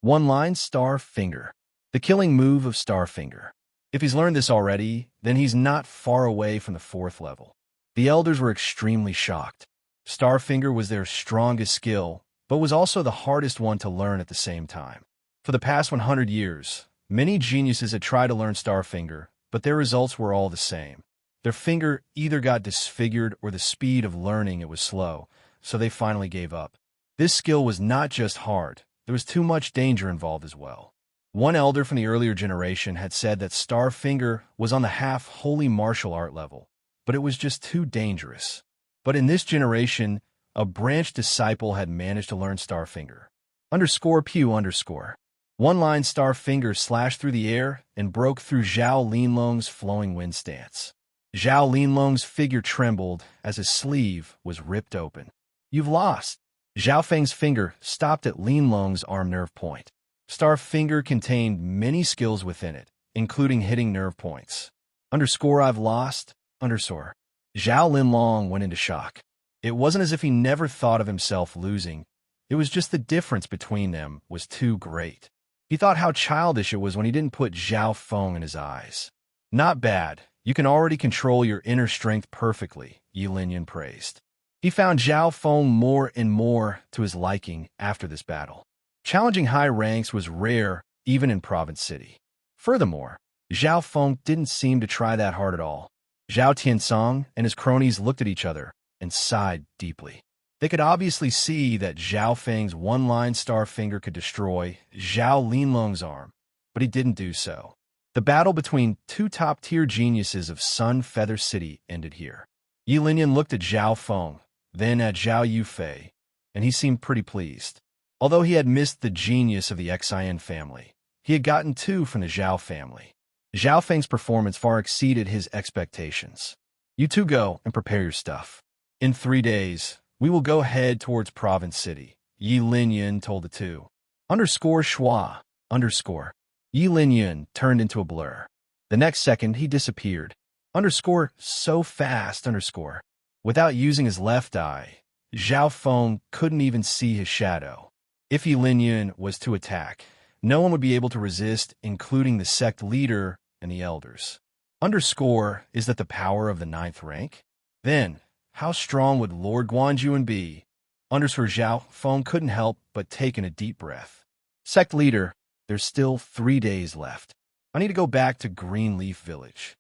One-line Starfinger. The killing move of Starfinger. If he's learned this already, then he's not far away from the 4th level. The elders were extremely shocked. Starfinger was their strongest skill, but was also the hardest one to learn at the same time. For the past 100 years, many geniuses had tried to learn Starfinger, but their results were all the same. Their finger either got disfigured or the speed of learning it was slow, so they finally gave up. This skill was not just hard, there was too much danger involved as well. One elder from the earlier generation had said that Starfinger was on the half-holy martial art level, but it was just too dangerous. But in this generation, a branch disciple had managed to learn Starfinger. Underscore pew underscore. One-line Starfinger slashed through the air and broke through Zhao Linlong's flowing wind stance. Zhao Linlong's figure trembled as his sleeve was ripped open. You've lost. Zhao Feng's finger stopped at Linlong's arm nerve point. Starfinger contained many skills within it, including hitting nerve points. Underscore I've lost. Underscore. Zhao Linlong went into shock. It wasn't as if he never thought of himself losing. It was just the difference between them was too great. He thought how childish it was when he didn't put Zhao Feng in his eyes. Not bad. You can already control your inner strength perfectly, Yi Linyan praised. He found Zhao Feng more and more to his liking after this battle. Challenging high ranks was rare even in Province City. Furthermore, Zhao Feng didn't seem to try that hard at all. Zhao Tiansong and his cronies looked at each other and sighed deeply. They could obviously see that Zhao Feng's one-line Starfinger could destroy Zhao Linlong's arm, but he didn't do so. The battle between two top-tier geniuses of Sun Feather City ended here. Yi Linyan looked at Zhao Feng, then at Zhao Yufei, and he seemed pretty pleased. Although he had missed the genius of the Xian family, he had gotten 2 from the Zhao family. Zhao Feng's performance far exceeded his expectations. You two go and prepare your stuff. In 3 days, we will go head towards Province City, Yi Linyan told the two. Underscore schwa, underscore. Yi Linyan turned into a blur. The next second, he disappeared. Underscore so fast, underscore. Without using his left eye, Zhao Feng couldn't even see his shadow. If Yi Linyan was to attack, no one would be able to resist, including the sect leader and the elders. Underscore is that the power of the 9th rank? Then, how strong would Lord Guanjuan be? Underscore Zhao Feng couldn't help but take in a deep breath. Sect leader, there's still 3 days left. I need to go back to Greenleaf Village.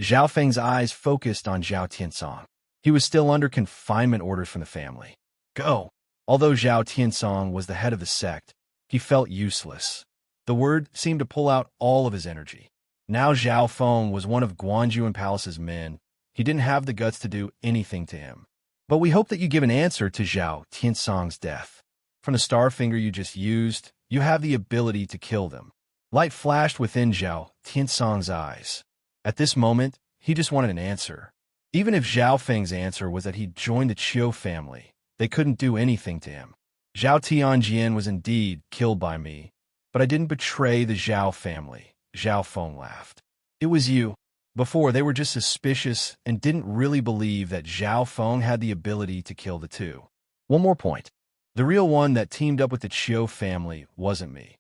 Zhao Feng's eyes focused on Zhao Tiansong. He was still under confinement orders from the family. Go. Although Zhao Tiansong was the head of the sect, he felt useless. The word seemed to pull out all of his energy. Now Zhao Feng was one of Guanjuan Palace's men. He didn't have the guts to do anything to him. But we hope that you give an answer to Zhao Tiansong's death. From the Starfinger you just used, you have the ability to kill them. Light flashed within Zhao Tiansong's eyes. At this moment, he just wanted an answer. Even if Zhao Feng's answer was that he joined the Qiu family, They couldn't do anything to him. Zhao Tianjian was indeed killed by me, but I didn't betray the Zhao family. Zhao Feng laughed. It was you. Before, they were just suspicious and didn't really believe that Zhao Feng had the ability to kill the two. One more point. The real one that teamed up with the Qiu family wasn't me.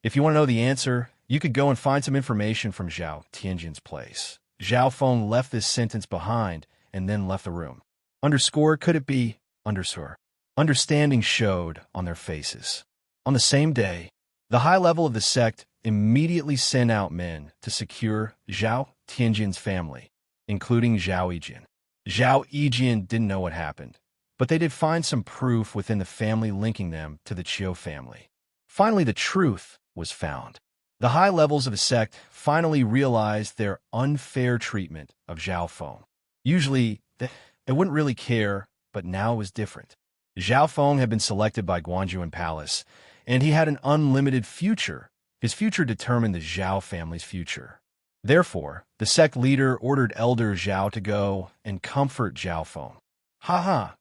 If you want to know the answer, you could go and find some information from Zhao Tianjian's place. Zhao Feng left this sentence behind and then left the room. Underscore, could it be? Underscore. Understanding showed on their faces. On the same day, the high level of the sect immediately sent out men to secure Zhao Tianjian's family, including Zhao Yijian. Zhao Yijian didn't know what happened, but they did find some proof within the family linking them to the Qiu family. Finally, the truth was found. The high levels of the sect finally realized their unfair treatment of Zhao Feng. Usually, they wouldn't really care, but now it was different. Zhao Feng had been selected by Guanjuan Palace, and he had an unlimited future. His future determined the Zhao family's future. Therefore, the sect leader ordered Elder Zhao to go and comfort Zhao Feng. Haha,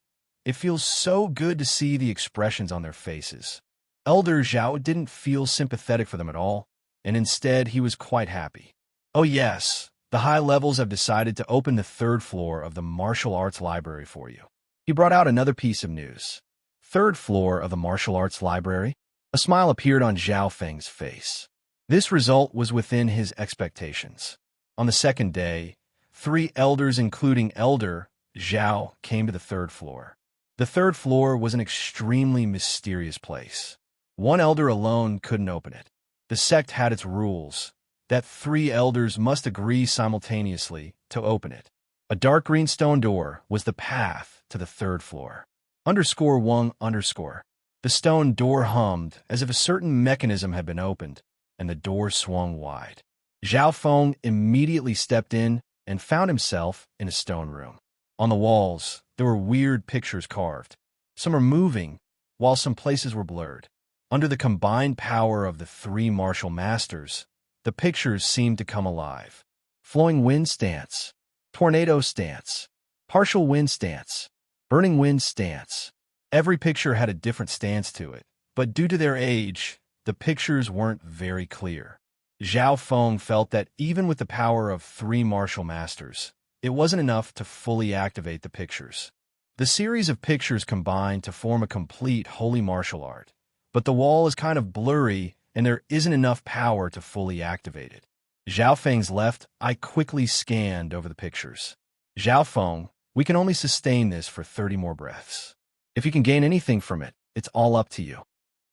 it feels so good to see the expressions on their faces. Elder Zhao didn't feel sympathetic for them at all, and instead he was quite happy. Oh yes, the high levels have decided to open the third floor of the martial arts library for you. He brought out another piece of news. Third floor of the martial arts library? A smile appeared on Zhao Feng's face. This result was within his expectations. On the second day, 3 elders including Elder Zhao came to the third floor. The third floor was an extremely mysterious place. One elder alone couldn't open it. The sect had its rules, that 3 elders must agree simultaneously to open it. A dark green stone door was the path to the third floor. Underscore Wang underscore. The stone door hummed as if a certain mechanism had been opened, and the door swung wide. Zhao Feng immediately stepped in and found himself in a stone room. On the walls, there were weird pictures carved. Some were moving, while some places were blurred. Under the combined power of the 3 martial masters, the pictures seemed to come alive. Flowing wind stance, tornado stance, partial wind stance, burning wind stance. Every picture had a different stance to it, but due to their age, the pictures weren't very clear. Zhao Feng felt that even with the power of 3 martial masters, it wasn't enough to fully activate the pictures. The series of pictures combined to form a complete holy martial art, but the wall is kind of blurry and there isn't enough power to fully activate it. Zhao Feng's left eye quickly scanned over the pictures. Zhao Feng, we can only sustain this for 30 more breaths. If you can gain anything from it, it's all up to you.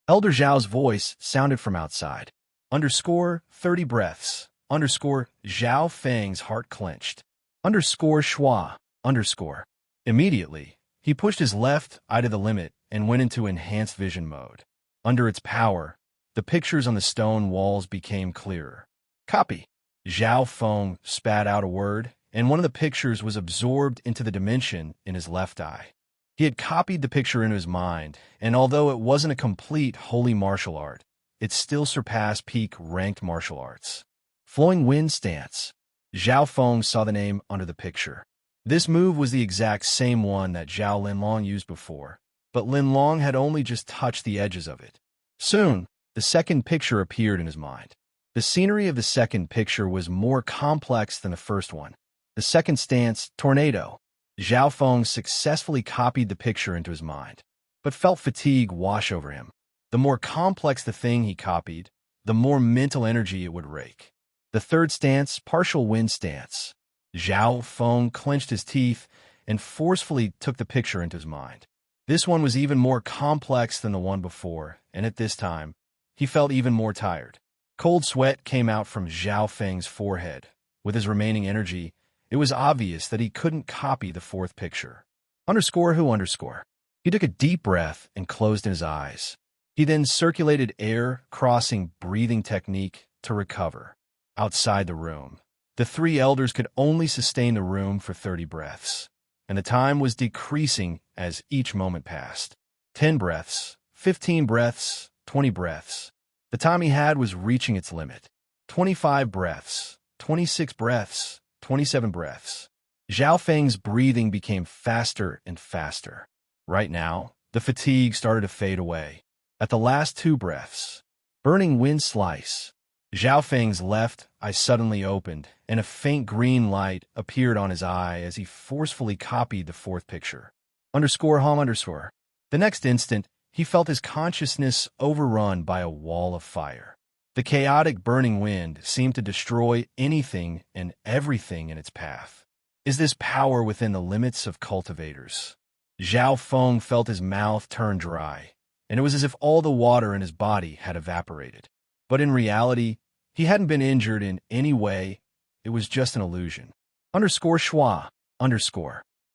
Elder Zhao's voice sounded from outside. Underscore 30 breaths. Underscore Zhao Feng's heart clenched. Underscore Shua. Underscore. Immediately, he pushed his left eye to the limit and went into enhanced vision mode. Under its power, the pictures on the stone walls became clearer. Copy. Zhao Feng spat out a word, and one of the pictures was absorbed into the dimension in his left eye. He had copied the picture into his mind, and although it wasn't a complete holy martial art, it still surpassed peak ranked martial arts. Flowing wind stance. Zhao Feng saw the name under the picture. This move was the exact same one that Zhao Linlong used before, but Linlong had only just touched the edges of it. Soon, the second picture appeared in his mind. The scenery of the second picture was more complex than the first one. The second stance, tornado. Zhao Feng successfully copied the picture into his mind, but felt fatigue wash over him. The more complex the thing he copied, the more mental energy it would rake. The third stance, partial wind stance. Zhao Feng clenched his teeth and forcefully took the picture into his mind. This one was even more complex than the one before, and at this time, he felt even more tired. Cold sweat came out from Zhao Feng's forehead. With his remaining energy, it was obvious that he couldn't copy the fourth picture. Underscore who underscore. He took a deep breath and closed his eyes. He then circulated air, crossing breathing technique to recover. Outside the room, the 3 elders could only sustain the room for 30 breaths, and the time was decreasing as each moment passed. 10 breaths, 15 breaths, 20 breaths. The time he had was reaching its limit. 25 breaths, 26 breaths, 27 breaths. Zhao Feng's breathing became faster and faster. Right now, the fatigue started to fade away. At the last 2 breaths, burning wind slice, Zhao Feng's left eye suddenly opened, and a faint green light appeared on his eye as he forcefully copied the 4th picture. _hom_. The next instant, he felt his consciousness overrun by a wall of fire. The chaotic burning wind seemed to destroy anything and everything in its path. Is this power within the limits of cultivators? Zhao Feng felt his mouth turn dry, and it was as if all the water in his body had evaporated. But in reality, he hadn't been injured in any way. It was just an illusion. _schwa.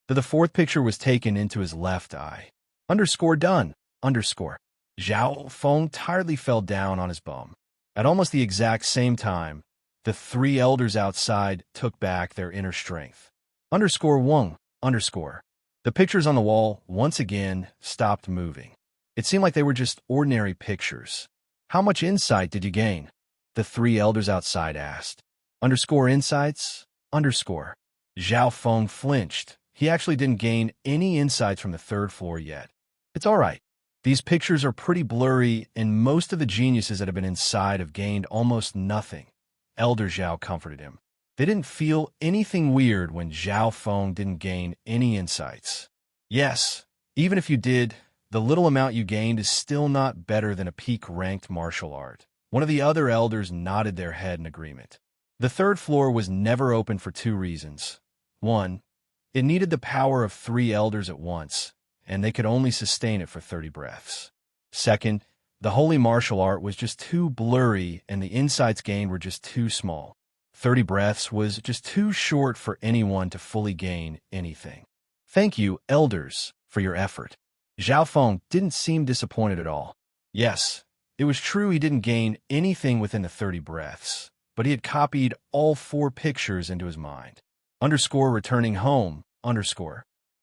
That the 4th picture was taken into his left eye. Done. Zhao Feng tiredly fell down on his bum. At almost the exact same time, the 3 elders outside took back their inner strength. _Wong. The pictures on the wall once again stopped moving. It seemed like they were just ordinary pictures. How much insight did you gain? The 3 elders outside asked. _insights? Zhao Feng flinched. He actually didn't gain any insights from the 3rd floor yet. It's all right. These pictures are pretty blurry, and most of the geniuses that have been inside have gained almost nothing. Elder Zhao comforted him. They didn't feel anything weird when Zhao Feng didn't gain any insights. Yes, even if you did, the little amount you gained is still not better than a peak-ranked martial art. One of the other elders nodded their head in agreement. The 3rd floor was never open for 2 reasons. 1, it needed the power of 3 elders at once, and they could only sustain it for 30 breaths. 2nd, the holy martial art was just too blurry and the insights gained were just too small. 30 breaths was just too short for anyone to fully gain anything. Thank you, elders, for your effort. Zhao Feng didn't seem disappointed at all. Yes, it was true he didn't gain anything within the 30 breaths, but he had copied all 4 pictures into his mind. Returning home.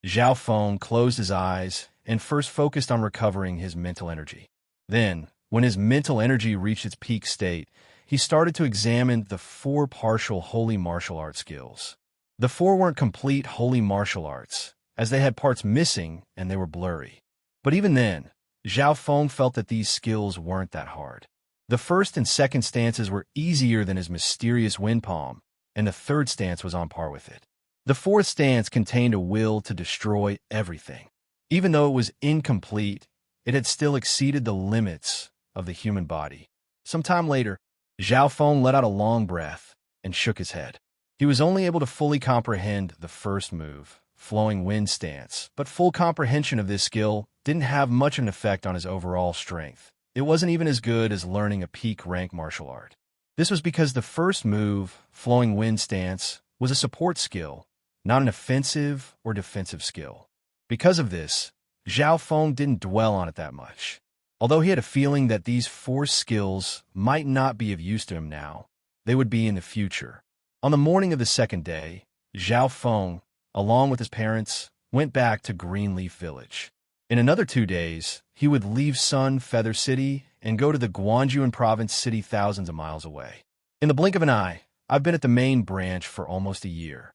Zhao Feng closed his eyes and first focused on recovering his mental energy. Then, when his mental energy reached its peak state, he started to examine the 4 partial holy martial art skills. The 4 weren't complete holy martial arts, as they had parts missing and they were blurry. But even then, Zhao Feng felt that these skills weren't that hard. The 1st and 2nd stances were easier than his mysterious wind palm, and the 3rd stance was on par with it. The 4th stance contained a will to destroy everything. Even though it was incomplete, it had still exceeded the limits of the human body. Some time later, Zhao Feng let out a long breath and shook his head. He was only able to fully comprehend the 1st move, flowing wind stance, but full comprehension of this skill didn't have much of an effect on his overall strength. It wasn't even as good as learning a peak-rank martial art. This was because the 1st move, flowing wind stance, was a support skill, not an offensive or defensive skill. Because of this, Zhao Feng didn't dwell on it that much. Although he had a feeling that these 4 skills might not be of use to him now, they would be in the future. On the morning of the 2nd day, Zhao Feng, along with his parents, went back to Greenleaf Village. In another 2 days, he would leave Sun Feather City and go to the Guangzhou province city thousands of miles away. In the blink of an eye, I've been at the main branch for almost a year.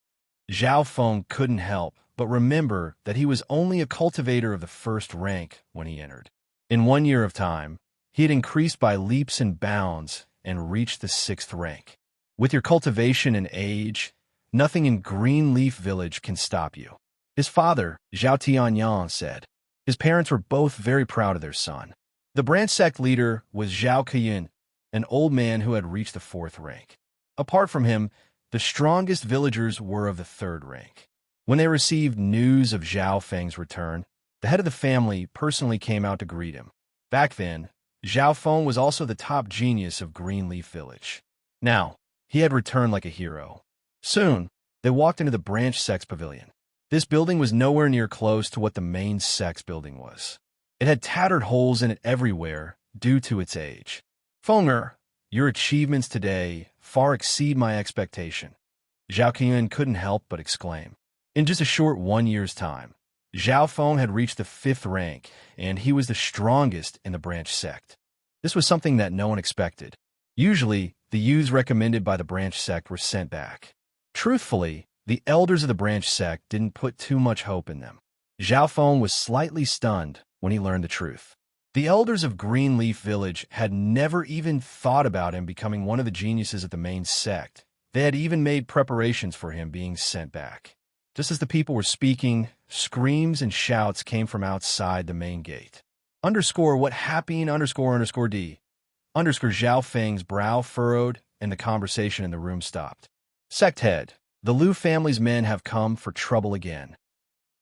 Zhao Feng couldn't help but remember that he was only a cultivator of the 1st rank when he entered. In 1 year of time, he had increased by leaps and bounds and reached the 6th rank. With your cultivation and age, nothing in Greenleaf Village can stop you. His father, Zhao Tianyang, said. His parents were both very proud of their son. The branch sect leader was Zhao Keyin, an old man who had reached the 4th rank. Apart from him, the strongest villagers were of the 3rd rank. When they received news of Zhao Feng's return, the head of the family personally came out to greet him. Back then, Zhao Feng was also the top genius of Greenleaf Village. Now, he had returned like a hero. Soon, they walked into the branch sect's pavilion. This building was nowhere near close to what the main sect's building was. It had tattered holes in it everywhere due to its age. Fenger, your achievements today far exceed my expectation. Zhao Qian couldn't help but exclaim. In just a short 1 year's time, Zhao Feng had reached the 5th rank, and he was the strongest in the branch sect. This was something that no one expected. Usually, the youths recommended by the branch sect were sent back. Truthfully, the elders of the branch sect didn't put too much hope in them. Zhao Feng was slightly stunned when he learned the truth. The elders of Greenleaf Village had never even thought about him becoming one of the geniuses at the main sect. They had even made preparations for him being sent back. Just as the people were speaking, screams and shouts came from outside the main gate. What happened? D. Zhao Feng's brow furrowed and the conversation in the room stopped. Sect head, the Liu family's men have come for trouble again.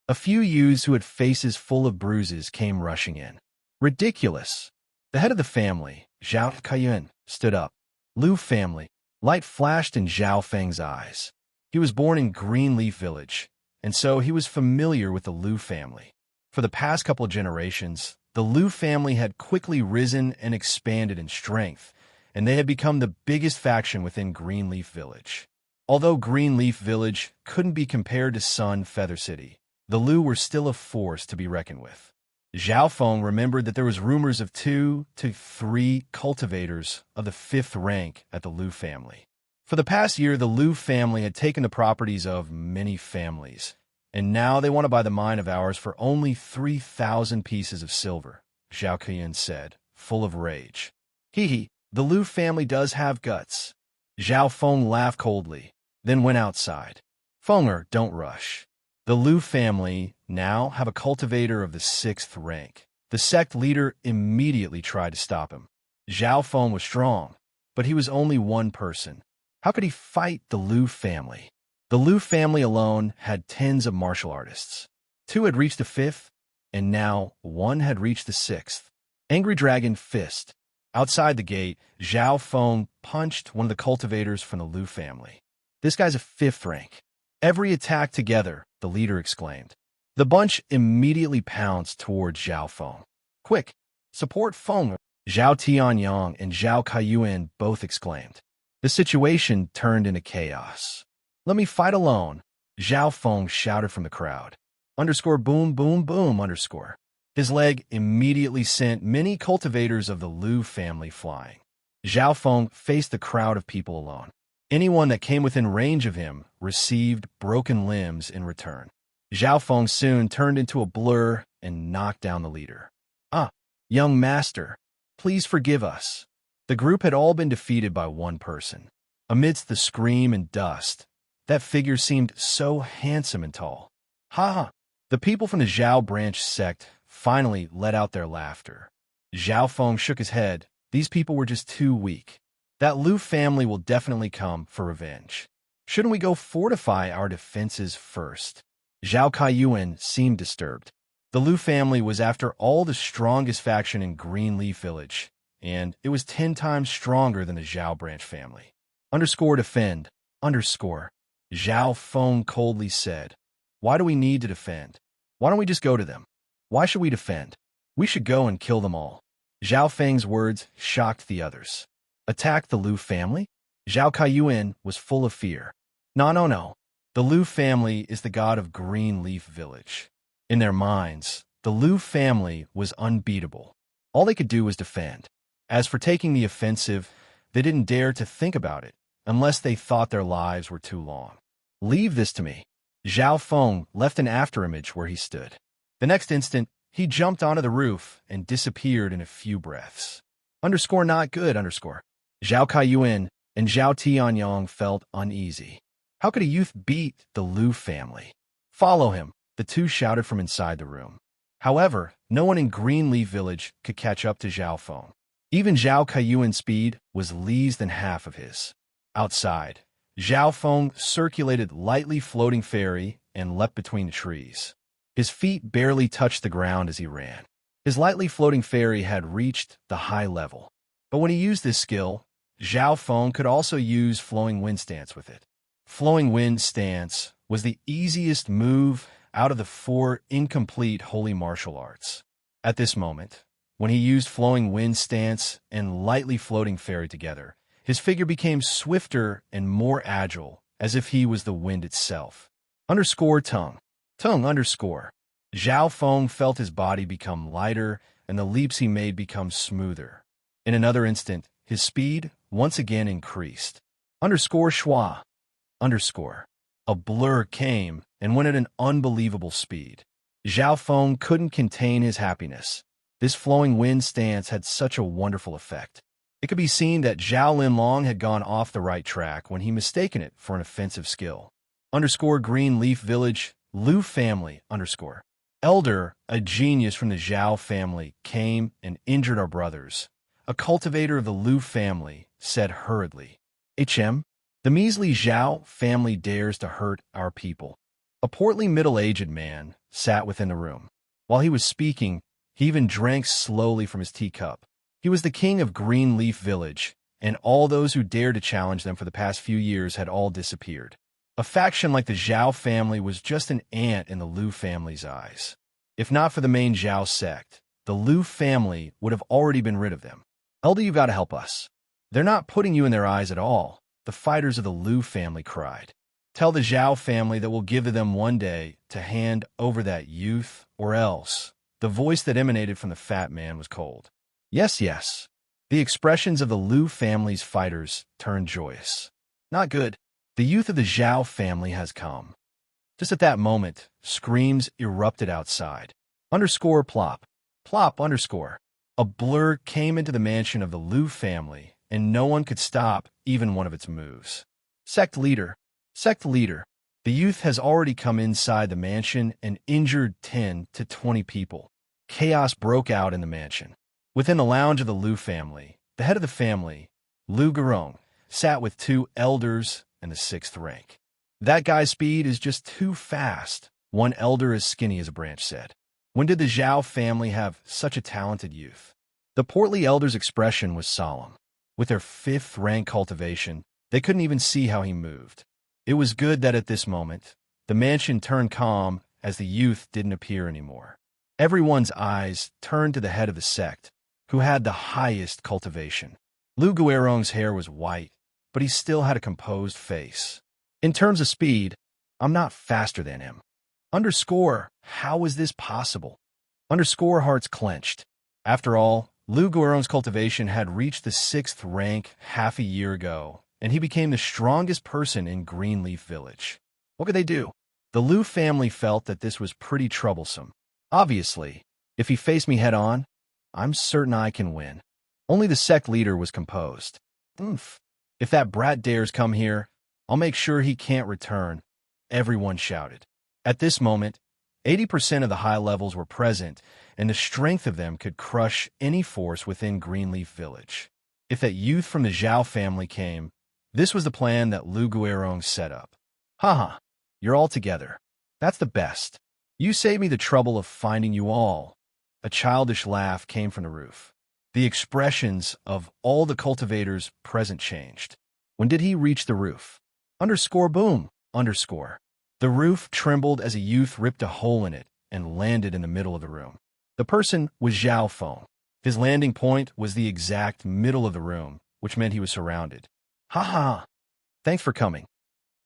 A few youths who had faces full of bruises came rushing in. Ridiculous. The head of the family, Zhao Kaiyuan, stood up. Liu family. Light flashed in Zhao Feng's eyes. He was born in Greenleaf Village, and so he was familiar with the Liu family. For the past couple of generations, the Liu family had quickly risen and expanded in strength, and they had become the biggest faction within Greenleaf Village. Although Greenleaf Village couldn't be compared to Sun Feather City, the Liu were still a force to be reckoned with. Zhao Feng remembered that there was rumors of 2 to 3 cultivators of the 5th rank at the Liu family. For the past year, the Liu family had taken the properties of many families, and now they want to buy the mine of ours for only 3,000 pieces of silver, Zhao Qian said, full of rage. Hee, the Liu family does have guts. Zhao Feng laughed coldly, then went outside. Fenger, don't rush. The Liu family now have a cultivator of the 6th rank. The sect leader immediately tried to stop him. Zhao Feng was strong, but he was only one person. How could he fight the Liu family? The Liu family alone had tens of martial artists. 2 had reached the 5th, and now 1 had reached the 6th. Angry Dragon Fist. Outside the gate, Zhao Feng punched one of the cultivators from the Liu family. This guy's a 5th rank. Every attack together, the leader exclaimed. The bunch immediately pounced towards Zhao Feng. Quick, support Feng! Zhao Tianyang and Zhao Kaiyuan both exclaimed. The situation turned into chaos. Let me fight alone, Zhao Feng shouted from the crowd. Boom, boom, boom, . His leg immediately sent many cultivators of the Liu family flying. Zhao Feng faced the crowd of people alone. Anyone that came within range of him received broken limbs in return. Zhao Feng soon turned into a blur and knocked down the leader. Young master, please forgive us. The group had all been defeated by one person. Amidst the scream and dust, that figure seemed so handsome and tall. Ha! The people from the Zhao branch sect finally let out their laughter. Zhao Feng shook his head. These people were just too weak. That Liu family will definitely come for revenge. Shouldn't we go fortify our defenses first? Zhao Kaiyuan seemed disturbed. The Liu family was, after all, the strongest faction in Greenleaf Village, and it was 10 times stronger than the Zhao branch family. Defend. Zhao Feng coldly said. Why do we need to defend? Why don't we just go to them? Why should we defend? We should go and kill them all. Zhao Feng's words shocked the others. Attack the Liu family? Zhao Kaiyuan was full of fear. No. The Liu family is the god of Greenleaf Village. In their minds, the Liu family was unbeatable. All they could do was defend. As for taking the offensive, they didn't dare to think about it, unless they thought their lives were too long. Leave this to me. Zhao Feng left an afterimage where he stood. The next instant, he jumped onto the roof and disappeared in a few breaths. Not good. Zhao Kaiyuan and Zhao Tianyang felt uneasy. How could a youth beat the Liu family? Follow him, the two shouted from inside the room. However, no one in Greenleaf Village could catch up to Zhao Feng. Even Zhao Kaiyuan's speed was less than half of his. Outside, Zhao Feng circulated lightly floating fairy and leapt between the trees. His feet barely touched the ground as he ran. His lightly floating fairy had reached the high level. But when he used this skill, Zhao Feng could also use Flowing Wind Stance with it. Flowing Wind Stance was the easiest move out of the 4 incomplete holy martial arts. At this moment, when he used Flowing Wind Stance and lightly floating fairy together, his figure became swifter and more agile, as if he was the wind itself. Tongue. Zhao Feng felt his body become lighter and the leaps he made become smoother. In another instant, his speed once again increased. Schwa. A blur came and went at an unbelievable speed. Zhao Feng couldn't contain his happiness. This flowing wind stance had such a wonderful effect. It could be seen that Zhao Linlong had gone off the right track when he mistaken it for an offensive skill. Green Leaf Village, Lu family, Elder, a genius from the Zhao family, came and injured our brothers. A cultivator of the Lu family said hurriedly. The measly Zhao family dares to hurt our people. A portly middle-aged man sat within the room. While he was speaking, he even drank slowly from his teacup. He was the king of Green Leaf Village, and all those who dared to challenge them for the past few years had all disappeared. A faction like the Zhao family was just an ant in the Lu family's eyes. If not for the main Zhao sect, the Lu family would have already been rid of them. Elder, you gotta help us. They're not putting you in their eyes at all, the fighters of the Lu family cried. Tell the Zhao family that we'll give to them one day to hand over that youth, or else. The voice that emanated from the fat man was cold. Yes, yes. The expressions of the Lu family's fighters turned joyous. Not good. The youth of the Zhao family has come. Just at that moment, screams erupted outside. Plop. Plop. A blur came into the mansion of the Lu family, and no one could stop even one of its moves. Sect leader. The youth has already come inside the mansion and injured 10 to 20 people. Chaos broke out in the mansion. Within the lounge of the Lu family, the head of the family, Lu Gurong, sat with 2 elders and the 6th rank. That guy's speed is just too fast, one elder as skinny as a branch said. When did the Zhao family have such a talented youth? The portly elder's expression was solemn. With their 5th rank cultivation, they couldn't even see how he moved. It was good that at this moment, the mansion turned calm as the youth didn't appear anymore. Everyone's eyes turned to the head of the sect, who had the highest cultivation. Lu Guerong's hair was white, but he still had a composed face. In terms of speed, I'm not faster than him. How is this possible? Hearts clenched. After all, Lu Guerong's cultivation had reached the 6th rank half a year ago, and he became the strongest person in Greenleaf Village. What could they do? The Lu family felt that this was pretty troublesome. Obviously, if he faced me head-on, I'm certain I can win. Only the sect leader was composed. If that brat dares come here, I'll make sure he can't return, everyone shouted. At this moment, 80% of the high levels were present, and the strength of them could crush any force within Greenleaf Village. If that youth from the Zhao family came, this was the plan that Lu Guerong set up. Haha, you're all together. That's the best. You saved me the trouble of finding you all. A childish laugh came from the roof. The expressions of all the cultivators present changed. When did he reach the roof? Boom. The roof trembled as a youth ripped a hole in it and landed in the middle of the room. The person was Zhao Feng. His landing point was the exact middle of the room, which meant he was surrounded. Ha! Thanks for coming.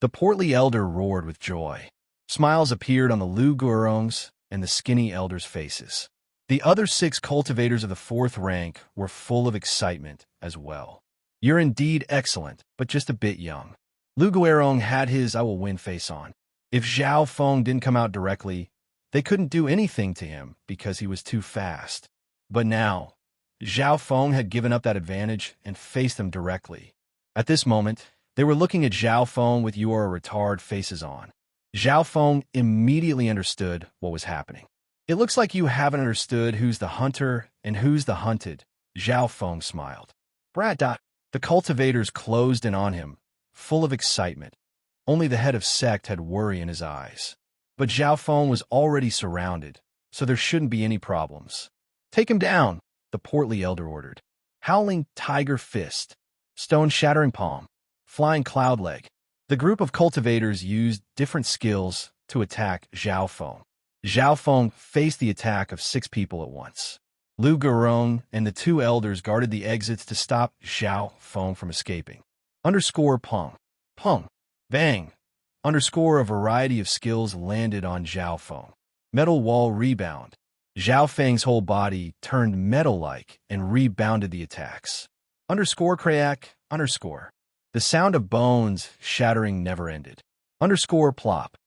The portly elder roared with joy. Smiles appeared on the Lu Guerong's and the skinny elder's faces. The other 6 cultivators of the 4th rank were full of excitement as well. You're indeed excellent, but just a bit young. Lu Guerong had his I will win face on. If Zhao Feng didn't come out directly, they couldn't do anything to him because he was too fast. But now, Zhao Feng had given up that advantage and faced them directly. At this moment, they were looking at Zhao Feng with "you are a retard" faces on. Zhao Feng immediately understood what was happening. It looks like you haven't understood who's the hunter and who's the hunted, Zhao Feng smiled. The cultivators closed in on him, full of excitement. Only the head of sect had worry in his eyes. But Zhao Feng was already surrounded, so there shouldn't be any problems. Take him down, the portly elder ordered. Howling tiger fist, stone shattering palm, flying cloud leg. The group of cultivators used different skills to attack Zhao Feng. Zhao Feng faced the attack of 6 people at once. Lu Guerong and the 2 elders guarded the exits to stop Zhao Feng from escaping. Pung. Bang. A variety of skills landed on Zhao Feng. Metal wall rebound. Zhao Feng's whole body turned metal-like and rebounded the attacks. Crack. The sound of bones shattering never ended. Plop.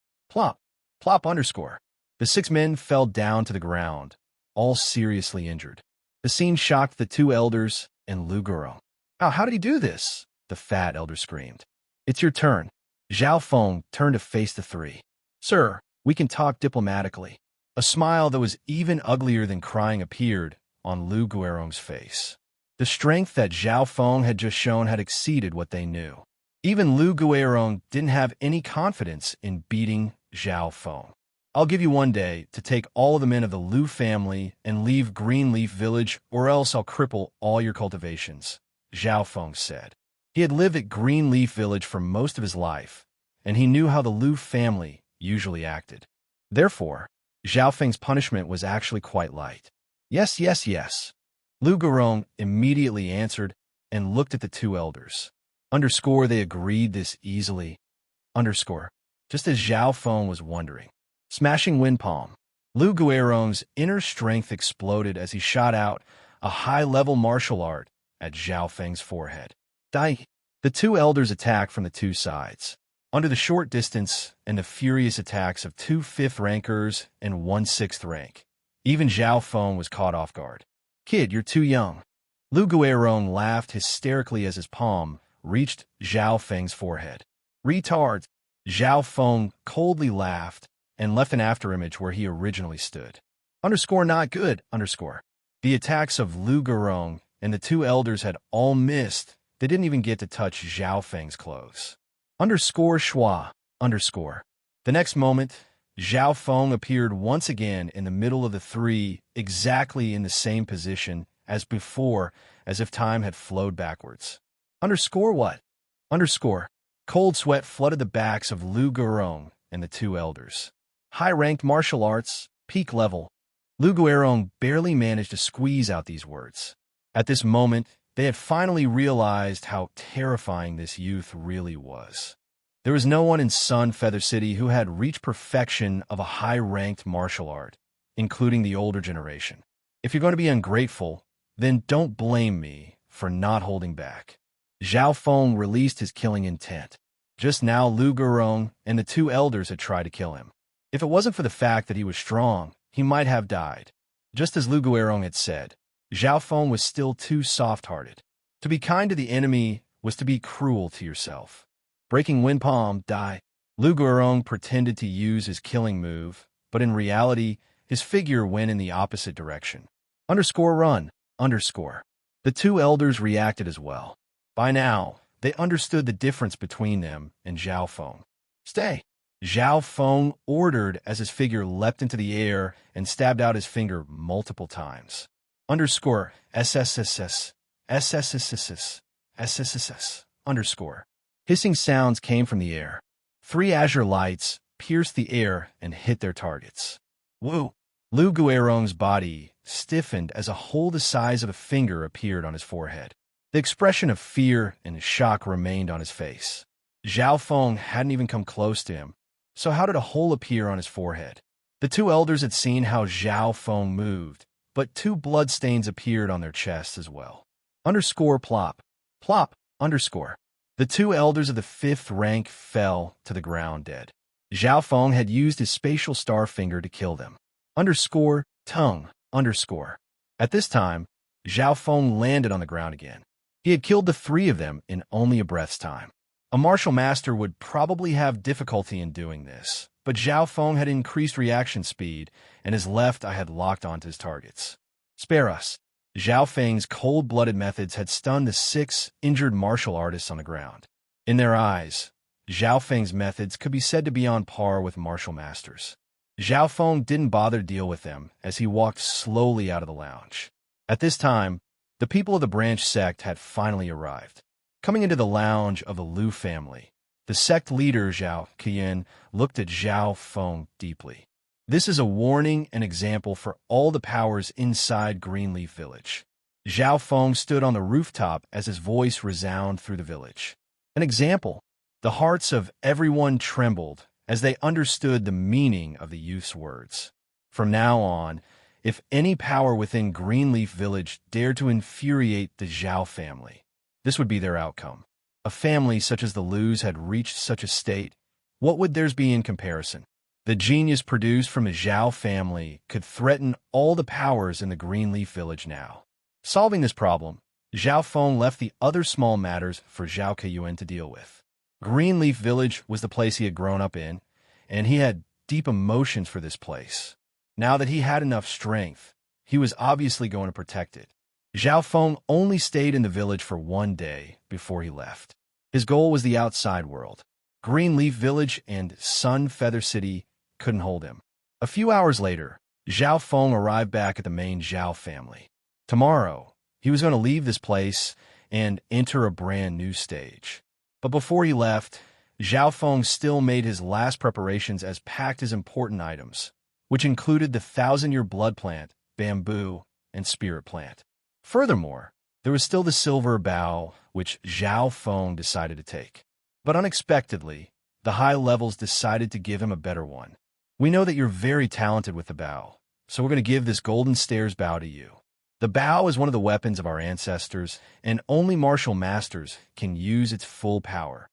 The The 6 men fell down to the ground, all seriously injured. The scene shocked the 2 elders and Lu Gurong. How did he do this? The fat elder screamed. It's your turn. Zhao Feng turned to face the 3. Sir, we can talk diplomatically. A smile that was even uglier than crying appeared on Lu Guerong's face. The strength that Zhao Feng had just shown had exceeded what they knew. Even Lu Guerong didn't have any confidence in beating Zhao Feng. I'll give you 1 day to take all of the men of the Lu family and leave Greenleaf Village, or else I'll cripple all your cultivations, Zhao Feng said. He had lived at Greenleaf Village for most of his life, and he knew how the Lu family usually acted. Therefore, Zhao Feng's punishment was actually quite light. Yes, yes, yes. Lu Gurong immediately answered and looked at the 2 elders. They agreed this easily. Just as Zhao Feng was wondering. Smashing wind palm. Lu Guerong's inner strength exploded as he shot out a high-level martial art at Zhao Feng's forehead. The 2 elders attacked from the 2 sides. Under the short distance and the furious attacks of 2 5th-rankers and 1 6th rank, even Zhao Feng was caught off guard. Kid, you're too young. Lu Guerong laughed hysterically as his palm reached Zhao Feng's forehead. Retard! Zhao Feng coldly laughed and left an afterimage where he originally stood. Not good. The attacks of Lu Gurong and the 2 elders had all missed. They didn't even get to touch Zhao Feng's clothes. Schwa. The next moment, Zhao Feng appeared once again in the middle of the 3, exactly in the same position as before, as if time had flowed backwards. What? Cold sweat flooded the backs of Lu Gurong and the 2 elders. High-ranked martial arts, peak level. Lu Guerong barely managed to squeeze out these words. At this moment, they had finally realized how terrifying this youth really was. There was no one in Sun Feather City who had reached perfection of a high-ranked martial art, including the older generation. If you're going to be ungrateful, then don't blame me for not holding back. Zhao Feng released his killing intent. Just now, Lu Gurong and the 2 elders had tried to kill him. If it wasn't for the fact that he was strong, he might have died. Just as Lu Guerong had said, Zhao Feng was still too soft-hearted. To be kind to the enemy was to be cruel to yourself. Breaking wind palm, die. Lu Guerong pretended to use his killing move, but in reality, his figure went in the opposite direction. Run. The 2 elders reacted as well. By now, they understood the difference between them and Zhao Feng. Stay. Zhao Feng ordered as his figure leapt into the air and stabbed out his finger multiple times. SSSS. Hissing sounds came from the air. 3 azure lights pierced the air and hit their targets. Woo! Lu Guerong's body stiffened as a hole the size of a finger appeared on his forehead. The expression of fear and shock remained on his face. Zhao Feng hadn't even come close to him, so how did a hole appear on his forehead? The 2 elders had seen how Zhao Feng moved, but 2 bloodstains appeared on their chests as well. Plop. The 2 elders of the 5th rank fell to the ground dead. Zhao Feng had used his spatial star finger to kill them. Tongue. At this time, Zhao Feng landed on the ground again. He had killed the 3 of them in only a breath's time. A martial master would probably have difficulty in doing this, but Zhao Feng had increased reaction speed, and his left eye had locked onto his targets. Spare us. Zhao Feng's cold-blooded methods had stunned the 6 injured martial artists on the ground. In their eyes, Zhao Feng's methods could be said to be on par with martial masters. Zhao Feng didn't bother to deal with them as he walked slowly out of the lounge. At this time, the people of the branch sect had finally arrived. Coming into the lounge of the Lu family, the sect leader Zhao Qian looked at Zhao Feng deeply. This is a warning and example for all the powers inside Greenleaf Village. Zhao Feng stood on the rooftop as his voice resounded through the village. An example. The hearts of everyone trembled as they understood the meaning of the youth's words. From now on, if any power within Greenleaf Village dared to infuriate the Zhao family, this would be their outcome. A family such as the Lus had reached such a state. What would theirs be in comparison? The genius produced from his Zhao family could threaten all the powers in the Greenleaf village now. Solving this problem, Zhao Feng left the other small matters for Zhao Keyuan to deal with. Greenleaf village was the place he had grown up in, and he had deep emotions for this place. Now that he had enough strength, he was obviously going to protect it. Zhao Feng only stayed in the village for one day before he left. His goal was the outside world. Greenleaf village and Sun Feather City couldn't hold him. A few hours later, Zhao Feng arrived back at the main Zhao family. Tomorrow, he was going to leave this place and enter a brand new stage. But before he left, Zhao Feng still made his last preparations as packed his important items, which included the 1,000-year blood plant, bamboo, and spirit plant. Furthermore, there was still the silver bow, which Zhao Feng decided to take. But unexpectedly, the high levels decided to give him a better one. We know that you're very talented with the bow, so we're going to give this golden stairs bow to you. The bow is one of the weapons of our ancestors, and only martial masters can use its full power.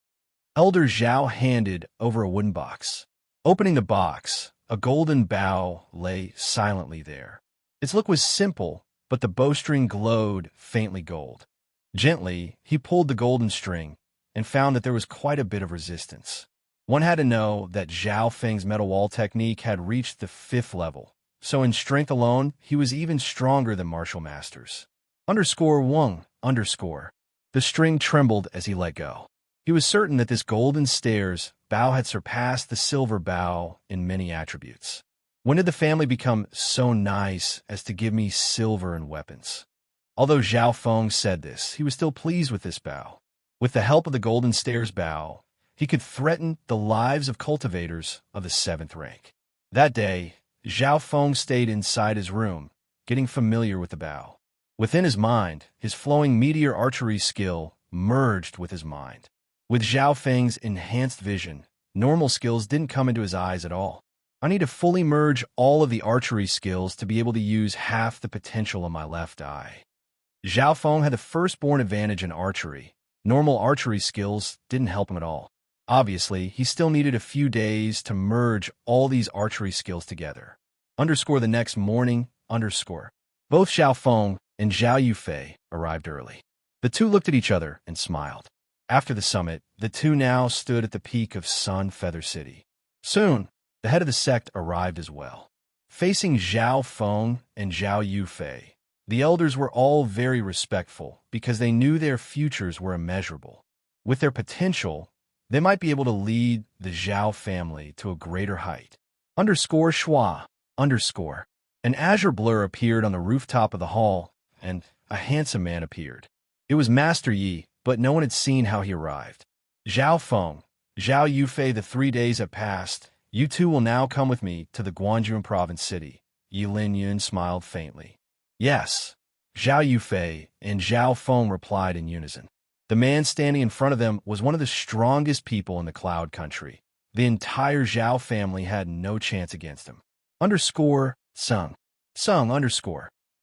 Elder Zhao handed over a wooden box. Opening the box, a golden bow lay silently there. Its look was simple, but the bowstring glowed faintly gold. Gently, he pulled the golden string and found that there was quite a bit of resistance. One had to know that Zhao Feng's metal wall technique had reached the 5th level, so in strength alone, he was even stronger than martial masters. _Weng. The string trembled as he let go. He was certain that this golden stairs bow had surpassed the silver bow in many attributes. When did the family become so nice as to give me silver and weapons? Although Zhao Feng said this, he was still pleased with this bow. With the help of the golden stairs bow, he could threaten the lives of cultivators of the 7th rank. That day, Zhao Feng stayed inside his room, getting familiar with the bow. Within his mind, his flowing meteor archery skill merged with his mind. With Zhao Feng's enhanced vision, normal skills didn't come into his eyes at all. I need to fully merge all of the archery skills to be able to use half the potential of my left eye. Zhao Feng had the firstborn advantage in archery. Normal archery skills didn't help him at all. Obviously, he still needed a few days to merge all these archery skills together. The next morning, Both Zhao Feng and Zhao Yufei arrived early. The two looked at each other and smiled. After the summit, the two now stood at the peak of Sun Feather City. Soon, the head of the sect arrived as well. Facing Zhao Feng and Zhao Yufei, the elders were all very respectful because they knew their futures were immeasurable. With their potential, they might be able to lead the Zhao family to a greater height. _Schwa. An azure blur appeared on the rooftop of the hall, and a handsome man appeared. It was Master Yi, but no one had seen how he arrived. Zhao Feng, Zhao Yufei, the 3 days have passed. You two will now come with me to the Guangzhou province city. Yi Linyun smiled faintly. Yes. Zhao Yufei and Zhao Feng replied in unison. The man standing in front of them was one of the strongest people in the Cloud Country. The entire Zhao family had no chance against him. Sung.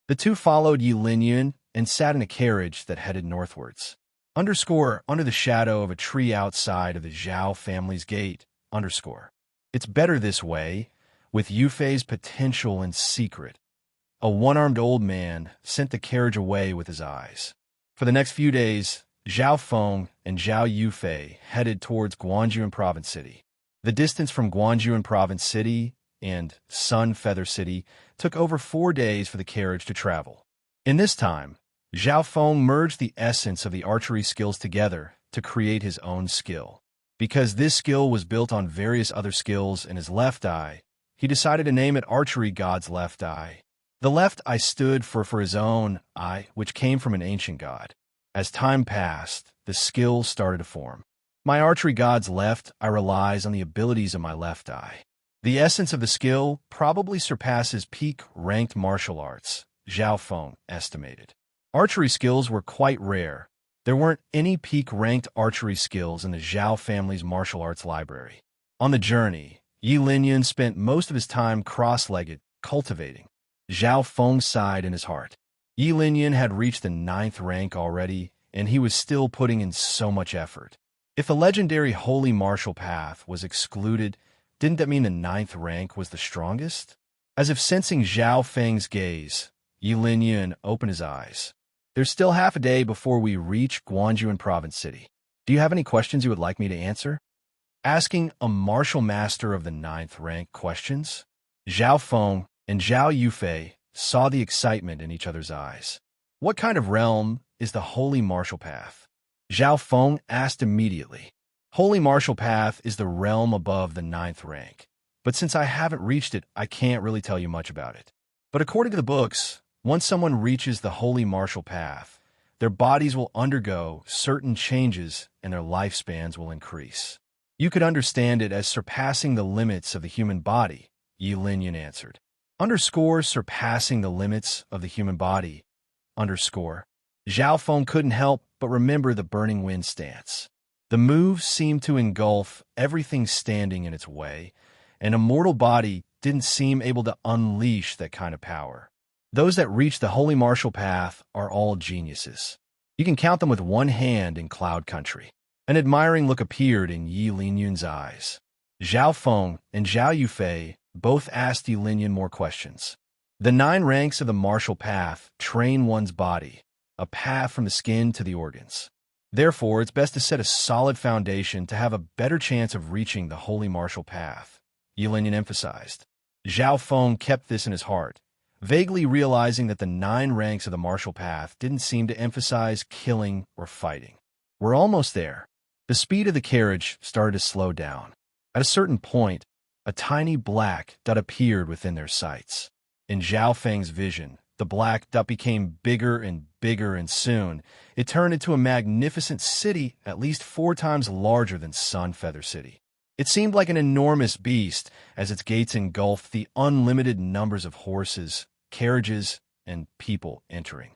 The two followed Yi Linyun and sat in a carriage that headed northwards. Under the shadow of a tree outside of the Zhao family's gate. It's better this way, with Yufei's potential in secret. A one-armed old man sent the carriage away with his eyes. For the next few days, Zhao Feng and Zhao Yufei headed towards Guangzhou Province City. The distance from Guangzhou Province City and Sun Feather City took over 4 days for the carriage to travel. In this time, Zhao Feng merged the essence of the archery skills together to create his own skill. Because this skill was built on various other skills in his left eye, he decided to name it Archery God's Left Eye. The left eye stood for his own eye, which came from an ancient god. As time passed, the skill started to form. My Archery God's Left Eye relies on the abilities of my left eye. The essence of the skill probably surpasses peak-ranked martial arts, Zhao Feng estimated. Archery skills were quite rare. There weren't any peak-ranked archery skills in the Zhao family's martial arts library. On the journey, Yi Linyun spent most of his time cross-legged, cultivating. Zhao Feng sighed in his heart. Yi Linyun had reached the 9th rank already, and he was still putting in so much effort. If the legendary Holy Martial Path was excluded, Didn't that mean the ninth rank was the strongest? As if sensing Zhao Feng's gaze, Yi Linyan opened his eyes. There's still half a day before we reach Guanjuan Province City. Do you have any questions you would like me to answer? Asking a martial master of the ninth rank questions? Zhao Feng and Zhao Yufei saw the excitement in each other's eyes. What kind of realm is the Holy Martial Path? Zhao Feng asked immediately. Holy Martial Path is the realm above the ninth rank, but since I haven't reached it, I can't really tell you much about it. But according to the books, once someone reaches the Holy Martial Path, their bodies will undergo certain changes and their lifespans will increase. You could understand it as surpassing the limits of the human body, Yi Linyan answered. Underscore surpassing the limits of the human body. Underscore. Zhao Feng couldn't help but remember the burning wind stance. The move seemed to engulf everything standing in its way, and a mortal body didn't seem able to unleash that kind of power. Those that reach the Holy Martial Path are all geniuses. You can count them with one hand in Cloud Country. An admiring look appeared in Yi Linyan's eyes. Zhao Feng and Zhao Yufei both asked Yi Linyan more questions. The 9 ranks of the martial path train one's body, a path from the skin to the organs. Therefore, it's best to set a solid foundation to have a better chance of reaching the Holy Martial Path, Yi Linyan emphasized. Zhao Feng kept this in his heart, vaguely realizing that the 9 ranks of the martial path didn't seem to emphasize killing or fighting. We're almost there. The speed of the carriage started to slow down. At a certain point, a tiny black dot appeared within their sights. In Zhao Feng's vision, the black dot became bigger, and soon it turned into a magnificent city at least 4 times larger than Sunfeather City. It seemed like an enormous beast as its gates engulfed the unlimited numbers of horses, carriages, and people entering.